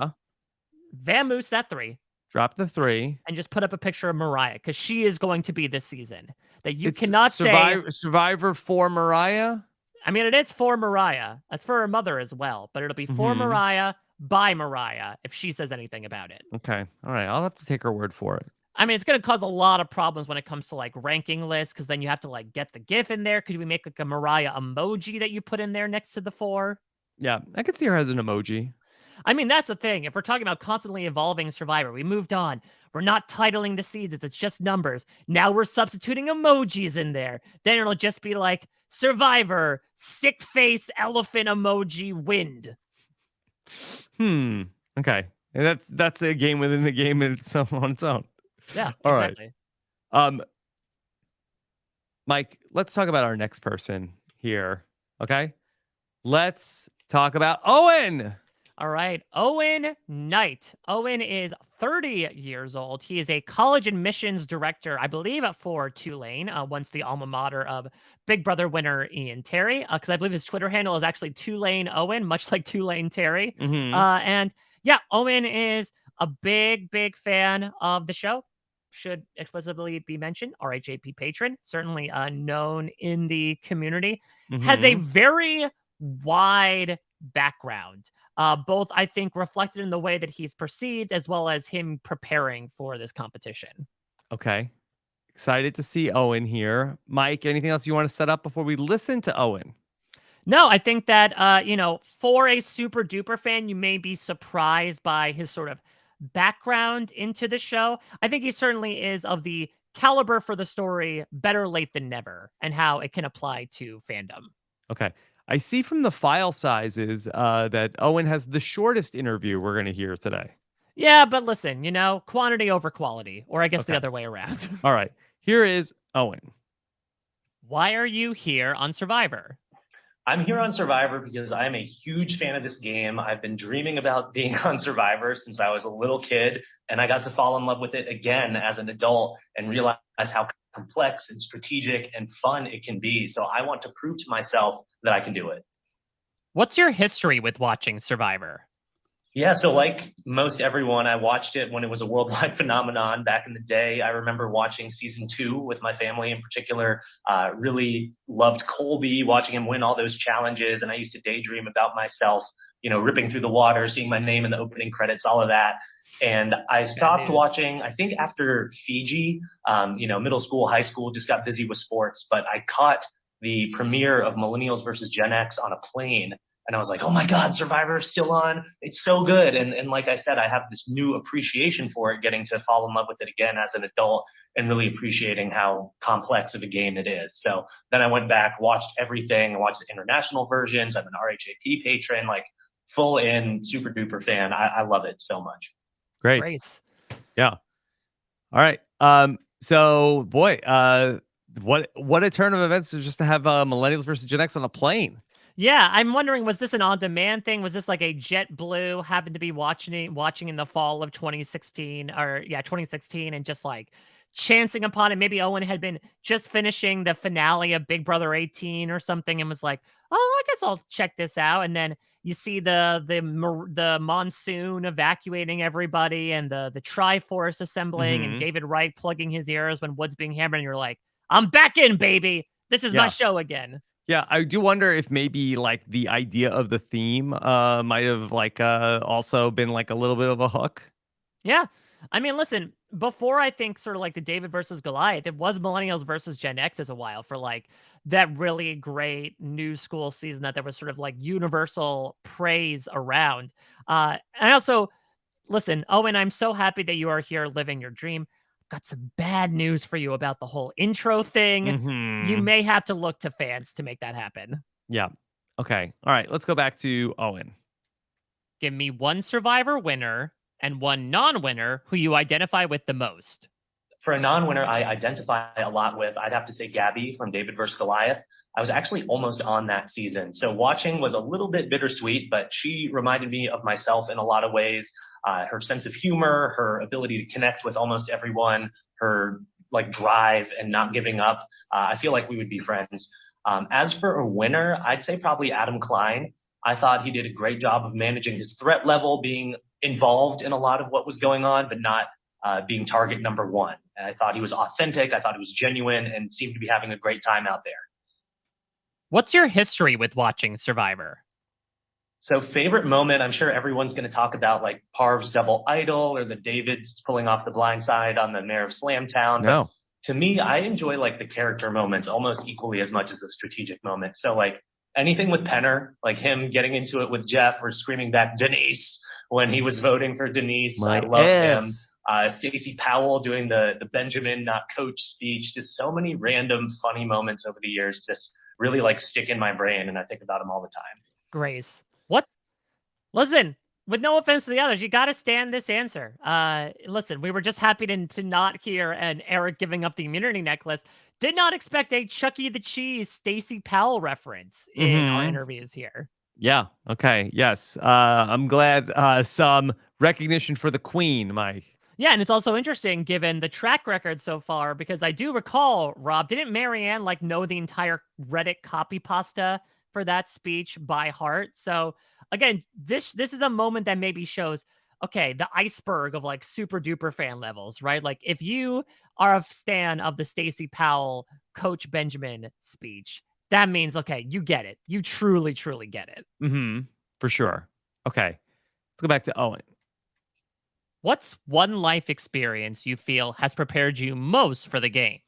S2: vamoose that 3.
S1: Drop the 3.
S2: And just put up a picture of Morriah, because she is going to be this season. That you cannot say...
S1: Survivor for Morriah?
S2: I mean, it is for Morriah. That's for her mother as well. But it'll be for Morriah, by Morriah, if she says anything about it.
S1: Okay. All right. I'll have to take her word for it.
S2: I mean, it's going to cause a lot of problems when it comes to, like, ranking lists, because then you have to, like, get the GIF in there. Could we make, like, a Morriah emoji that you put in there next to the 4?
S1: Yeah, I could see her as an emoji.
S2: I mean, that's the thing. If we're talking about constantly evolving Survivor, we moved on. We're not titling the seasons. It's just numbers. Now we're substituting emojis in there. Then it'll just be like Survivor, sick face, elephant emoji, wind.
S1: Okay. And that's a game within the game on its own.
S2: Yeah,
S1: all
S2: exactly.
S1: Right. Mike, let's talk about our next person here. Okay. Let's talk about Owen.
S2: All right. Owen Knight. Owen is 30 years old. He is a college admissions director, I believe, for Tulane, once the alma mater of Big Brother winner Ian Terry, because I believe his Twitter handle is actually Tulane Owen, much like Tulane Terry. And yeah, Owen is a big, big fan of the show. Should explicitly be mentioned. RHAP patron, certainly known in the community, has a very wide background, both I think reflected in the way that he's perceived as well as him preparing for this competition.
S1: Okay. Excited to see Owen here. Mike, anything else you want to set up before we listen to Owen?
S2: No, I think that, you know, for a super duper fan, you may be surprised by his sort of background into the show. I think he certainly is of the caliber for the story, better late than never, and how it can apply to fandom.
S1: Okay. I see from the file sizes that Owen has the shortest interview we're going to hear today.
S2: Yeah, but listen, quantity over quality, or I guess the
S1: Okay.
S2: other way around.
S1: All right. Here is Owen.
S2: Why are you here on Survivor?
S6: I'm here on Survivor because I'm a huge fan of this game. I've been dreaming about being on Survivor since I was a little kid, and I got to fall in love with it again as an adult and realize how complex and strategic and fun it can be. So I want to prove to myself that I can do it.
S2: What's your history with watching Survivor?
S6: Yeah, so like most everyone, I watched it when it was a worldwide phenomenon back in the day. I remember watching season 2 with my family in particular. Really loved Colby, watching him win all those challenges. And I used to daydream about myself, ripping through the water, seeing my name in the opening credits, all of that. And I stopped watching, I think after Fiji, middle school, high school, just got busy with sports. But I caught the premiere of Millennials versus Gen X on a plane. And I was like, oh my God, Survivor's still on. It's so good. And like I said, I have this new appreciation for it, getting to fall in love with it again as an adult and really appreciating how complex of a game it is. So then I went back, watched everything, watched the international versions. I'm an RHAP patron, like full in, super duper fan. I love it so much.
S1: Great. Yeah. All right. So boy, what a turn of events is just to have Millennials versus Gen X on a plane.
S2: Yeah, I'm wondering, was this an on-demand thing? Was this like a JetBlue happened to be watching in the fall of 2016 2016 and just like chancing upon it? Maybe Owen had been just finishing the finale of Big Brother 18 or something and was like, "Oh, I guess I'll check this out." And then you see the monsoon evacuating everybody and the Triforce assembling and David Wright plugging his ears when wood's being hammered, and you're like, "I'm back in, baby. This is my show again."
S1: Yeah, I do wonder if maybe like the idea of the theme might have like also been like a little bit of a hook.
S2: Yeah. I mean, listen, before I think sort of like the David versus Goliath, it was Millennials versus Gen X as a while for like that really great new school season that there was sort of like universal praise around. And also, listen, Owen, I'm so happy that you are here living your dream. Got some bad news for you about the whole intro thing. You may have to look to fans to make that happen.
S1: Yeah. Okay. All right. Let's go back to Owen.
S2: Give me one Survivor winner and one non-winner who you identify with the most.
S6: For a non-winner, I identify a lot with, I'd have to say Gabby from David vs. Goliath. I was actually almost on that season. So watching was a little bit bittersweet, but she reminded me of myself in a lot of ways. Her sense of humor, her ability to connect with almost everyone, her like drive and not giving up. I feel like we would be friends. As for a winner, I'd say probably Adam Klein. I thought he did a great job of managing his threat level, being involved in a lot of what was going on, but not being target number one. And I thought he was authentic. I thought he was genuine and seemed to be having a great time out there.
S2: What's your history with watching Survivor?
S6: So favorite moment, I'm sure everyone's going to talk about like Parv's double idol or the Davids pulling off the blind side on the mayor of Slamtown.
S1: No.
S6: But to me, I enjoy like the character moments almost equally as much as the strategic moments. So like anything with Penner, like him getting into it with Jeff or screaming back Denise when he was voting for Denise. I love him. Stacey Powell doing the Benjamin, not coach speech. Just so many random funny moments over the years just really like stick in my brain. And I think about them all the time.
S2: Grace. What? Listen, with no offense to the others, you got to stand this answer. Listen, we were just happy to not hear an Eric giving up the immunity necklace. Did not expect a Chucky the Cheese Stacey Powell reference in our interviews here.
S1: Yeah. Okay. Yes. I'm glad some recognition for the Queen, Mike.
S2: Yeah, and it's also interesting given the track record so far, because I do recall, Rob, didn't Marianne like know the entire Reddit copy pasta for that speech by heart? So again, this is a moment that maybe shows, okay, the iceberg of like super duper fan levels, right? Like if you are a stan of the Stacey Powell Coach Benjamin speech, that means, okay, you get it. You truly, truly get it.
S1: For sure. Okay. Let's go back to Owen.
S2: What's one life experience you feel has prepared you most for the game?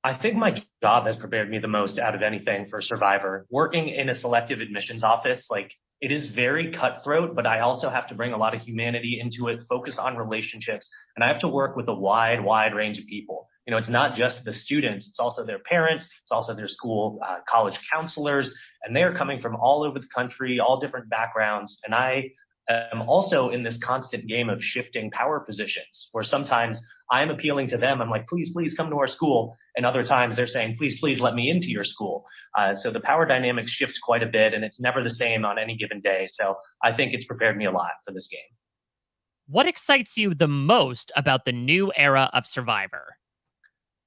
S6: I think my job has prepared me the most out of anything for Survivor. Working in a selective admissions office, like it is very cutthroat, but I also have to bring a lot of humanity into it, focus on relationships, and I have to work with a wide range of people. You know, it's not just the students, it's also their parents, it's also their school, college counselors, and they're coming from all over the country, all different backgrounds. And I am also in this constant game of shifting power positions where sometimes I'm appealing to them. I'm like, please, please come to our school. And other times they're saying, please, please let me into your school. So the power dynamics shift quite a bit, and it's never the same on any given day. So I think it's prepared me a lot for this game.
S2: What excites you the most about the new era of Survivor?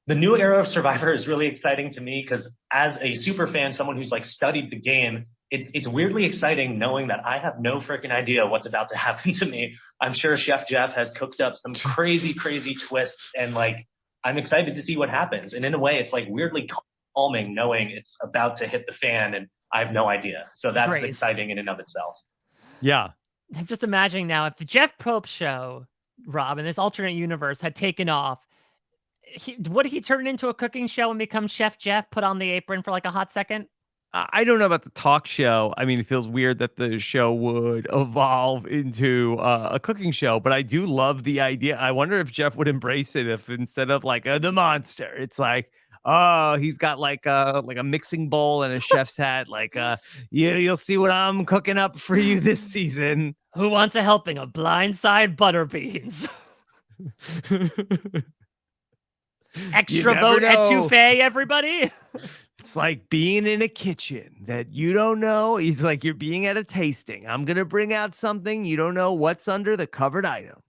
S6: The new era of Survivor is really exciting to me because as a super fan, someone who's like studied the game, it's weirdly exciting knowing that I have no freaking idea what's about to happen to me. I'm sure Chef Jeff has cooked up some crazy, crazy twists, and like I'm excited to see what happens. And in a way, it's like weirdly calming knowing it's about to hit the fan and I have no idea. So that's
S2: Grace.
S6: exciting in and of itself.
S1: Yeah.
S2: I'm just imagining now if the Jeff Probst show, Rob, in this alternate universe had taken off, would he turn it into a cooking show and become Chef Jeff, put on the apron for like a hot second?
S1: I don't know about the talk show. I mean, it feels weird that the show would evolve into a cooking show, but I do love the idea. I wonder if Jeff would embrace it if instead of like the monster, it's like, oh, he's got like a mixing bowl and a chef's hat. Like, you'll see what I'm cooking up for you this season.
S2: Who wants a helping of blindside butter beans? Extra vote etouffee, everybody.
S1: It's like being in a kitchen that you don't know. It's like you're being at a tasting. I'm going to bring out something. You don't know what's under the covered item.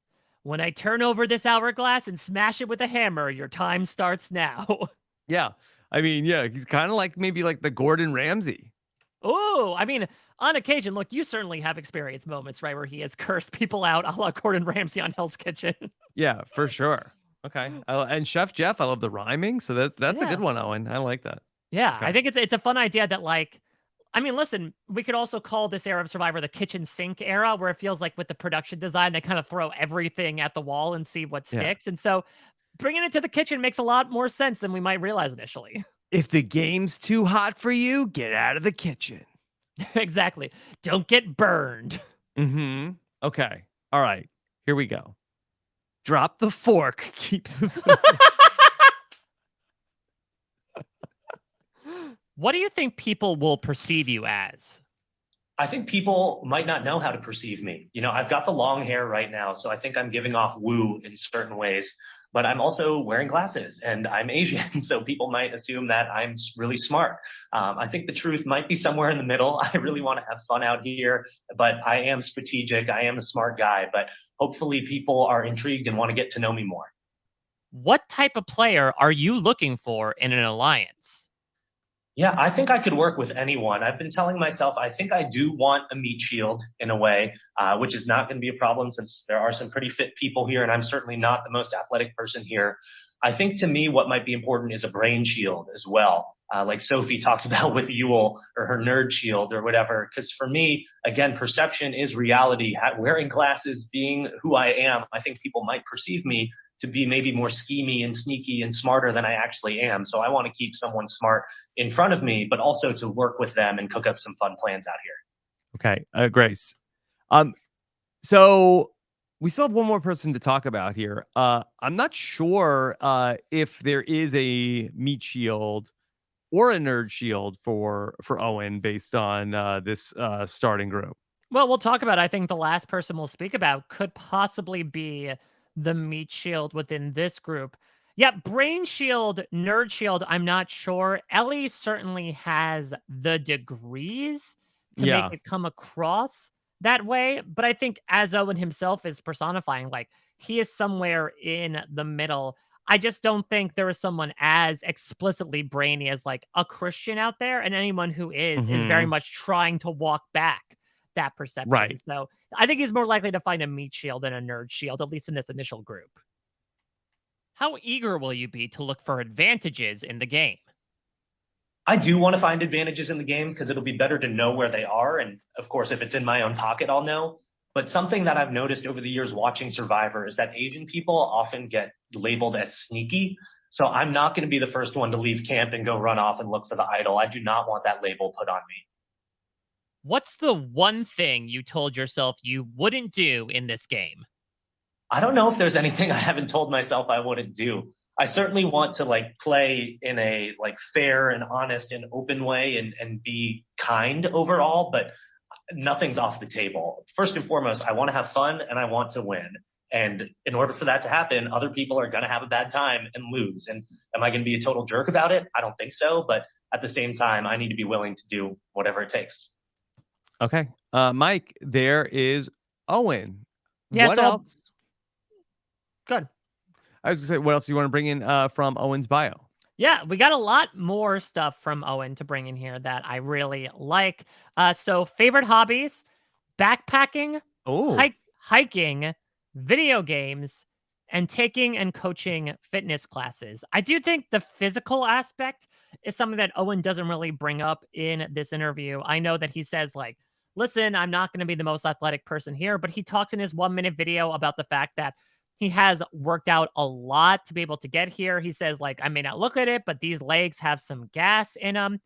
S2: When I turn over this hourglass and smash it with a hammer, your time starts now.
S1: Yeah. I mean, yeah, he's kind of like maybe like the Gordon Ramsay.
S2: Oh, I mean, on occasion, look, you certainly have experienced moments, right, where he has cursed people out a la Gordon Ramsay on Hell's Kitchen.
S1: Yeah, for sure. Okay. And Chef Jeff, I love the rhyming. So that's a good one, Owen. I like that.
S2: Yeah,
S1: Okay.
S2: I think it's a fun idea that, like, I mean, listen, we could also call this era of Survivor the kitchen sink era, where it feels like with the production design, they kind of throw everything at the wall and see what sticks. And so bringing it to the kitchen makes a lot more sense than we might realize initially.
S1: If the game's too hot for you, get out of the kitchen.
S2: Exactly. Don't get burned.
S1: Mm-hmm. Okay. All right. Here we go. Drop the fork. Keep the food.
S2: What do you think people will perceive you as?
S6: I think people might not know how to perceive me. You know, I've got the long hair right now, so I think I'm giving off woo in certain ways, but I'm also wearing glasses and I'm Asian, so people might assume that I'm really smart. I think the truth might be somewhere in the middle. I really want to have fun out here, but I am strategic. I am a smart guy, but hopefully people are intrigued and want to get to know me more.
S2: What type of player are you looking for in an alliance?
S6: Yeah, I think I could work with anyone. I've been telling myself I think I do want a meat shield in a way, which is not going to be a problem since there are some pretty fit people here, and I'm certainly not the most athletic person here. I think to me what might be important is a brain shield as well, like Sophie talked about with Yule or her nerd shield or whatever. Because for me, again, perception is reality. Wearing glasses, being who I am, I think people might perceive me to be maybe more schemy and sneaky and smarter than I actually am. So I want to keep someone smart in front of me, but also to work with them and cook up some fun plans out here.
S1: Okay, Grace. So we still have one more person to talk about here. I'm not sure if there is a meat shield or a nerd shield for Owen based on this starting group.
S2: Well, we'll talk about it. I think the last person we'll speak about could possibly be the meat shield within this group. Yeah, brain shield, nerd shield, I'm not sure. Elie certainly has the degrees to make it come across that way. But I think as Owen himself is personifying, like he is somewhere in the middle. I just don't think there is someone as explicitly brainy as like a Christian out there. And anyone who is very much trying to walk back that perception.
S1: Right.
S2: So I think he's more likely to find a meat shield than a nerd shield, at least in this initial group. How eager will you be to look for advantages in the game?
S6: I do want to find advantages in the games because it'll be better to know where they are. And of course, if it's in my own pocket, I'll know. But something that I've noticed over the years watching Survivor is that Asian people often get labeled as sneaky. So I'm not going to be the first one to leave camp and go run off and look for the idol. I do not want that label put on me.
S2: What's the one thing you told yourself you wouldn't do in this game?
S6: I don't know if there's anything I haven't told myself I wouldn't do. I certainly want to like play in a like fair and honest and open way and be kind overall, but nothing's off the table. First and foremost, I want to have fun and I want to win. And in order for that to happen, other people are going to have a bad time and lose. And am I going to be a total jerk about it? I don't think so. But at the same time, I need to be willing to do whatever it takes.
S1: Okay. Mike, there is Owen.
S2: Yeah,
S1: What
S2: so
S1: else?
S2: good.
S1: I was going to say, what else do you want to bring in from Owen's bio?
S2: Yeah, we got a lot more stuff from Owen to bring in here that I really like. So favorite hobbies, backpacking,
S1: Oh,
S2: hiking, video games, and taking and coaching fitness classes. I do think the physical aspect is something that Owen doesn't really bring up in this interview. I know that he says, like, listen, I'm not going to be the most athletic person here, but he talks in his 1-minute video about the fact that he has worked out a lot to be able to get here. He says, like, I may not look at it, but these legs have some gas in them.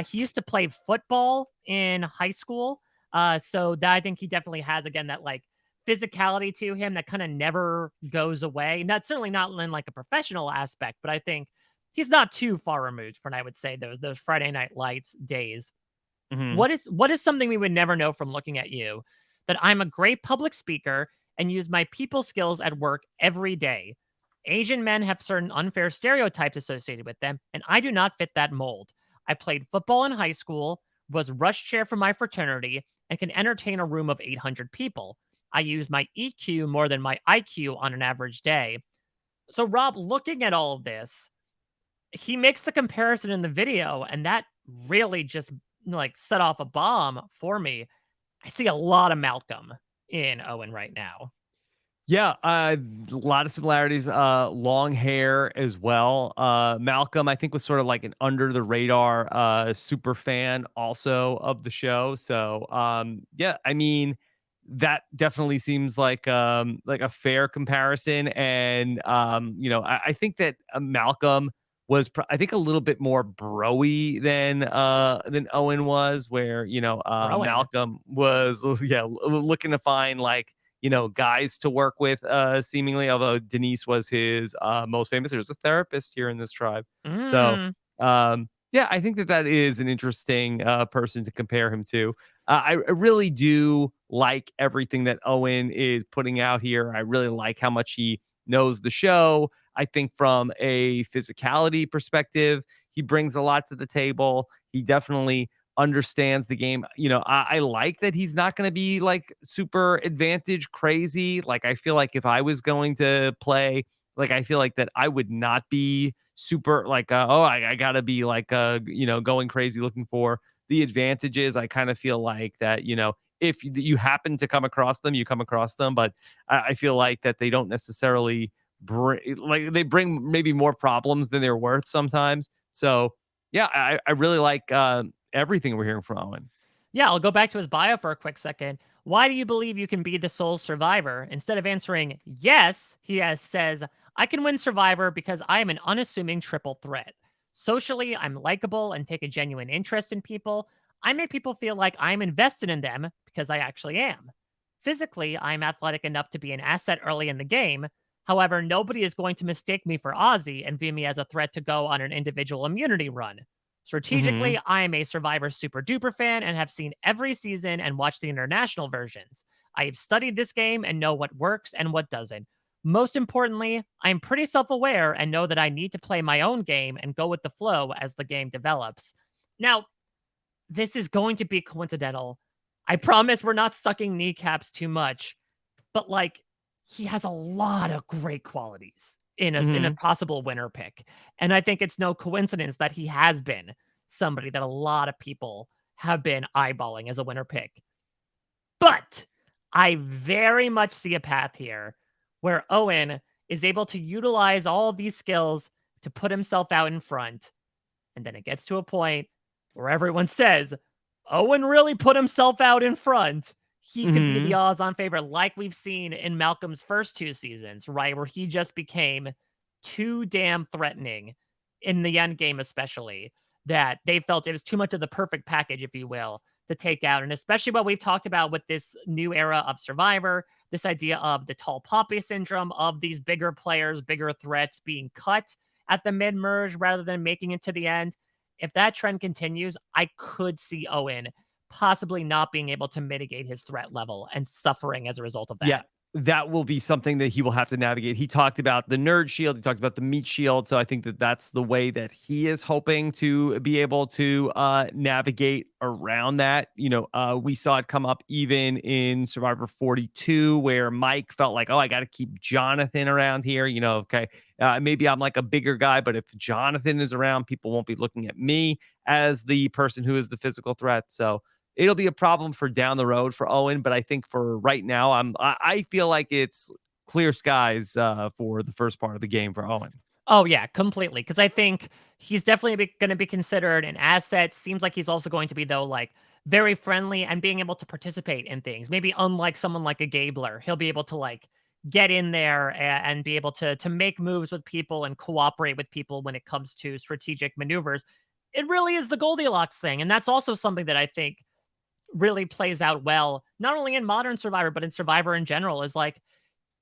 S2: He used to play football in high school. So that I think he definitely has, again, that like physicality to him that kind of never goes away. Not certainly not in like a professional aspect, but I think he's not too far removed from, I would say, those Friday Night Lights days.
S1: mhm.
S2: What is something we would never know from looking at you? That I'm a great public speaker and use my people skills at work every day. Asian men have certain unfair stereotypes associated with them, and I do not fit that mold. I played football in high school, was rush chair for my fraternity, and can entertain a room of 800 people. I use my EQ more than my IQ on an average day. So, Rob, looking at all of this, he makes the comparison in the video, and that really just like set off a bomb for me. I see a lot of Malcolm in Owen right now.
S1: Yeah, a lot of similarities. Long hair as well. Malcolm, I think, was sort of like an under the radar super fan also of the show. So yeah, I mean, that definitely seems like a fair comparison. And I think that Malcolm was I think a little bit more broy than Owen was, where
S2: Broing.
S1: Malcolm was looking to find like guys to work with, seemingly, although Denise was his most famous. There's a therapist here in this tribe. So, yeah, I think that is an interesting person to compare him to. I really do like everything that Owen is putting out here. I really like how much he knows the show. I think from a physicality perspective, he brings a lot to the table. He definitely understands the game. I like that he's not going to be like super advantage crazy. Like, I feel like if I was going to play, like, I feel like that I would not be super like, I got to be like, going crazy looking for the advantages. I kind of feel like that, if you happen to come across them, you come across them. But I feel like that they don't necessarily they bring maybe more problems than they're worth sometimes. So yeah, I really like everything we're hearing from Owen.
S2: Yeah, I'll go back to his bio for a quick second. Why do you believe you can be the sole survivor? Instead of answering yes, says, I can win Survivor because I am an unassuming triple threat. Socially, I'm likable and take a genuine interest in people. I make people feel like I'm invested in them because I actually am. Physically, I'm athletic enough to be an asset early in the game. However, nobody is going to mistake me for Ozzy and view me as a threat to go on an individual immunity run. Strategically, I am a Survivor super duper fan and have seen every season and watched the international versions. I have studied this game and know what works and what doesn't. Most importantly, I'm pretty self aware and know that I need to play my own game and go with the flow as the game develops. Now, this is going to be coincidental. I promise we're not sucking kneecaps too much, but like, he has a lot of great qualities in a possible winner pick. And I think it's no coincidence that he has been somebody that a lot of people have been eyeballing as a winner pick. But I very much see a path here where Owen is able to utilize all these skills to put himself out in front. And then it gets to a point where everyone says, Owen really put himself out in front. He could be the odds-on favorite, like we've seen in Malcolm's first 2 seasons, right? Where he just became too damn threatening in the end game, especially, that they felt it was too much of the perfect package, if you will, to take out. And especially what we've talked about with this new era of Survivor, this idea of the tall poppy syndrome, of these bigger players, bigger threats being cut at the mid-merge rather than making it to the end. If that trend continues, I could see Owen possibly not being able to mitigate his threat level and suffering as a result of that.
S1: Yeah, that will be something that he will have to navigate. He talked about the nerd shield. He talked about the meat shield. So I think that that's the way that he is hoping to be able to navigate around that. We saw it come up even in Survivor 42, where Mike felt like, oh, I got to keep Jonathan around here. Okay, maybe I'm like a bigger guy, but if Jonathan is around, people won't be looking at me as the person who is the physical threat. So it'll be a problem for down the road for Owen, but I think for right now, I feel like it's clear skies for the first part of the game for Owen.
S2: Oh, yeah, completely. Because I think he's definitely going to be considered an asset. Seems like he's also going to be, though, like very friendly and being able to participate in things. Maybe unlike someone like a Gabler, he'll be able to like get in there and be able to make moves with people and cooperate with people when it comes to strategic maneuvers. It really is the Goldilocks thing. And that's also something that I think really plays out well, not only in modern Survivor, but in Survivor in general, is like,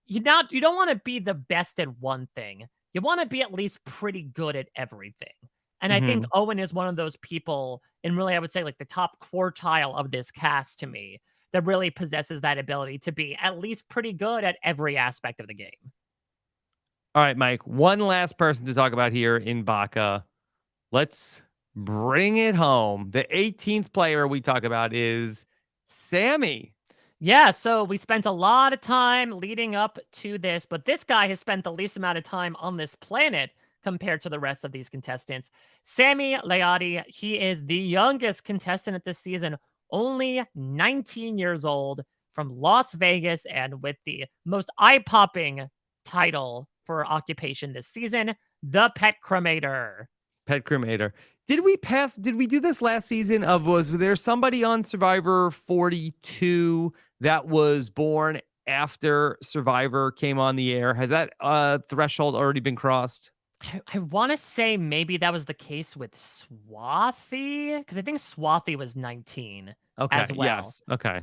S2: you don't want to be the best at one thing. You want to be at least pretty good at everything. And I think Owen is one of those people, and really, I would say like the top quartile of this cast to me, that really possesses that ability to be at least pretty good at every aspect of the game.
S1: All right, Mike, one last person to talk about here in Baka. Let's bring it home. The 18th player we talk about is Sami.
S2: Yeah, so we spent a lot of time leading up to this, but this guy has spent the least amount of time on this planet compared to the rest of these contestants. Sami Layadi, he is the youngest contestant at this season, only 19 years old, from Las Vegas, and with the most eye-popping title for occupation this season, the Pet Cremator.
S1: Pet Cremator. Did we do this last season? Was there somebody on Survivor 42 that was born after Survivor came on the air? Has that threshold already been crossed?
S2: I want to say maybe that was the case with Swathi, because I think Swathi was 19 as well.
S1: Yes. Okay.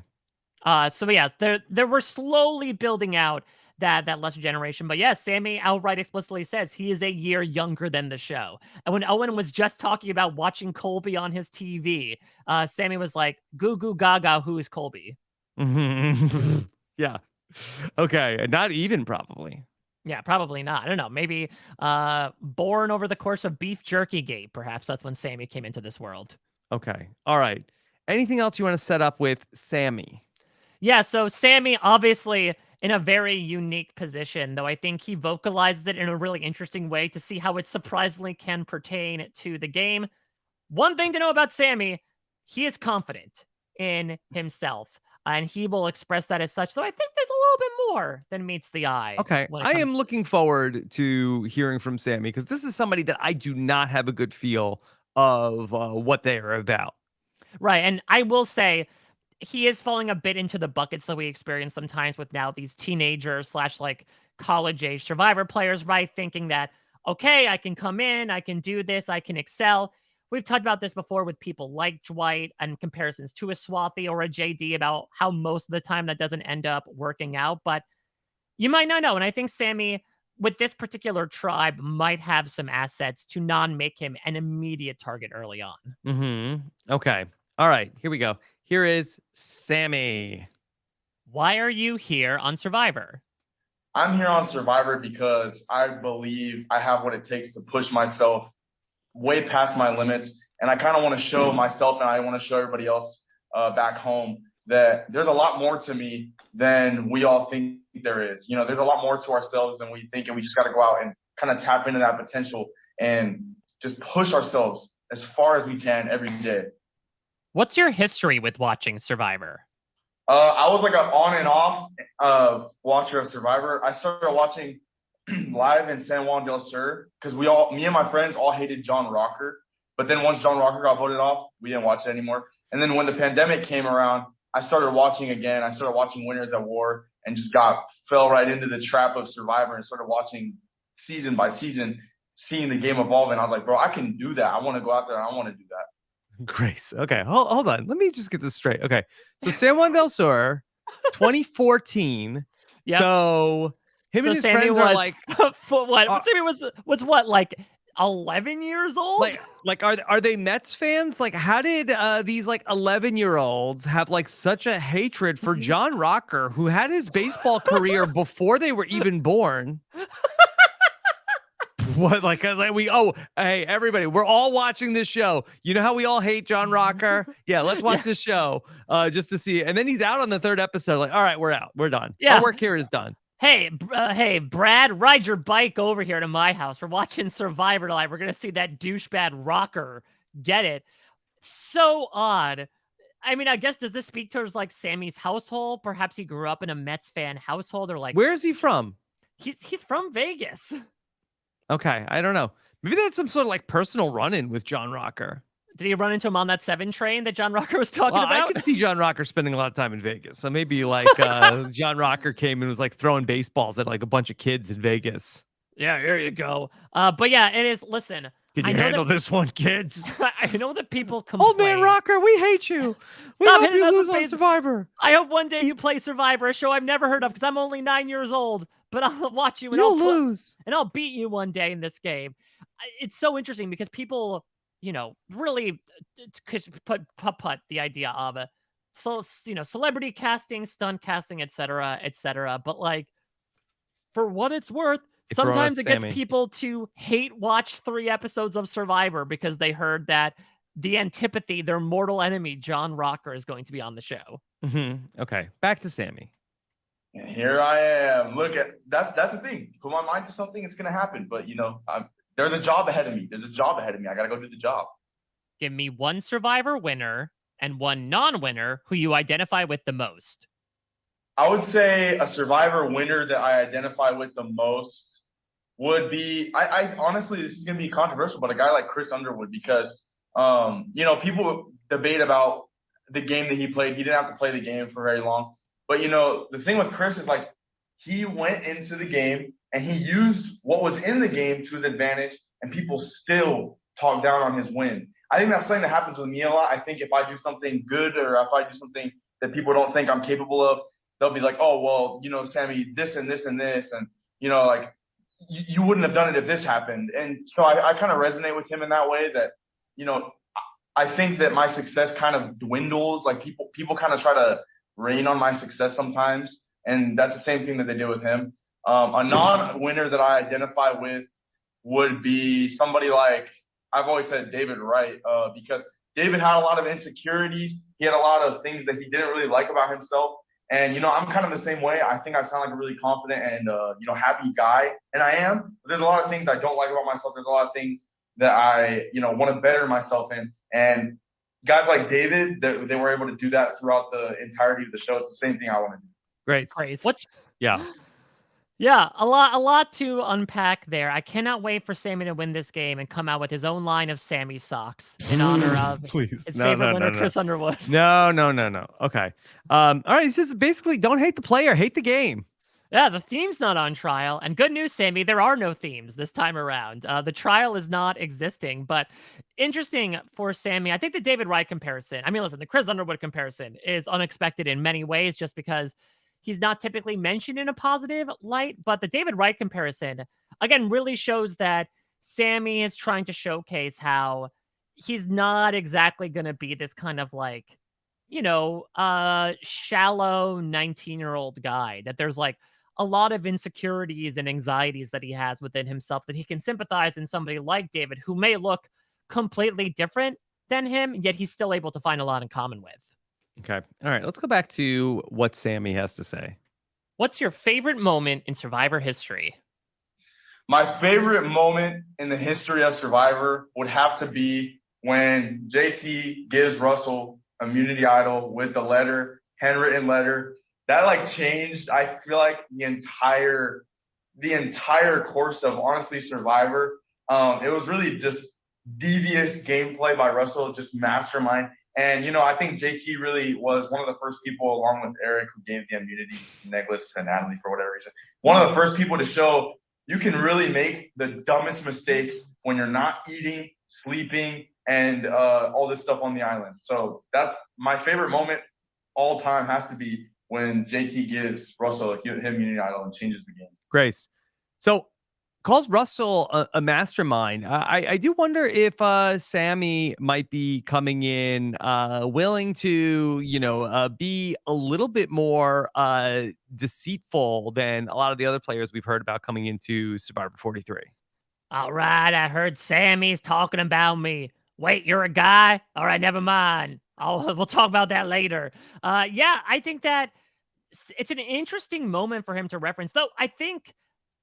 S2: So yeah, there we're slowly building out that lesser generation. But yeah, Sami outright explicitly says he is a year younger than the show. And when Owen was just talking about watching Colby on his TV, Sami was like, goo goo gaga, who is Colby?
S1: Yeah. Okay. Not even probably.
S2: Yeah, probably not. I don't know. Maybe born over the course of Beef Jerky Gate. Perhaps that's when Sami came into this world.
S1: Okay. All right. Anything else you want to set up with Sami?
S2: Yeah, so Sami, obviously in a very unique position, though I think he vocalizes it in a really interesting way to see how it surprisingly can pertain to the game. One thing to know about Sami, he is confident in himself, and he will express that as such, though I think there's a little bit more than meets the eye.
S1: Okay, I am looking forward to hearing from Sami, because this is somebody that I do not have a good feel of what they are about.
S2: Right, and I will say, he is falling a bit into the buckets that we experience sometimes with now these teenagers / like college age Survivor players, right? Thinking that, okay, I can come in, I can do this, I can excel. We've talked about this before with people like Dwight and comparisons to a Swathi or a JD about how most of the time that doesn't end up working out, but you might not know. And I think Sami, with this particular tribe, might have some assets to make him an immediate target early on.
S1: Okay. All right, here we go. Here is Sami.
S2: Why are you here on Survivor?
S7: I'm here on Survivor because I believe I have what it takes to push myself way past my limits. And I kind of want to show myself, and I want to show everybody else back home, that there's a lot more to me than we all think there is. You know, there's a lot more to ourselves than we think, and we just got to go out and kind of tap into that potential and just push ourselves as far as we can every day.
S2: What's your history with watching Survivor?
S7: I was like an on and off watcher of Survivor. I started watching live in San Juan del Sur because me and my friends all hated John Rocker. But then once John Rocker got voted off, we didn't watch it anymore. And then when the pandemic came around, I started watching again. I started watching Winners at War and just fell right into the trap of Survivor and started watching season by season, seeing the game evolve. And I was like, bro, I can do that. I want to go out there and I want to do that.
S1: Grace. Okay, hold on. Let me just get this straight. Okay, so San Juan del Sur, 2014.
S2: Yeah.
S1: So him and his
S2: Sami
S1: friends are like,
S2: what? Sami was what, like 11 years old?
S1: Like are they Mets fans? Like, how did these like 11-year-olds have like such a hatred for John Rocker, who had his baseball career before they were even born? What like hey everybody, we're all watching this show. You know how we all hate John Rocker? Yeah, let's watch this show just to see. And then he's out on the 3rd episode. Like, all right, we're out. We're done.
S2: Yeah.
S1: Our work here is done.
S2: Hey, hey, Brad, ride your bike over here to my house. We're watching Survivor tonight. We're gonna see that douchebag Rocker get it. So odd. I mean, I guess, does this speak towards like Sammy's household? Perhaps he grew up in a Mets fan household, or like,
S1: Where is he from?
S2: he's from Vegas.
S1: Okay, I don't know. Maybe that's some sort of like personal run-in with John Rocker.
S2: Did he run into him on that 7 train that John Rocker was talking
S1: Well,
S2: about?
S1: I could see John Rocker spending a lot of time in Vegas. So maybe like John Rocker came and was like throwing baseballs at like a bunch of kids in Vegas.
S2: Yeah, here you go. But yeah, it is. Listen,
S1: Can
S2: I
S1: you
S2: know
S1: handle
S2: that-
S1: this one, kids?
S2: I know that people complain.
S1: Old man Rocker, we hate you. We
S2: Stop
S1: hope
S2: hitting
S1: you
S2: us
S1: lose
S2: with
S1: on
S2: base-
S1: Survivor.
S2: I hope one day you play Survivor, a show I've never heard of because I'm only 9 years old. But I'll watch you and
S1: You'll lose.
S2: and I'll beat you one day in this game. It's so interesting because people, really put the idea of celebrity casting, stunt casting, etc., etc. But like, for what it's worth,
S1: They throw
S2: sometimes
S1: us
S2: it gets
S1: Sammy.
S2: people to hate watch 3 episodes of Survivor because they heard that the antipathy, their mortal enemy, John Rocker, is going to be on the show.
S1: Okay, back to Sami.
S7: And here I am. Look at that's the thing. Put my mind to something, it's gonna happen. But there's a job ahead of me. I gotta go do the job.
S2: Give me one Survivor winner and one non-winner who you identify with the most.
S7: I would say a Survivor winner that I identify with the most would be, I honestly, this is going to be controversial, but a guy like Chris Underwood, because, people debate about the game that he played. He didn't have to play the game for very long. But, the thing with Chris is like, he went into the game and he used what was in the game to his advantage, and people still talk down on his win. I think that's something that happens with me a lot. I think if I do something good, or if I do something that people don't think I'm capable of, they'll be like, oh, well, Sami, this and this and this. And, like, you wouldn't have done it if this happened. And so I kind of resonate with him in that way that, I think that my success kind of dwindles. Like people kind of try to rain on my success sometimes. And that's the same thing that they did with him. A non-winner that I identify with would be somebody like, I've always said David Wright, because David had a lot of insecurities. He had a lot of things that he didn't really like about himself. And, I'm kind of the same way. I think I sound like a really confident and, happy guy. And I am. But there's a lot of things I don't like about myself. There's a lot of things that I, want to better myself in. And guys like David, they were able to do that throughout the entirety of the show. It's the same thing I want to do.
S1: Great. Yeah.
S2: Yeah, a lot to unpack there. I cannot wait for Sami to win this game and come out with his own line of Sami socks in honor of
S1: Please.
S2: his favorite winner, Chris Underwood.
S1: No. Okay. All right. This is basically, don't hate the player, hate the game.
S2: Yeah, the theme's not on trial. And good news, Sami, there are no themes this time around. The trial is not existing, but interesting for Sami. I think the David Wright comparison, listen, the Chris Underwood comparison is unexpected in many ways just because he's not typically mentioned in a positive light. But the David Wright comparison, again, really shows that Sami is trying to showcase how he's not exactly going to be this kind of like, shallow 19-year-old guy, that there's like a lot of insecurities and anxieties that he has within himself that he can sympathize in somebody like David, who may look completely different than him, yet he's still able to find a lot in common with.
S1: Okay. All right. Let's go back to what Sami has to say.
S2: What's your favorite moment in Survivor history?
S7: My favorite moment in the history of Survivor would have to be when JT gives Russell Immunity Idol with the letter, handwritten letter. That like changed, I feel like, the entire course of, honestly, Survivor. It was really just devious gameplay by Russell, just mastermind. And, I think JT really was one of the first people, along with Eric, who gave the immunity necklace to Natalie for whatever reason. One of the first people to show you can really make the dumbest mistakes when you're not eating, sleeping, and all this stuff on the island. So that's my favorite moment all time, has to be when JT gives Russell him Immunity Idol and changes the game.
S1: Grace. So calls Russell a mastermind. I do wonder if Sami might be coming in willing to, be a little bit more deceitful than a lot of the other players we've heard about coming into Survivor 43.
S2: All right, I heard Sammy's talking about me. Wait, you're a guy? All right, never mind. We'll talk about that later. Yeah, I think that it's an interesting moment for him to reference, though. I think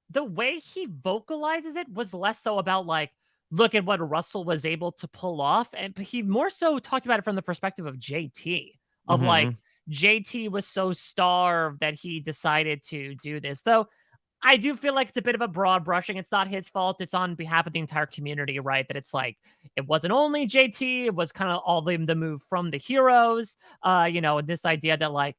S2: the way he vocalizes it was less so about like, look at what Russell was able to pull off. And he more so talked about it from the perspective of JT, of like, JT was so starved that he decided to do this. Though I do feel like it's a bit of a broad brushing. It's not his fault. It's on behalf of the entire community, right? That it's like, it wasn't only JT, it was kind of all them to move from the heroes. This idea that like,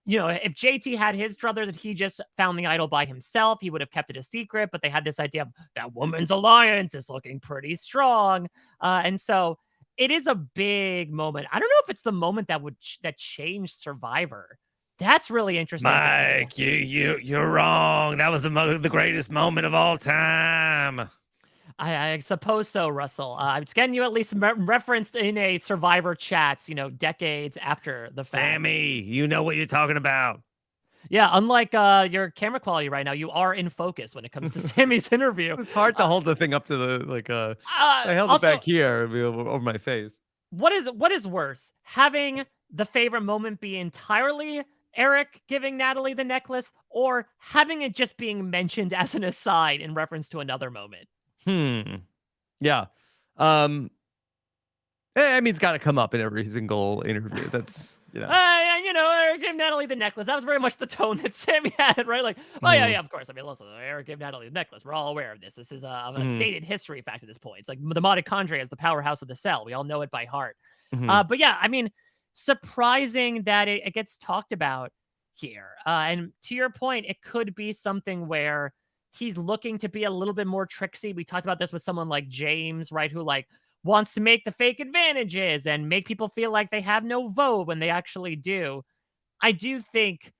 S2: if JT had his druthers and he just found the idol by himself, he would have kept it a secret. But they had this idea of that woman's alliance is looking pretty strong. And so it is a big moment. I don't know if it's the moment that changed Survivor. That's really interesting.
S1: Mike, you're wrong. That was the greatest moment of all time.
S2: I suppose so, Russell. It's getting you at least referenced in a Survivor chats, decades after the fact.
S1: Sami, you know what you're talking about.
S2: Yeah, unlike your camera quality right now, you are in focus when it comes to Sami's interview.
S1: It's hard to hold the thing up to the I held it back here over my face.
S2: What is worse, having the favorite moment be entirely Eric giving Natalie the necklace, or having it just being mentioned as an aside in reference to another moment?
S1: Yeah. I mean, it's got to come up in every single interview. That's,
S2: Eric gave Natalie the necklace. That was very much the tone that Sami had, right? Like, yeah, of course. I mean, listen, Eric gave Natalie the necklace. We're all aware of this. This is a stated history fact at this point. It's like the mitochondria is the powerhouse of the cell. We all know it by heart. But yeah, I mean, surprising that it gets talked about here. And to your point, it could be something where he's looking to be a little bit more tricksy. We talked about this with someone like James, right? Who like wants to make the fake advantages and make people feel like they have no vote when they actually do. I do think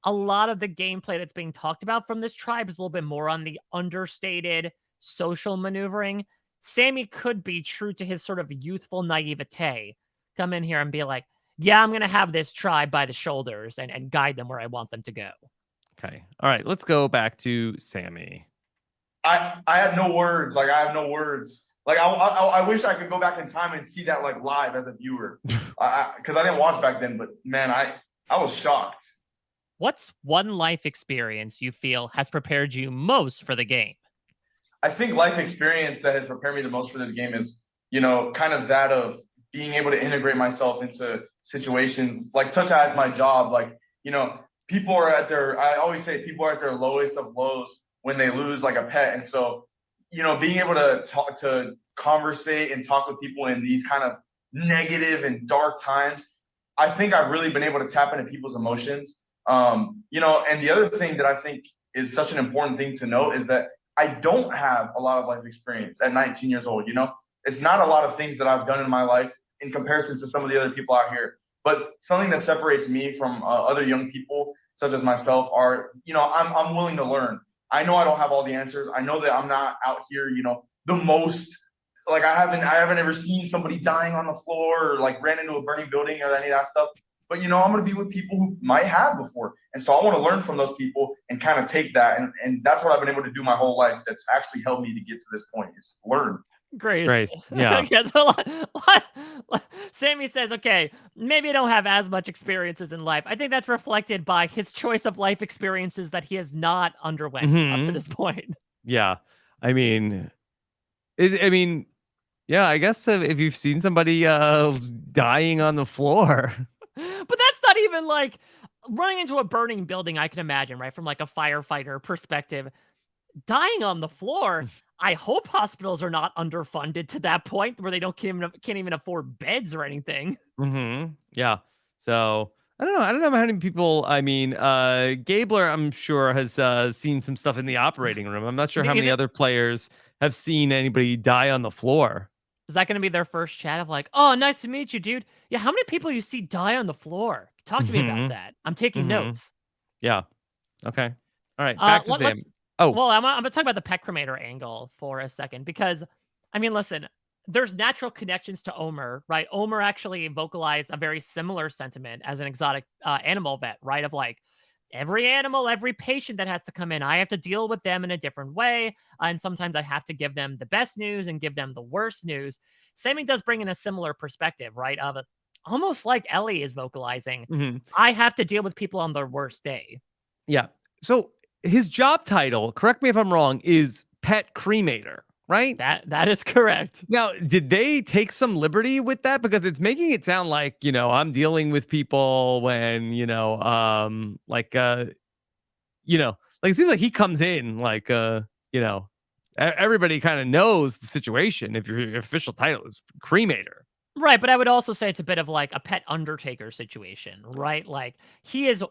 S2: a lot of the gameplay that's being talked about from this tribe is a little bit more on the understated social maneuvering. Sami could be true to his sort of youthful naivete, come in here and be like, yeah, I'm going to have this tribe by the shoulders and guide them where I want them to go.
S1: Okay. All right. Let's go back to Sami.
S7: I have no words. Like, I have no words. Like, I wish I could go back in time and see that like live as a viewer, because I didn't watch back then. But man, I was shocked.
S2: What's one life experience you feel has prepared you most for the game?
S7: I think life experience that has prepared me the most for this game is, kind of that of being able to integrate myself into situations like such as my job. Like, people are I always say people are at their lowest of lows when they lose like a pet. And so, being able to conversate and talk with people in these kind of negative and dark times, I think I've really been able to tap into people's emotions. And the other thing that I think is such an important thing to note is that I don't have a lot of life experience at 19 years old. It's not a lot of things that I've done in my life in comparison to some of the other people out here. But something that separates me from other young people, such as myself, are, I'm willing to learn. I know I don't have all the answers. I know that I'm not out here, the most, like I haven't ever seen somebody dying on the floor or like ran into a burning building or any of that stuff. But, I'm going to be with people who might have before. And so I want to learn from those people and kind of take that. And that's what I've been able to do my whole life. That's actually helped me to get to this point, is learn.
S2: Grace.
S1: Yeah.
S2: Yes, Sami says, okay, maybe I don't have as much experiences in life. I think that's reflected by his choice of life experiences that he has not underwent up to this point.
S1: Yeah. I mean, yeah, I guess if you've seen somebody dying on the floor.
S2: But that's not even like running into a burning building, I can imagine, right? From like a firefighter perspective. Dying on the floor, I hope hospitals are not underfunded to that point where they can't even afford beds or anything.
S1: Yeah. So I don't know how many people. I mean, Gabler, I'm sure, has seen some stuff in the operating room. I'm not sure how many other players have seen anybody die on the floor.
S2: Is that going to be their first chat of like, oh, nice to meet you, dude? Yeah, how many people you see die on the floor? Talk to me about that. I'm taking notes.
S1: Yeah. Okay. All right. Back to Sam. Oh,
S2: Well, I'm gonna talk about the pet cremator angle for a second because, I mean, listen, there's natural connections to Omer, right? Omer actually vocalized a very similar sentiment as an exotic animal vet, right? Of like every animal, every patient that has to come in, I have to deal with them in a different way, and sometimes I have to give them the best news and give them the worst news. Sammy does bring in a similar perspective, right? Of almost like Ellie is vocalizing,
S1: mhm.
S2: I have to deal with people on their worst day.
S1: Yeah. So his job title, correct me if I'm wrong, is pet cremator, right?
S2: That is correct.
S1: Now, did they take some liberty with that? Because it's making it sound like, I'm dealing with people when, like it seems like he comes in like, everybody kind of knows the situation if your official title is cremator.
S2: Right, but I would also say it's a bit of like a pet undertaker situation, right? Like he is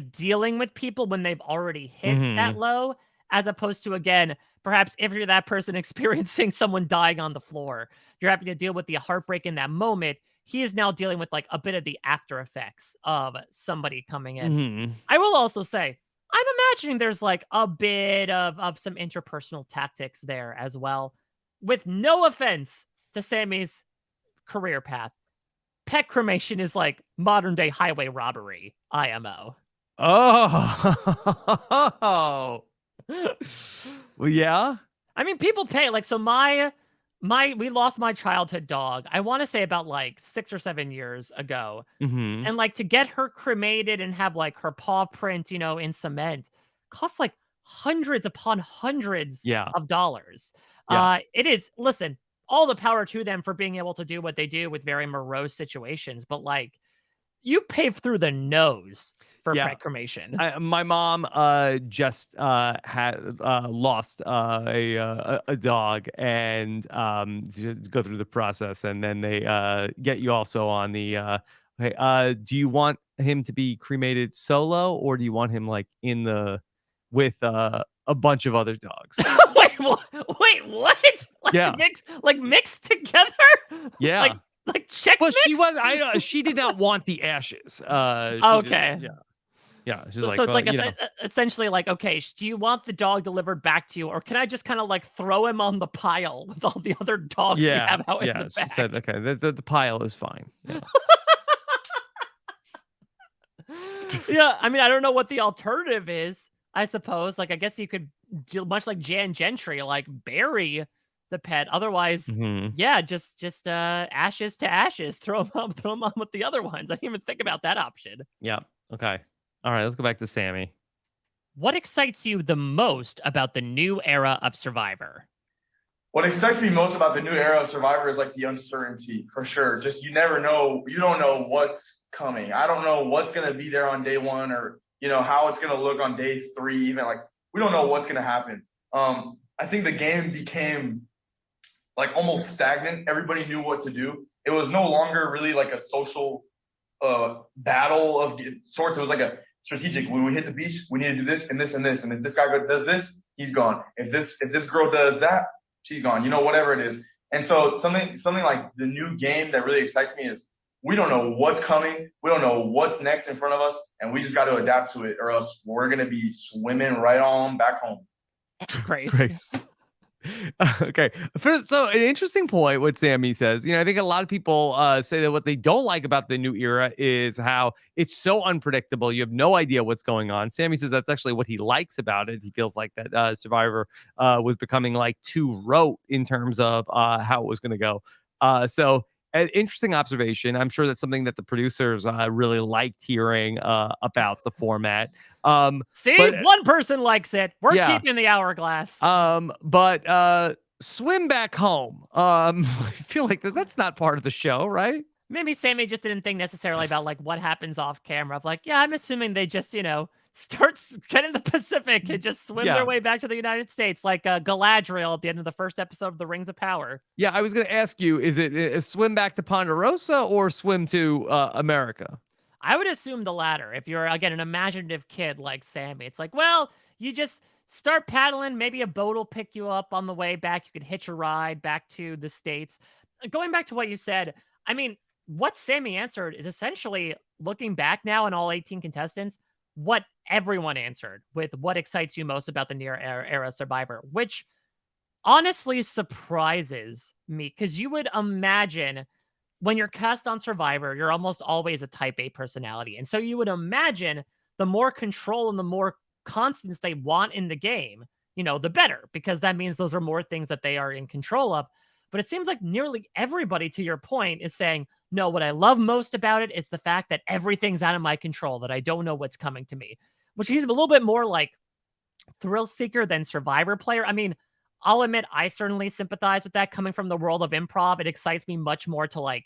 S2: dealing with people when they've already hit that
S1: Mhm.
S2: low, as opposed to again, perhaps if you're that person experiencing someone dying on the floor, you're having to deal with the heartbreak in that moment. He is now dealing with like a bit of the after effects of somebody coming in.
S1: Mhm.
S2: I will also say, I'm imagining there's like a bit of some interpersonal tactics there as well. With no offense to Sammy's career path, pet cremation is like modern day highway robbery, IMO.
S1: Oh. Well, yeah.
S2: I mean, people pay like so my we lost my childhood dog. I want to say about like 6 or 7 years ago.
S1: Mhm.
S2: And like to get her cremated and have like her paw print, in cement costs like hundreds upon hundreds
S1: Yeah.
S2: of dollars.
S1: Yeah.
S2: It is, listen, all the power to them for being able to do what they do with very morose situations, but like you pay through the nose for
S1: Yeah.
S2: pet cremation.
S1: My mom just had lost a dog and to go through the process, and then they get you also on the hey, do you want him to be cremated solo, or do you want him like in the with a bunch of other dogs?
S2: Wait, wait, what? Like
S1: Yeah.
S2: mixed together?
S1: Yeah.
S2: Like Chex
S1: Well, she
S2: Mix?
S1: was she did not want the ashes. She
S2: Okay.
S1: did, yeah. She's
S2: So,
S1: like,
S2: so it's like
S1: you know.
S2: essentially like, okay, do you want the dog delivered back to you, or can I just kind of like throw him on the pile with all the other dogs we
S1: Yeah,
S2: have out in
S1: yeah.
S2: the
S1: She
S2: back?
S1: said, okay, the pile is fine. Yeah.
S2: Yeah, I mean, I don't know what the alternative is. I suppose, like, I guess you could do much like Jan Gentry, like bury the pet. Otherwise,
S1: Mhm.
S2: yeah, just ashes to ashes. Throw them on with the other ones. I didn't even think about that option.
S1: Yeah. Okay. All right. Let's go back to Sammy.
S2: What excites you the most about the new era of Survivor?
S7: What excites me most about the new era of Survivor is like the uncertainty, for sure. Just you never know, you don't know what's coming. I don't know what's gonna be there on day one, or how it's gonna look on day 3. Even like we don't know what's gonna happen. I think the game became like almost stagnant. Everybody knew what to do. It was no longer really like a social battle of sorts. It was like a strategic. When we hit the beach, we need to do this and this and this. And if this guy does this, he's gone. If this girl does that, she's gone. Whatever it is. And so something like the new game that really excites me is we don't know what's coming. We don't know what's next in front of us, and we just got to adapt to it, or else we're gonna be swimming right on back home.
S2: Grace.
S1: Okay. So an interesting point what Sammy says. I think a lot of people say that what they don't like about the new era is how it's so unpredictable. You have no idea what's going on. Sammy says that's actually what he likes about it. He feels like that Survivor was becoming like too rote in terms of how it was going to go. So an interesting observation. I'm sure that's something that the producers really liked hearing about the format.
S2: See,
S1: but
S2: one person likes it. We're
S1: yeah.
S2: keeping the hourglass.
S1: But swim back home. I feel like that's not part of the show, right?
S2: Maybe Sammy just didn't think necessarily about like what happens off camera. Of like, yeah, I'm assuming they just start getting the Pacific and just swim their way back to the United States, like Galadriel at the end of the first episode of The Rings of Power.
S1: Yeah, I was going to ask you: is it a swim back to Ponderosa or swim to America?
S2: I would assume the latter. If you're, again, an imaginative kid like Sammy, it's like, well, you just start paddling. Maybe a boat will pick you up on the way back. You could hitch a ride back to the States. Going back to what you said, I mean, what Sammy answered is essentially, looking back now on all 18 contestants, what everyone answered with what excites you most about the near era Survivor, which honestly surprises me because you would imagine when you're cast on Survivor, you're almost always a type A personality. And so you would imagine the more control and the more constants they want in the game, the better, because that means those are more things that they are in control of. But it seems like nearly everybody, to your point, is saying, no, what I love most about it is the fact that everything's out of my control, that I don't know what's coming to me, which is a little bit more like thrill seeker than Survivor player. I mean, I'll admit I certainly sympathize with that coming from the world of improv. It excites me much more to like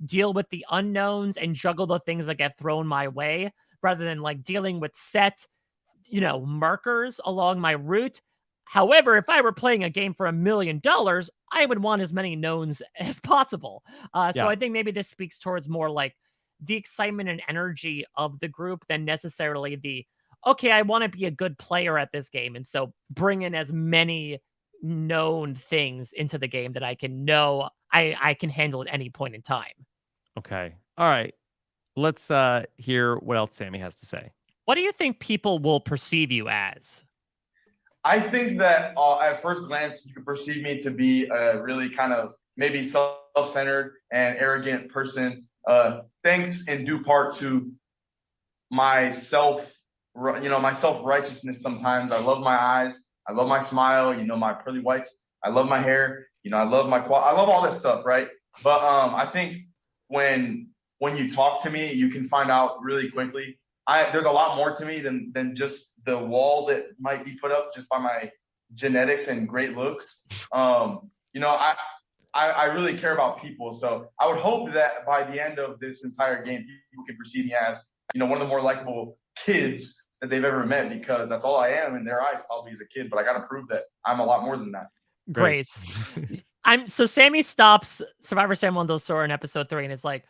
S2: deal with the unknowns and juggle the things that get thrown my way rather than like dealing with set, markers along my route. However, if I were playing a game for $1 million, I would want as many knowns as possible. So I think maybe this speaks towards more like the excitement and energy of the group than necessarily the, okay, I want to be a good player at this game. And so bring in as many known things into the game that I can know I can handle at any point in time.
S1: Okay. All right. Let's hear what else Sami has to say.
S2: What do you think people will perceive you as?
S7: I think that at first glance, you could perceive me to be a really kind of maybe self-centered and arrogant person, thanks in due part to my self-righteousness sometimes. I love my eyes. I love my smile, my pearly whites. I love my hair. I love I love all this stuff, right? But I think when you talk to me, you can find out really quickly. There's a lot more to me than just the wall that might be put up just by my genetics and great looks. I really care about people. So I would hope that by the end of this entire game, people can perceive me as, one of the more likable kids that they've ever met, because that's all I am in their eyes, probably as a kid. But I got to prove that I'm a lot more than that.
S2: Grace. So Sami stops Survivor San Juan del Sur in episode 3, and it's like,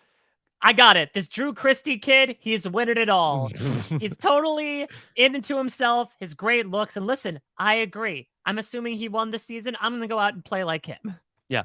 S2: I got it. This Drew Christie kid, he's winning it all. He's totally into himself, his great looks. And listen, I agree. I'm assuming he won this season. I'm going to go out and play like him.
S1: Yeah.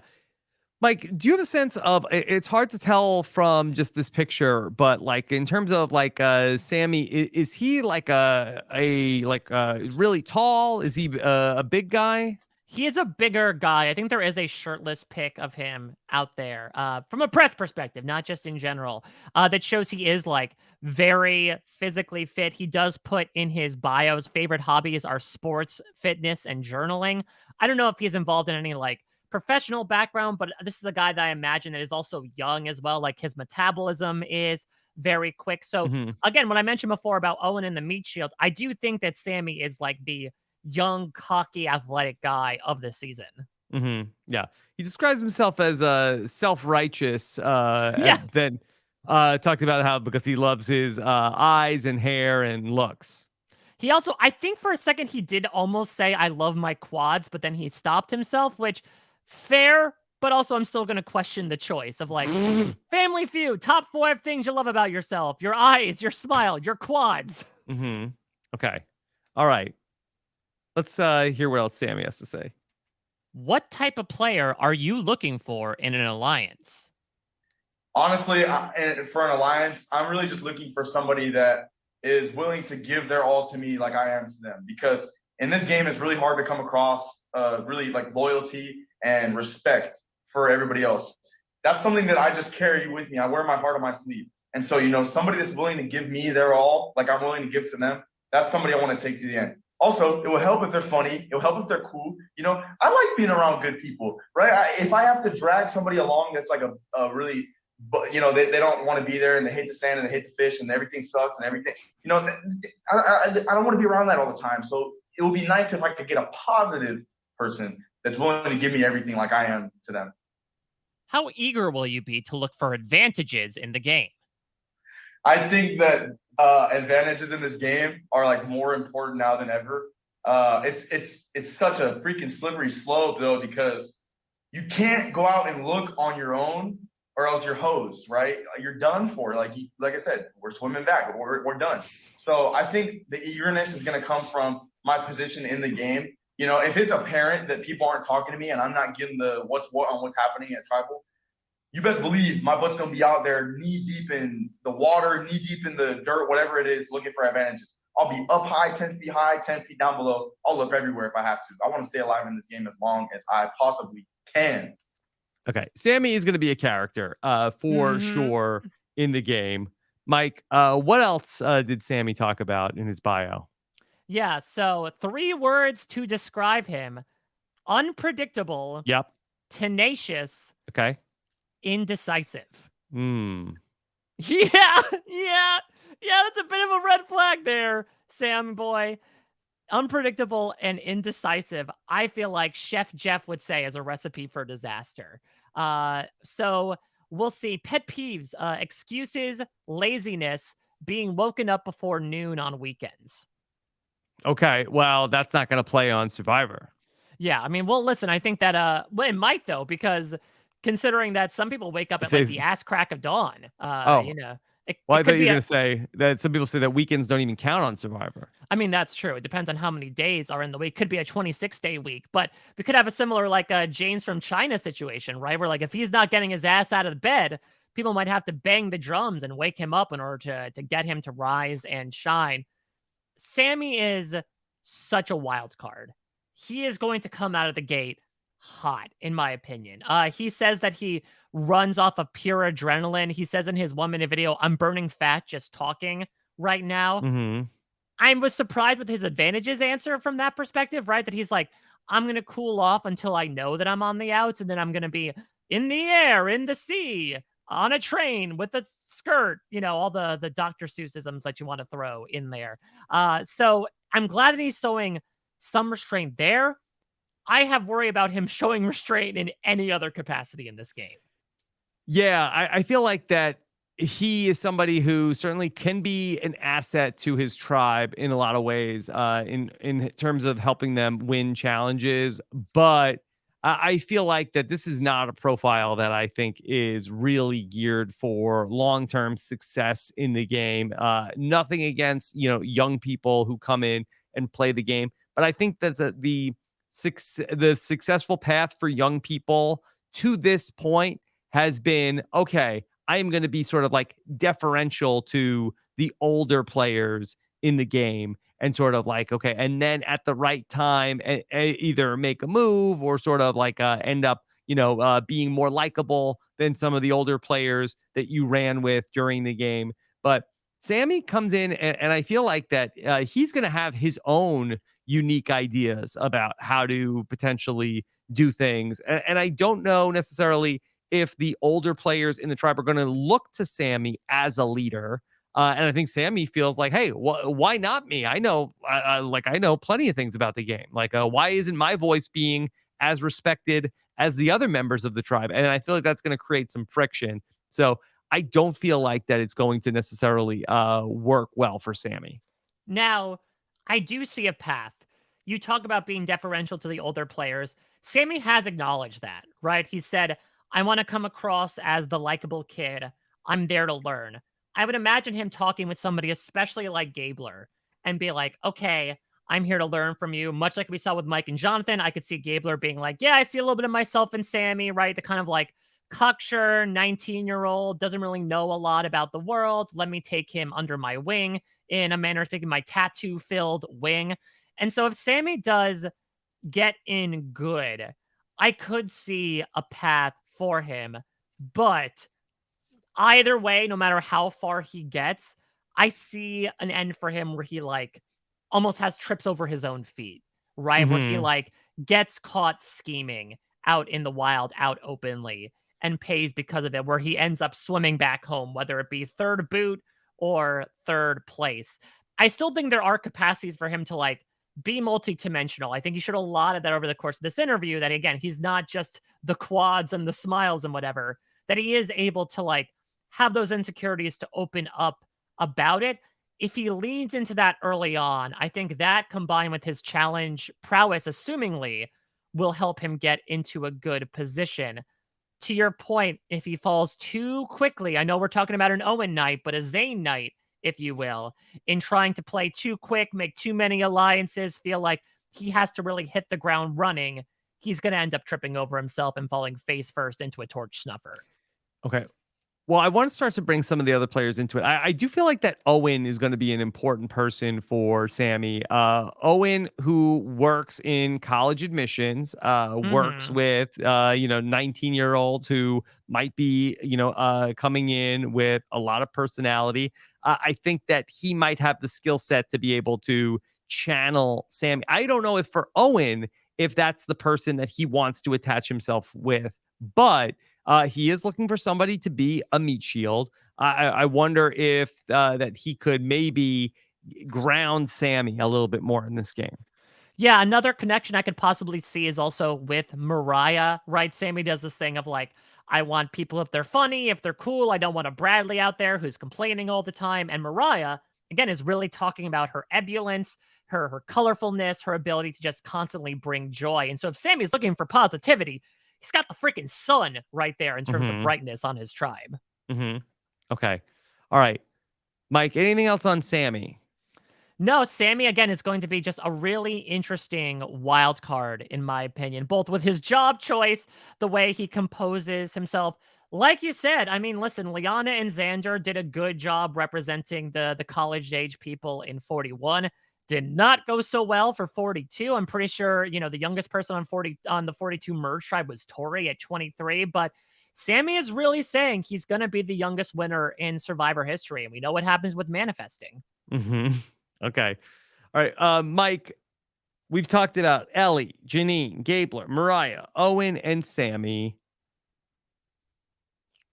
S1: Mike, do you have a sense of, it's hard to tell from just this picture, but like in terms of like Sami, is he like really tall? Is he a big guy?
S2: He is a bigger guy. I think there is a shirtless pic of him out there from a press perspective, not just in general, that shows he is like very physically fit. He does put in his bios favorite hobbies are sports, fitness, and journaling. I don't know if he's involved in any like professional background, but this is a guy that I imagine that is also young as well. Like his metabolism is very quick. So again, when I mentioned before about Owen and the meat shield, I do think that Sami is like the young, cocky, athletic guy of the season.
S1: Yeah. He describes himself as self-righteous.
S2: Yeah.
S1: And then talked about how because he loves his eyes and hair and looks.
S2: He also, I think for a second, he did almost say, I love my quads, but then he stopped himself, which fair, but also I'm still going to question the choice of like Family Feud, top 5 things you love about yourself, your eyes, your smile, your quads.
S1: Okay. All right. Let's hear what else Sami has to say.
S2: What type of player are you looking for in an alliance?
S7: Honestly, for an alliance, I'm really just looking for somebody that is willing to give their all to me like I am to them. Because in this game, it's really hard to come across really like loyalty and respect for everybody else. That's something that I just carry with me. I wear my heart on my sleeve. And so, somebody that's willing to give me their all, like I'm willing to give to them, that's somebody I want to take to the end. Also, it will help if they're funny. It will help if they're cool. I like being around good people, right? If I have to drag somebody along that's like a really, they don't want to be there and they hate the sand and they hate the fish and everything sucks and everything, I don't want to be around that all the time. So it would be nice if I could get a positive person that's willing to give me everything like I am to them.
S2: How eager will you be to look for advantages in the game?
S7: I think that advantages in this game are like more important now than ever. It's such a freaking slippery slope though, because you can't go out and look on your own or else you're hosed, right? You're done for. Like I said, we're swimming back. We're done. So I think the eagerness is going to come from my position in the game. If it's apparent that people aren't talking to me and I'm not getting the what's happening at Tribal, you best believe my butt's going to be out there knee deep in the water, knee deep in the dirt, whatever it is, looking for advantages. I'll be up high, 10 feet high, 10 feet down below. I'll look everywhere if I have to. I want to stay alive in this game as long as I possibly can.
S1: Okay, Sami is going to be a character for sure in the game. Mike, what else did Sami talk about in his bio?
S2: Yeah, so 3 words to describe him: unpredictable,
S1: Yep.
S2: tenacious,
S1: Okay.
S2: indecisive.
S1: Hmm.
S2: Yeah, that's a bit of a red flag there, Sam boy. Unpredictable and indecisive, I feel like Chef Jeff would say, is a recipe for disaster. So we'll see. Pet peeves, excuses, laziness, being woken up before noon on weekends.
S1: Okay, well, that's not going to play on Survivor.
S2: Yeah, I mean, well, listen, I think that, well, it might though, because considering that some people wake up at like the ass crack of dawn,
S1: Oh.
S2: it
S1: Well, I
S2: could
S1: thought you
S2: be
S1: were going to say that some people say that weekends don't even count on Survivor.
S2: I mean, that's true. It depends on how many days are in the week. Could be a 26-day week, but we could have a similar like James from China situation, right? Where like if he's not getting his ass out of bed, people might have to bang the drums and wake him up in order to get him to rise and shine. Sami is such a wild card. He is going to come out of the gate hot, in my opinion. He says that he runs off of pure adrenaline. He says in his 1-minute video, "I'm burning fat just talking right now."
S1: Mm-hmm.
S2: I was surprised with his advantages answer from that perspective, right? That he's like, I'm going to cool off until I know that I'm on the outs, and then I'm going to be in the air, in the sea, on a train with a skirt, all the Dr. Seussisms that you want to throw in there. So I'm glad that he's showing some restraint there. I have worry about him showing restraint in any other capacity in this game.
S1: Yeah, I feel like that he is somebody who certainly can be an asset to his tribe in a lot of ways, in terms of helping them win challenges. But I feel like that this is not a profile that I think is really geared for long-term success in the game. Nothing against young people who come in and play the game, but I think that the successful path for young people to this point has been, okay, I am going to be sort of like deferential to the older players in the game and sort of like, okay, and then at the right time, either make a move or sort of like end up, being more likable than some of the older players that you ran with during the game. But Sami comes in and I feel like that he's going to have his own unique ideas about how to potentially do things. And I don't know necessarily if the older players in the tribe are going to look to Sami as a leader. And I think Sami feels like, hey, why not me? I know plenty of things about the game. Like, why isn't my voice being as respected as the other members of the tribe? And I feel like that's going to create some friction. So I don't feel like that it's going to necessarily work well for Sami.
S2: Now, I do see a path. You talk about being deferential to the older players. Sami has acknowledged that, right? He said, I want to come across as the likable kid. I'm there to learn. I would imagine him talking with somebody, especially like Gabler, and be like, okay, I'm here to learn from you. Much like we saw with Mike and Jonathan, I could see Gabler being like, yeah, I see a little bit of myself in Sami, right? The kind of like cocksure 19-year-old, doesn't really know a lot about the world. Let me take him under my wing, in a manner of speaking, my tattoo-filled wing. And so if Sami does get in good, I could see a path for him. But either way, no matter how far he gets, I see an end for him where he like almost has trips over his own feet, right? Where he like gets caught scheming out in the wild, out openly, and pays because of it, where he ends up swimming back home, whether it be third boot or third place. I still think there are capacities for him to like be multi-dimensional. I think he showed a lot of that over the course of this interview, that again, he's not just the quads and the smiles and whatever, that he is able to like have those insecurities to open up about it. If he leans into that early on, I think that combined with his challenge prowess, assumingly, will help him get into a good position. To your point, if he falls too quickly, I know we're talking about an Owen Knight, but a Zane Knight, if you will, in trying to play too quick, make too many alliances, feel like he has to really hit the ground running, he's going to end up tripping over himself and falling face first into a torch snuffer.
S1: Okay. Well, I want to start to bring some of the other players into it. I do feel like that Owen is going to be an important person for Sami. Owen, who works in college admissions, works
S2: Mhm.
S1: with 19-year-olds who might be coming in with a lot of personality. I think that he might have the skill set to be able to channel Sami. I don't know if for Owen, if that's the person that he wants to attach himself with, but he is looking for somebody to be a meat shield. I wonder if that he could maybe ground Sami a little bit more in this game.
S2: Yeah, another connection I could possibly see is also with Morriah, right? Sami does this thing of like, I want people if they're funny, if they're cool. I don't want a Bradley out there who's complaining all the time. And Morriah, again, is really talking about her ebullience, her colorfulness, her ability to just constantly bring joy. And so if Sami's looking for positivity, he's got the freaking sun right there in terms of
S1: Mm-hmm.
S2: brightness on his tribe.
S1: Mm-hmm. Okay. All right. Mike, anything else on Sami?
S2: No, Sami again is going to be just a really interesting wild card, in my opinion, both with his job choice, the way he composes himself. Like you said, I mean, listen, Liana and Xander did a good job representing the college age people in 41. Did not go so well for 42. I'm pretty sure, the youngest person on the 42 merge tribe was Tori at 23, but Sami is really saying he's going to be the youngest winner in Survivor history. And we know what happens with manifesting.
S1: Mm-hmm. Okay. All right. Mike, we've talked about Elie, Jeanine, Gabler, Morriah, Owen, and Sami.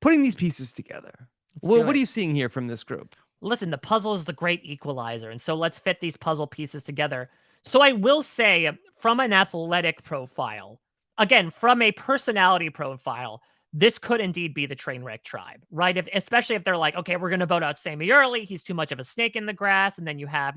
S1: Putting these pieces together. What are you seeing here from this group?
S2: Listen, the puzzle is the great equalizer, and so let's fit these puzzle pieces together. So I will say, from an athletic profile, again, from a personality profile, this could indeed be the train wreck tribe, right? Especially if they're like, okay, we're going to vote out Sami early. He's too much of a snake in the grass. And then you have,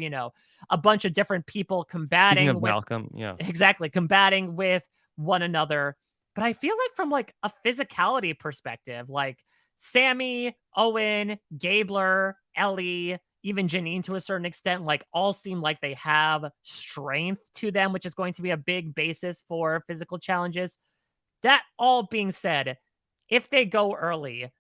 S2: a bunch of different people
S1: Speaking
S2: combating
S1: of
S2: with
S1: Malcolm, yeah.
S2: exactly combating with one another. But I feel like from like a physicality perspective, like Sami, Owen, Gabler, Elie, even Jeanine to a certain extent, like all seem like they have strength to them, which is going to be a big basis for physical challenges. That all being said, if they go early,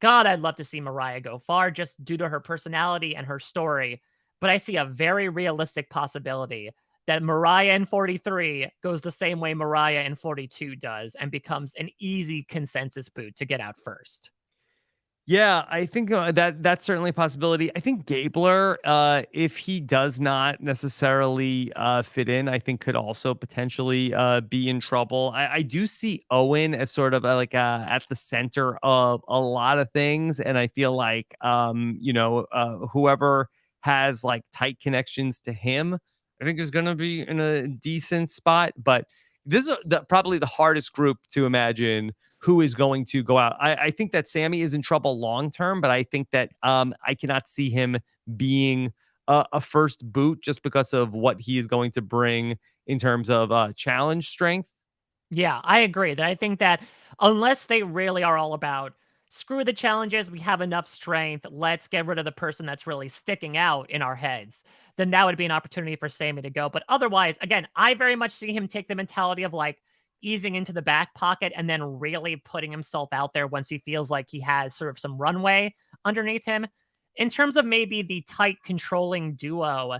S2: God, I'd love to see Morriah go far just due to her personality and her story. But I see a very realistic possibility that Morriah in 43 goes the same way Morriah in 42 does and becomes an easy consensus boot to get out first.
S1: Yeah, I think that's certainly a possibility. I think Gabler, if he does not necessarily fit in, I think could also potentially be in trouble. I do see Owen as sort of at the center of a lot of things, and I feel like whoever has like tight connections to him, I think is going to be in a decent spot. But this is probably the hardest group to imagine who is going to go out. I think that Sami is in trouble long term, but I think that I cannot see him being a first boot just because of what he is going to bring in terms of challenge strength.
S2: Yeah, I agree that I think that unless they really are all about screw the challenges, we have enough strength, let's get rid of the person that's really sticking out in our heads, then that would be an opportunity for Sami to go. But otherwise, again, I very much see him take the mentality of like easing into the back pocket and then really putting himself out there once he feels like he has sort of some runway underneath him. In terms of maybe the tight controlling duo,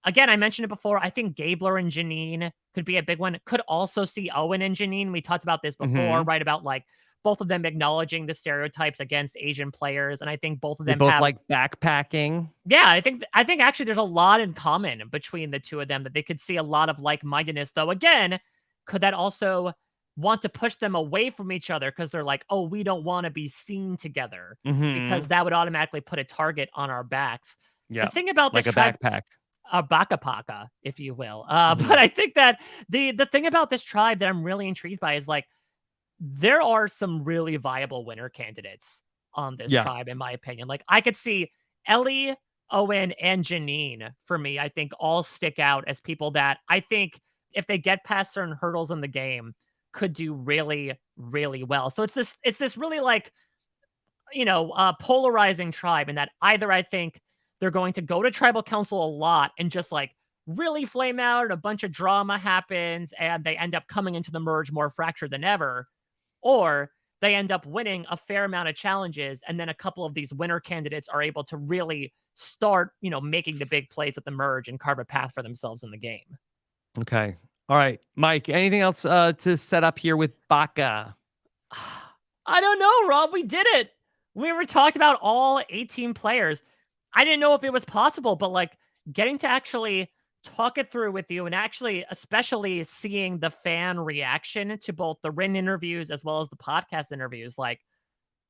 S2: again, I mentioned it before. I think Gabler and Jeanine could be a big one. Could also see Owen and Jeanine. We talked about this before,
S1: Mm-hmm.
S2: right? About like both of them acknowledging the stereotypes against Asian players. And I think both of
S1: They
S2: them
S1: both
S2: have
S1: like backpacking.
S2: yeah, I think actually there's a lot in common between the two of them that they could see a lot of like-mindedness. Though again, could that also want to push them away from each other because they're like, oh, we don't want to be seen together because
S1: Mm-hmm.
S2: that would automatically put a target on our backs. The
S1: Yeah,
S2: thing about
S1: like
S2: this
S1: a
S2: tribe,
S1: backpack.
S2: a Baka, if you will.
S1: Mm-hmm.
S2: But I think that the thing about this tribe that I'm really intrigued by is like there are some really viable winner candidates on this
S1: Yeah.
S2: tribe, in my opinion. Like I could see Elie, Owen, and Jeanine for me. I think all stick out as people that I think if they get past certain hurdles in the game, could do really, really well. So it's this really like polarizing tribe in that either I think they're going to go to tribal council a lot and just like really flame out and a bunch of drama happens and they end up coming into the merge more fractured than ever, or they end up winning a fair amount of challenges. And then a couple of these winner candidates are able to really start, making the big plays at the merge and carve a path for themselves in the game.
S1: Okay. All right, Mike, anything else to set up here with Baka?
S2: I don't know, Rob. We did it. We were talked about all 18 players. I didn't know if it was possible, but like getting to actually talk it through with you and actually, especially seeing the fan reaction to both the written interviews as well as the podcast interviews, like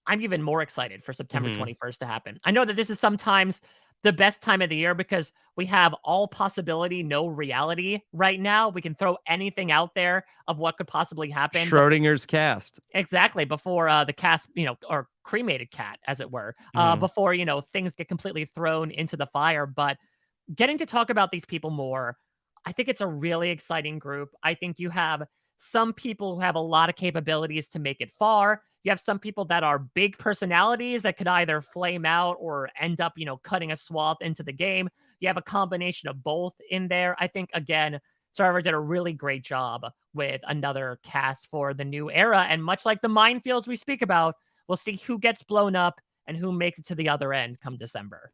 S2: I'm even more excited for September 21st to happen. I know that this is sometimes the best time of the year because we have all possibility, no reality right now. We can throw anything out there of what could possibly happen.
S1: Schrodinger's cast.
S2: Exactly. Before the cast, or cremated cat, as it were, before, things get completely thrown into the fire. But getting to talk about these people more, I think it's a really exciting group. I think you have some people who have a lot of capabilities to make it far. You have some people that are big personalities that could either flame out or end up, cutting a swath into the game. You have a combination of both in there. I think, again, Survivor did a really great job with another cast for the new era. And much like the minefields we speak about, we'll see who gets blown up and who makes it to the other end come December.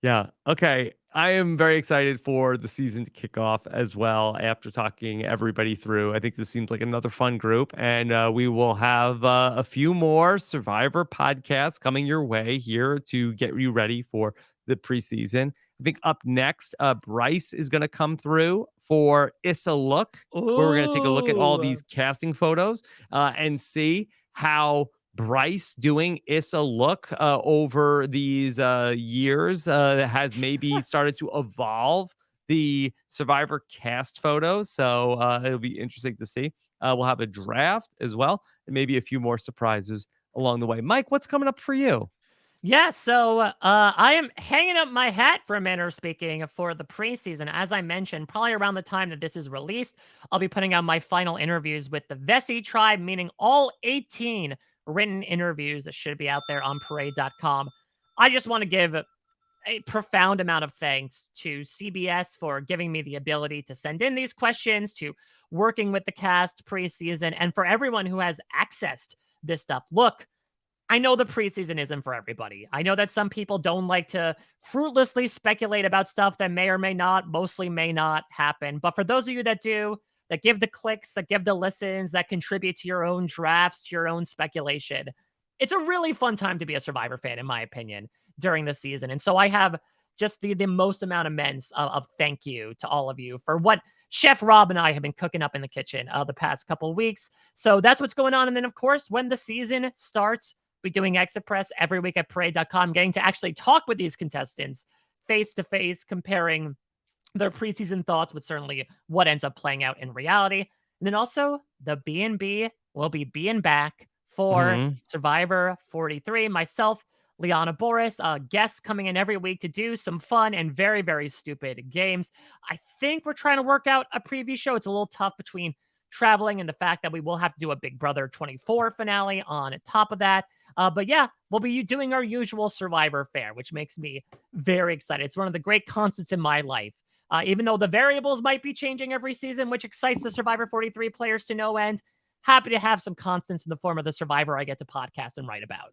S1: Yeah. Okay. I am very excited for the season to kick off as well after talking everybody through. I think this seems like another fun group, and we will have a few more Survivor podcasts coming your way here to get you ready for the preseason. I think up next, Bryce is going to come through for Issa Look, where we're going to take a look at all these casting photos and see how Bryce doing Issa Look over these years has maybe started to evolve the Survivor cast photos. So it'll be interesting to see. We'll have a draft as well, and maybe a few more surprises along the way. Mike, what's coming up for you?
S2: Yeah, so I am hanging up my hat, for a manner of speaking, for the preseason. As I mentioned, probably around the time that this is released, I'll be putting out my final interviews with the Vessi tribe, meaning all 18 written interviews that should be out there on parade.com. I just want to give a profound amount of thanks to CBS for giving me the ability to send in these questions, to working with the cast preseason, and for everyone who has accessed this stuff. Look, I know the preseason isn't for everybody. I know that some people don't like to fruitlessly speculate about stuff that may or may not, mostly may not happen. But for those of you that do, that give the clicks, that give the listens, that contribute to your own drafts, to your own speculation, it's a really fun time to be a Survivor fan, in my opinion, during the season. And so I have just the most amount immense of thank you to all of you for what Chef Rob and I have been cooking up in the kitchen the past couple of weeks. So that's what's going on. And then, of course, when the season starts, we'll be doing Exit Press every week at parade.com, getting to actually talk with these contestants face to face, comparing their preseason thoughts with certainly what ends up playing out in reality. And then also the B&B will be being back for Survivor 43. Myself, Liana Boris, guests coming in every week to do some fun and very, very stupid games. I think we're trying to work out a preview show. It's a little tough between traveling and the fact that we will have to do a Big Brother 24 finale on top of that. But yeah, we'll be doing our usual Survivor fare, which makes me very excited. It's one of the great constants in my life. Even though the variables might be changing every season, which excites the Survivor 43 players to no end, happy to have some constants in the form of the Survivor I get to podcast and write about.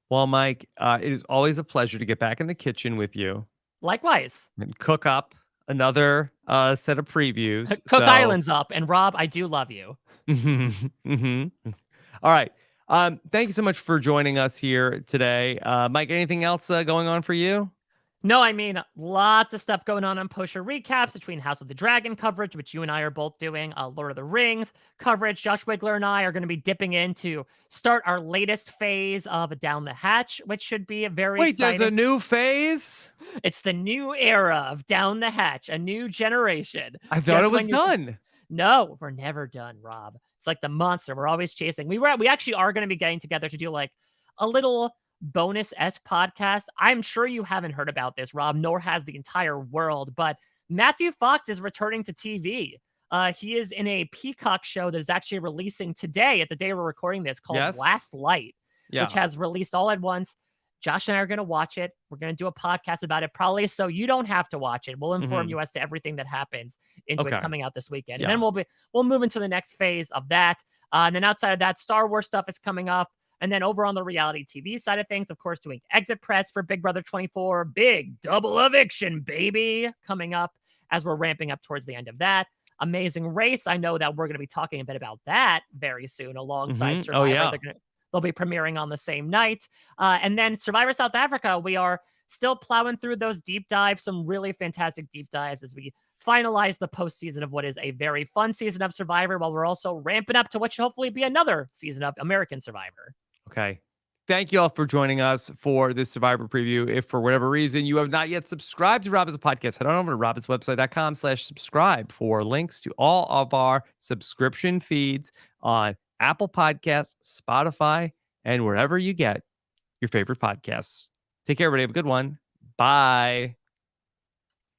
S1: Well, Mike, it is always a pleasure to get back in the kitchen with you.
S2: Likewise.
S1: And cook up another set of previews.
S2: Cook Islands up. And Rob, I do love you.
S1: All right. Thank you so much for joining us here today. Mike, anything else going on for you?
S2: No, I mean, lots of stuff going on post-show recaps between House of the Dragon coverage, which you and I are both doing, Lord of the Rings coverage. Josh Wigler and I are going to be dipping in to start our latest phase of Down the Hatch, which should be a very exciting.
S1: There's a new phase?
S2: It's the new era of Down the Hatch, a new generation.
S1: I thought it was done.
S2: No, we're never done, Rob. It's like the monster we're always chasing. We actually are going to be getting together to do like a little bonus-esque podcast. I'm sure you haven't heard about this, Rob, nor has the entire world, but Matthew Fox is returning to TV. He is in a Peacock show that is actually releasing today at the day we're recording this called Last Light, which has released all at once. Josh and I are going to watch it. We're going to do a podcast about it, probably so you don't have to watch it. We'll inform you as to everything that happens into it coming out this weekend.
S1: Yeah.
S2: And then we'll move into the next phase of that. And then outside of that, Star Wars stuff is coming up. And then over on the reality TV side of things, of course, doing exit press for Big Brother 24, big double eviction, baby, coming up as we're ramping up towards the end of that. Amazing Race. I know that we're going to be talking a bit about that very soon alongside Survivor.
S1: Oh, yeah.
S2: They'll be premiering on the same night. And then Survivor South Africa, we are still plowing through those deep dives, some really fantastic deep dives as we finalize the postseason of what is a very fun season of Survivor, while we're also ramping up to what should hopefully be another season of American Survivor.
S1: Okay. Thank you all for joining us for this Survivor preview. If for whatever reason you have not yet subscribed to Robin's podcast, head on over to robinswebsite.com/subscribe for links to all of our subscription feeds on Apple Podcasts, Spotify, and wherever you get your favorite podcasts. Take care, everybody. Have a good one. Bye.